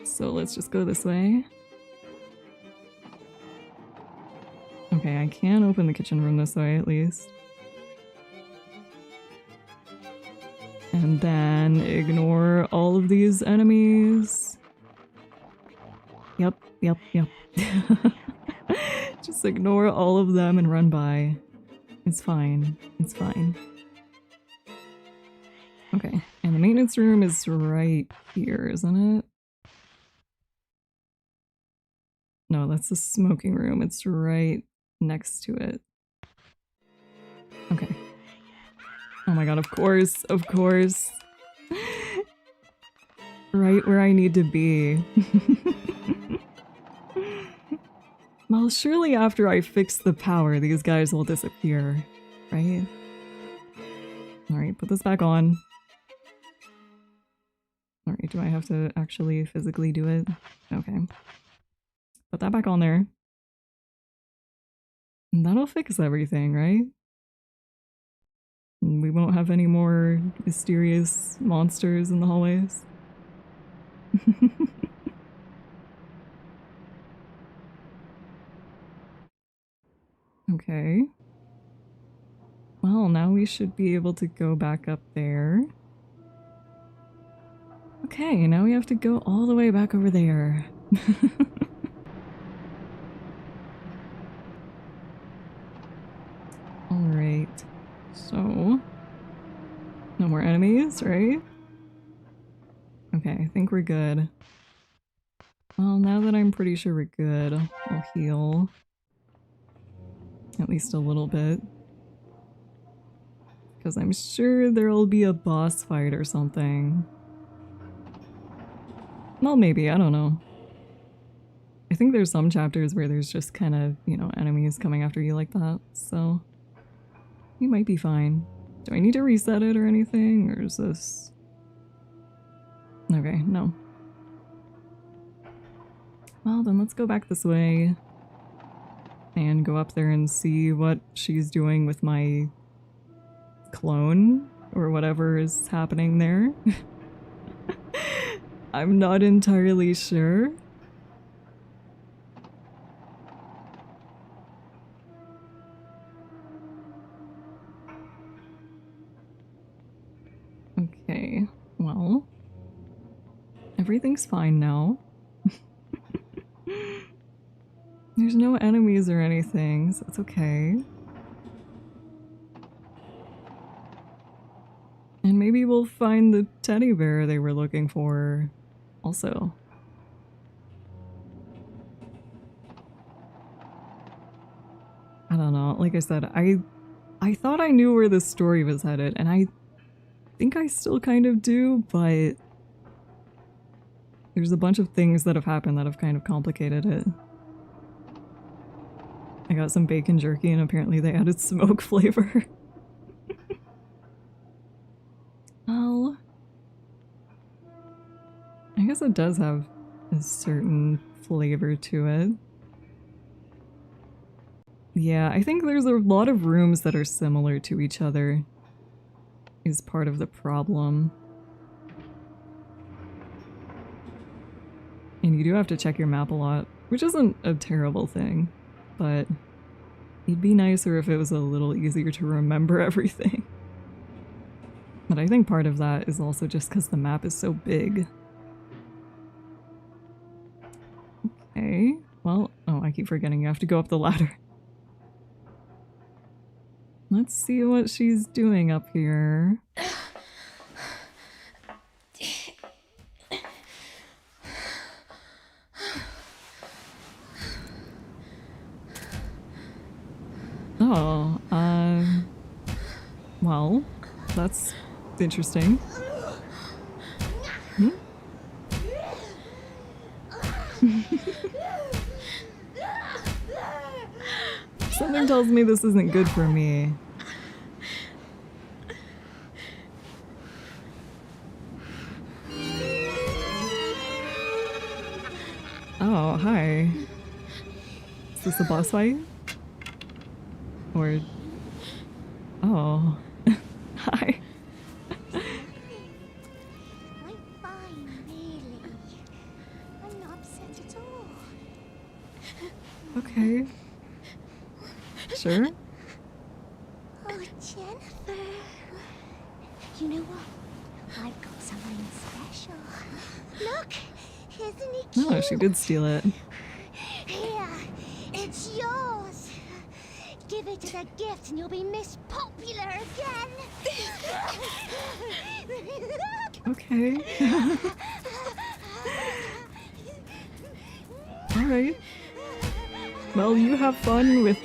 Speaker 1: So let's just go this way. Okay, I can open the kitchen room this way at least. And then ignore all of these enemies. Yep, yep, yep. Just ignore all of them and run by. It's fine. It's fine. Okay, and the maintenance room is right here, isn't it? No, that's the smoking room. It's right next to it. Okay. Oh my god, of course, of course. Right where I need to be. Well, surely after I fix the power, these guys will disappear, right? Alright, put this back on. Alright, do I have to actually physically do it? Okay. Put that back on there. And that'll fix everything, right? And we won't have any more mysterious monsters in the hallways. Okay. Well, now we should be able to go back up there. Okay, now we have to go all the way back over there. Alright. So... no more enemies, right? Okay, I think we're good. Well, now that I'm pretty sure we're good, I'll heal. At least a little bit. Because I'm sure there'll be a boss fight or something. Well, maybe, I don't know. I think there's some chapters where there's just kind of, you know, enemies coming after you like that, so you might be fine. Do I need to reset it or anything, or is this... Okay, no. Well, then let's go back this way and go up there and see what she's doing with my clone or whatever is happening there. I'm not entirely sure. Okay, well, everything's fine now. There's no enemies or anything, so it's okay. And maybe we'll find the teddy bear they were looking for also. I don't know, like I said, I thought I knew where this story was headed, and I think I still kind of do, but there's a bunch of things that have happened that have kind of complicated it. I got some bacon jerky and apparently they added smoke flavor. Well, I guess it does have a certain flavor to it. Yeah, I think there's a lot of rooms that are similar to each other is part of the problem. And you do have to check your map a lot, which isn't a terrible thing, but it'd be nicer if it was a little easier to remember everything. But I think part of that is also just because the map is so big. Okay, well, oh, I keep forgetting you have to go up the ladder. Let's see what she's doing up here. Oh, well, that's interesting. Hmm? Something tells me this isn't good for me. Oh, hi. Is this a boss fight? Or... Oh. Hi.
Speaker 2: I'm fine, really. I'm not upset at all.
Speaker 1: Okay. Sure.
Speaker 2: Oh, Jennifer. You know what? I've got something special. Look! Isn't it cute?
Speaker 1: No, she did steal it.
Speaker 2: Here, it's yours. Give it as a gift and you'll be Miss Popular again.
Speaker 1: Okay. Alright. Well, you have fun with,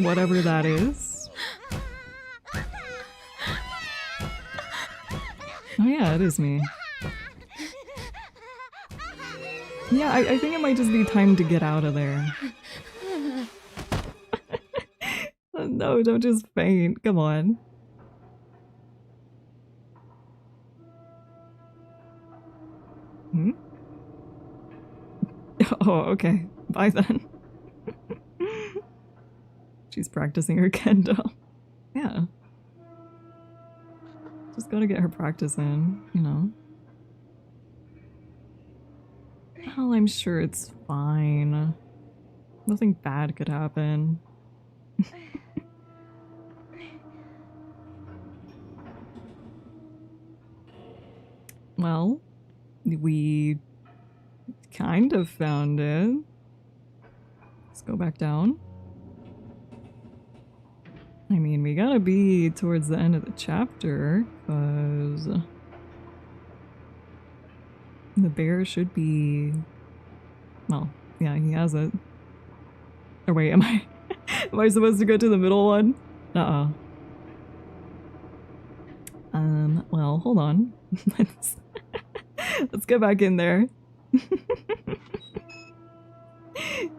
Speaker 1: whatever that is. Oh yeah, it is me. Yeah, I think it might just be time to get out of there. No, don't just faint. Come on. Hmm? Oh, okay. Bye then. She's practicing her kendo. Yeah. Just gotta get her practice in, you know. Well, I'm sure it's fine. Nothing bad could happen. Well, we kind of found it. Let's go back down. I mean, we gotta be towards the end of the chapter, because... The bear should be... Well, yeah, he has it. Or wait, am I... am I supposed to go to the middle one? Uh-oh. Well, hold on. Let's get back in there.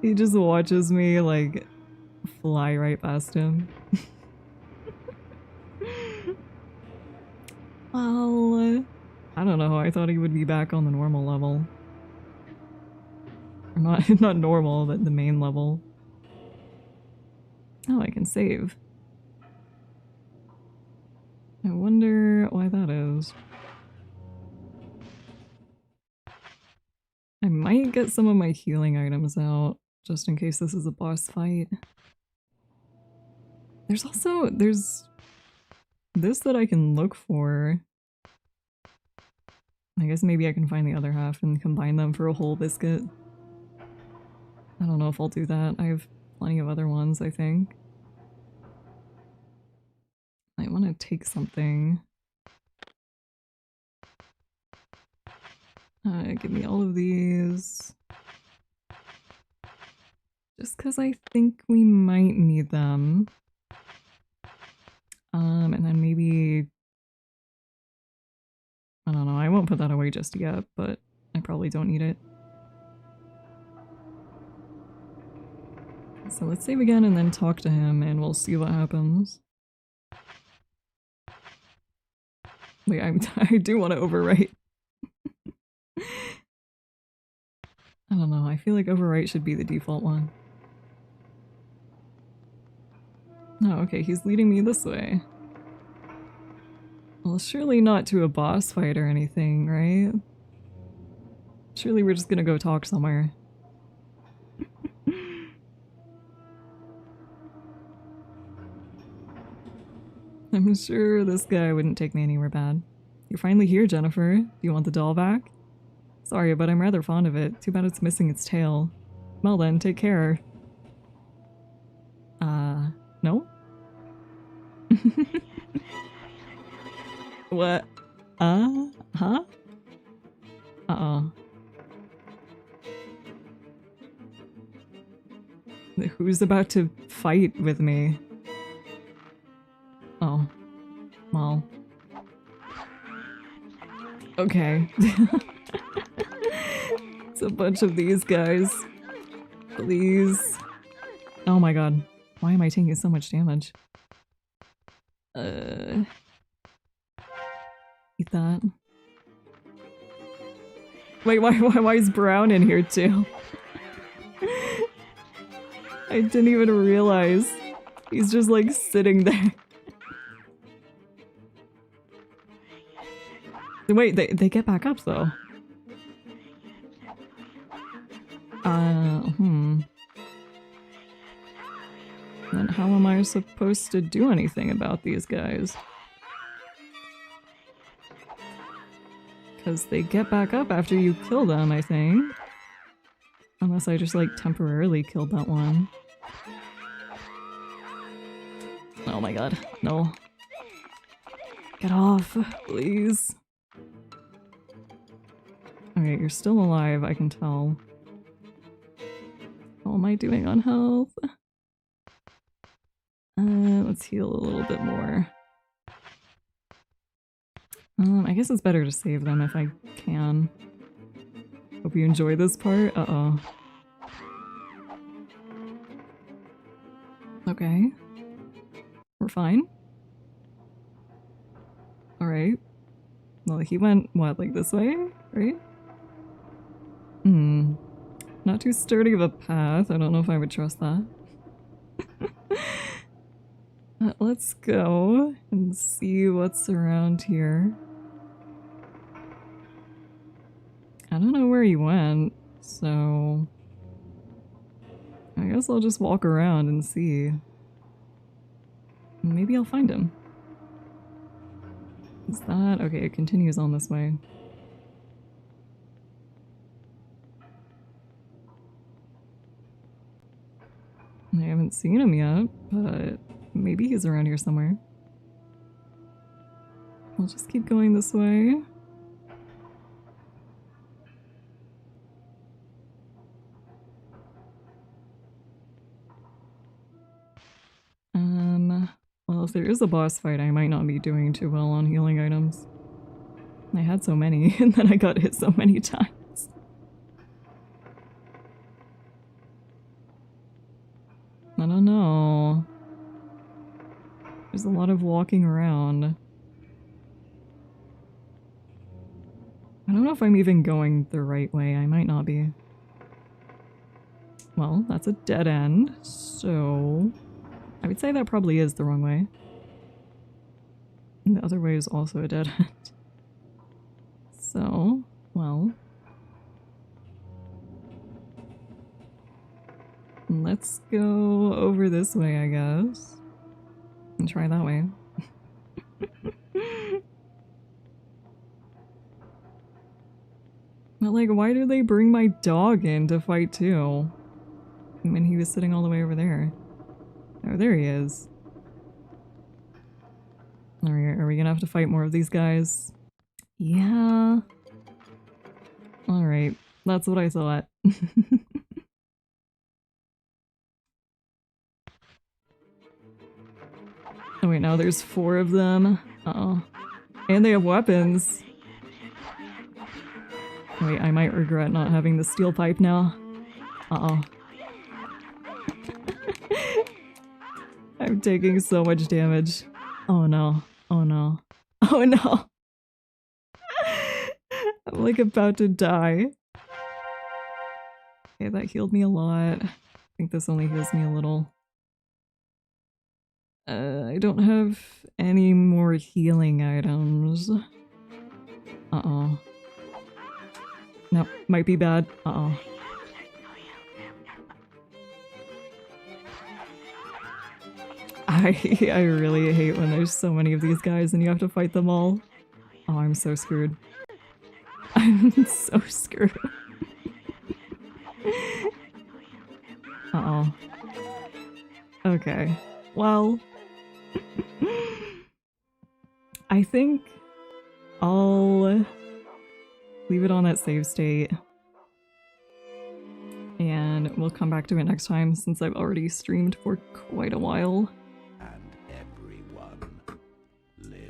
Speaker 1: He just watches me, like, fly right past him. Well, I don't know. I thought he would be back on the normal level. Or not, not normal, but the main level. Oh, I can save. I wonder why that is. I might get some of my healing items out, just in case this is a boss fight. There's also, there's this that I can look for. I guess maybe I can find the other half and combine them for a whole biscuit. I don't know if I'll do that. I have plenty of other ones, I think. I want to take something. Give me all of these. Just because I think we might need them. And then maybe... I don't know, I won't put that away just yet, but I probably don't need it. So let's save again and then talk to him and we'll see what happens. Wait, I do want to overwrite. I don't know, I feel like overwrite should be the default one. Oh, okay, he's leading me this way. Well, surely not to a boss fight or anything, right? Surely we're just gonna go talk somewhere. I'm sure this guy wouldn't take me anywhere bad. You're finally here, Jennifer. Do you want the doll back? Sorry, but I'm rather fond of it. Too bad it's missing its tail. Well then, take care. No? What? Huh? Uh-oh. Who's about to fight with me? Oh. Well. Okay. It's a bunch of these guys. Please. Oh my god. Why am I taking so much damage? Eat that. Wait, why is Brown in here too? I didn't even realize. He's just like sitting there. Wait, they get back up though. Then how am I supposed to do anything about these guys? Because they get back up after you kill them, I think. Unless I just like temporarily killed that one. Oh my god, no. Get off, please. Okay, you're still alive, I can tell. How am I doing on health? Let's heal a little bit more. I guess it's better to save them if I can. Hope you enjoy this part. Uh-oh. Okay. We're fine. Alright. Well, he went, what, like this way? Right? Not too sturdy of a path. I don't know if I would trust that. Let's go and see what's around here. I don't know where he went, so I guess I'll just walk around and see. Maybe I'll find him. Is that? Okay, it continues on this way. I haven't seen him yet, but maybe he's around here somewhere. I'll just keep going this way. if there is a boss fight, I might not be doing too well on healing items. I had so many, and then I got hit so many times. I don't know. There's a lot of walking around. I don't know if I'm even going the right way. I might not be. Well, that's a dead end, so I would say that probably is the wrong way. And the other way is also a dead end. So, well, let's go over this way, I guess, and try that way. But like, why did they bring my dog in to fight too? I mean, he was sitting all the way over there. Oh, there he is. Alright, are we gonna have to fight more of these guys? Yeah. Alright, that's what I thought. Oh wait, now there's 4 of them. Uh-oh. And they have weapons. Wait, I might regret not having the steel pipe now. Uh-oh. I'm taking so much damage. Oh no. Oh no. Oh no! I'm like about to die. Okay, that healed me a lot. I think this only heals me a little. I don't have any more healing items. Uh-oh. No, might be bad. Uh-oh. I really hate when there's so many of these guys and you have to fight them all. Oh, I'm so screwed. I'm so screwed. Uh-oh. Okay. Well, I think I'll leave it on that save state. And we'll come back to it next time since I've already streamed for quite a while.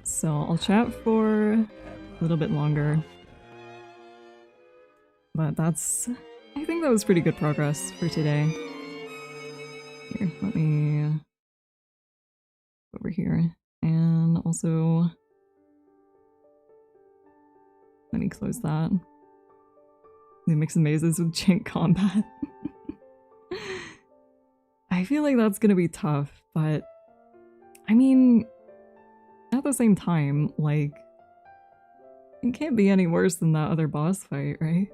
Speaker 1: So I'll chat for a little bit longer. But that's... I think that was pretty good progress for today. Here, let me... over here. And also... let me close that. They mix mazes with jank combat. I feel like that's gonna be tough, but... I mean... at the same time, like... it can't be any worse than that other boss fight, right?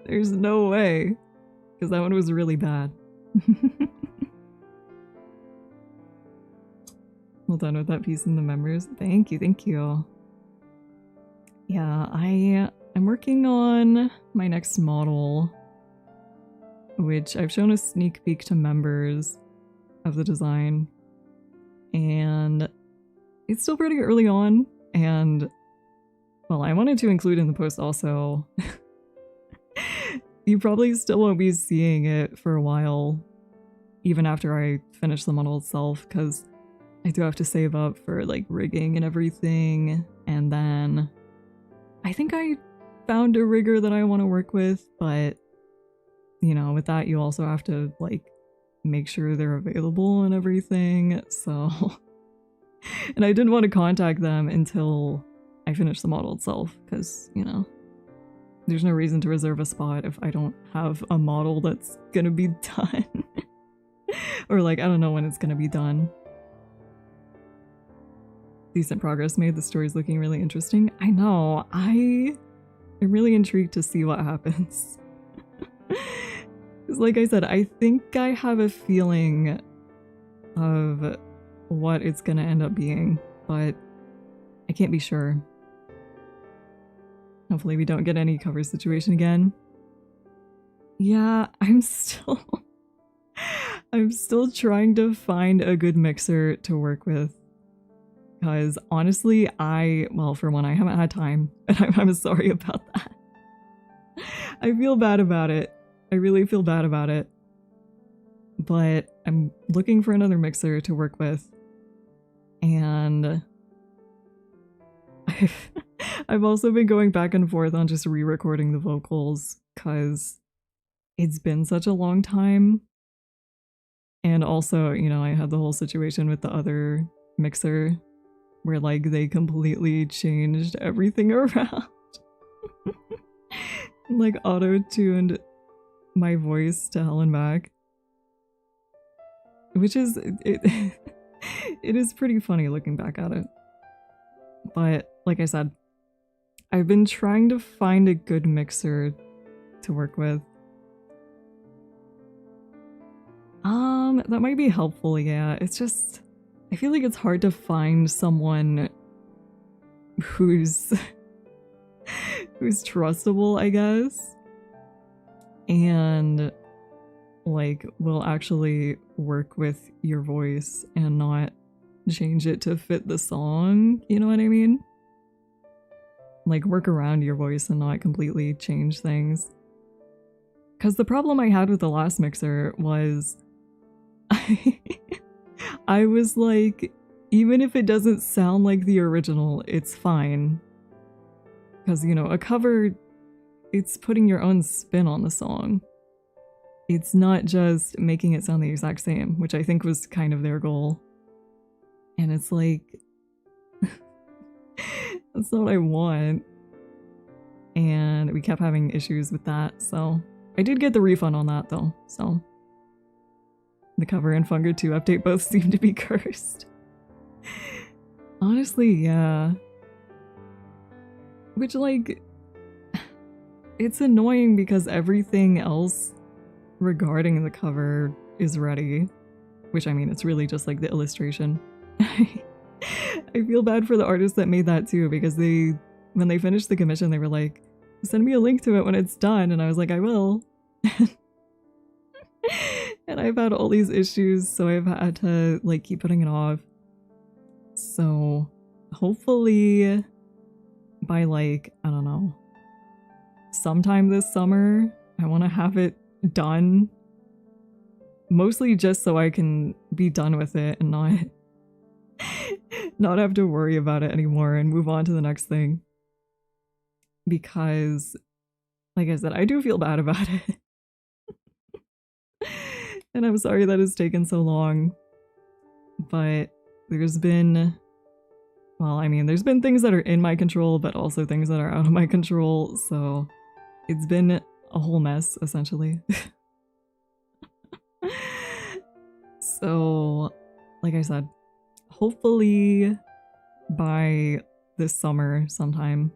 Speaker 1: There's no way. Because that one was really bad. Well done with that piece in the members. Thank you, thank you. Yeah, I'm working on my next model, which I've shown a sneak peek to members of the design. And it's still pretty early on, and well, I wanted to include in the post also. You probably still won't be seeing it for a while, even after I finish the model itself, because I do have to save up for like rigging and everything, and then I think I found a rigger that I want to work with, but you know, with that you also have to like make sure they're available and everything, so... and I didn't want to contact them until I finished the model itself, because, you know, there's no reason to reserve a spot if I don't have a model that's gonna be done. Or like, I don't know when it's gonna be done. Decent progress made, the story's looking really interesting. I know, I'm really intrigued to see what happens. Because like I said, I think I have a feeling of what it's gonna end up being, but I can't be sure. Hopefully we don't get any cover situation again. Yeah, I'm still trying to find a good mixer to work with. Because honestly, well, for one, I haven't had time, and I'm sorry about that. I feel bad about it. I really feel bad about it. but I'm looking for another mixer to work with, and I've also been going back and forth on just re-recording the vocals because it's been such a long time. And also, you know, I had the whole situation with the other mixer where like they completely changed everything around. Like auto-tuned my voice to hell and back. Which is, it is pretty funny looking back at it. But like I said, I've been trying to find a good mixer to work with. That might be helpful, yeah. It's just, I feel like it's hard to find someone who's trustable, I guess, and like will actually work with your voice and not change it to fit the song, you know what I mean? Like work around your voice and not completely change things. Because the problem I had with the last mixer was I was like, even if it doesn't sound like the original, it's fine. Because, you know, a cover, it's putting your own spin on the song. It's not just making it sound the exact same, which I think was kind of their goal. And it's like, that's not what I want. And we kept having issues with that, so I did get the refund on that though, so. The cover and Funger 2 update both seem to be cursed. Honestly, yeah. Which, like, it's annoying because everything else regarding the cover is ready. Which, I mean, it's really just like the illustration. I feel bad for the artists that made that too, because when they finished the commission, they were like, send me a link to it when it's done, and I was like, I will. And I've had all these issues, so I've had to like keep putting it off. So hopefully by like, I don't know, sometime this summer, I want to have it done. Mostly just so I can be done with it and not have to worry about it anymore and move on to the next thing. Because, like I said, I do feel bad about it. And I'm sorry that it's taken so long. But there's been, well, I mean, there's been things that are in my control, but also things that are out of my control. So it's been a whole mess, essentially. So, like I said, hopefully by this summer sometime.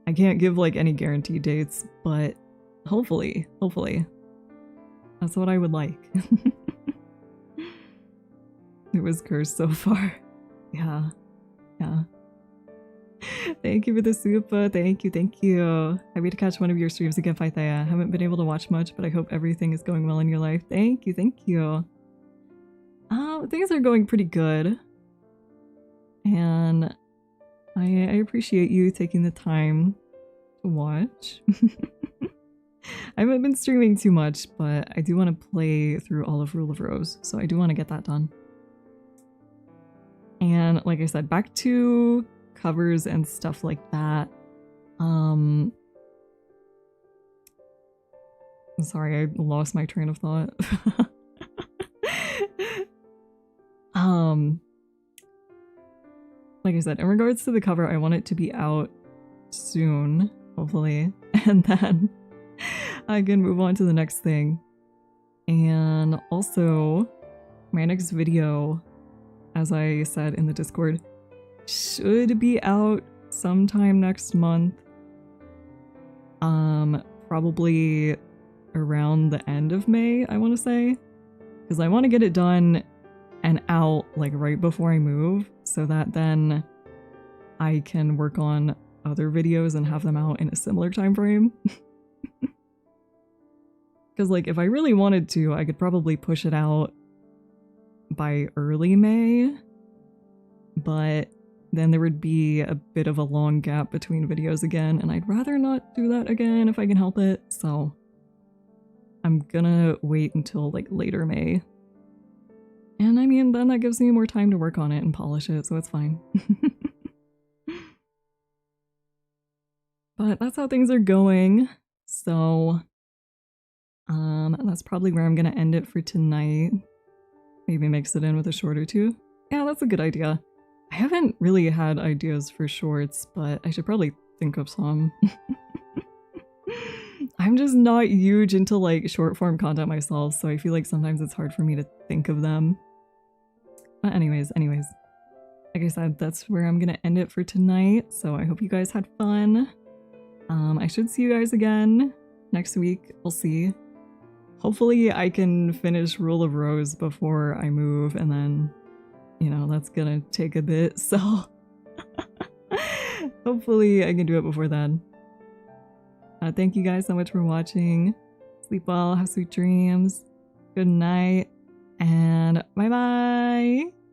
Speaker 1: I can't give like any guaranteed dates, but hopefully. That's what I would like. It was cursed so far. Yeah. Thank you for the super. Thank you. Happy to catch one of your streams again, Pythea. Haven't been able to watch much, but I hope everything is going well in your life. Thank you. Things are going pretty good. And I appreciate you taking the time to watch. I haven't been streaming too much, but I do want to play through all of Rule of Rose, so I do want to get that done. And like I said, back to covers and stuff like that. I'm sorry, I lost my train of thought. Like I said, in regards to the cover, I want it to be out soon, hopefully, and then I can move on to the next thing. And also, my next video, as I said in the Discord, should be out sometime next month. Probably around the end of May, I want to say. Because I want to get it done and out like right before I move, so that then I can work on other videos and have them out in a similar time frame. Because like if I really wanted to, I could probably push it out by early May, but then there would be a bit of a long gap between videos again, and I'd rather not do that again if I can help it, so I'm gonna wait until like later May. And I mean, then that gives me more time to work on it and polish it, so it's fine. But that's how things are going. So, that's probably where I'm gonna end it for tonight. Maybe mix it in with a short or two. Yeah, that's a good idea. I haven't really had ideas for shorts, but I should probably think of some. I'm just not huge into like short form content myself, so I feel like sometimes it's hard for me to think of them. But anyways, like I said, that's where I'm gonna end it for tonight. So I hope you guys had fun. I should see you guys again next week. We'll see. Hopefully I can finish Rule of Rose before I move, and then, you know, that's gonna take a bit, so hopefully I can do it before then. Thank you guys so much for watching. Sleep well, have sweet dreams. Good night, and bye-bye!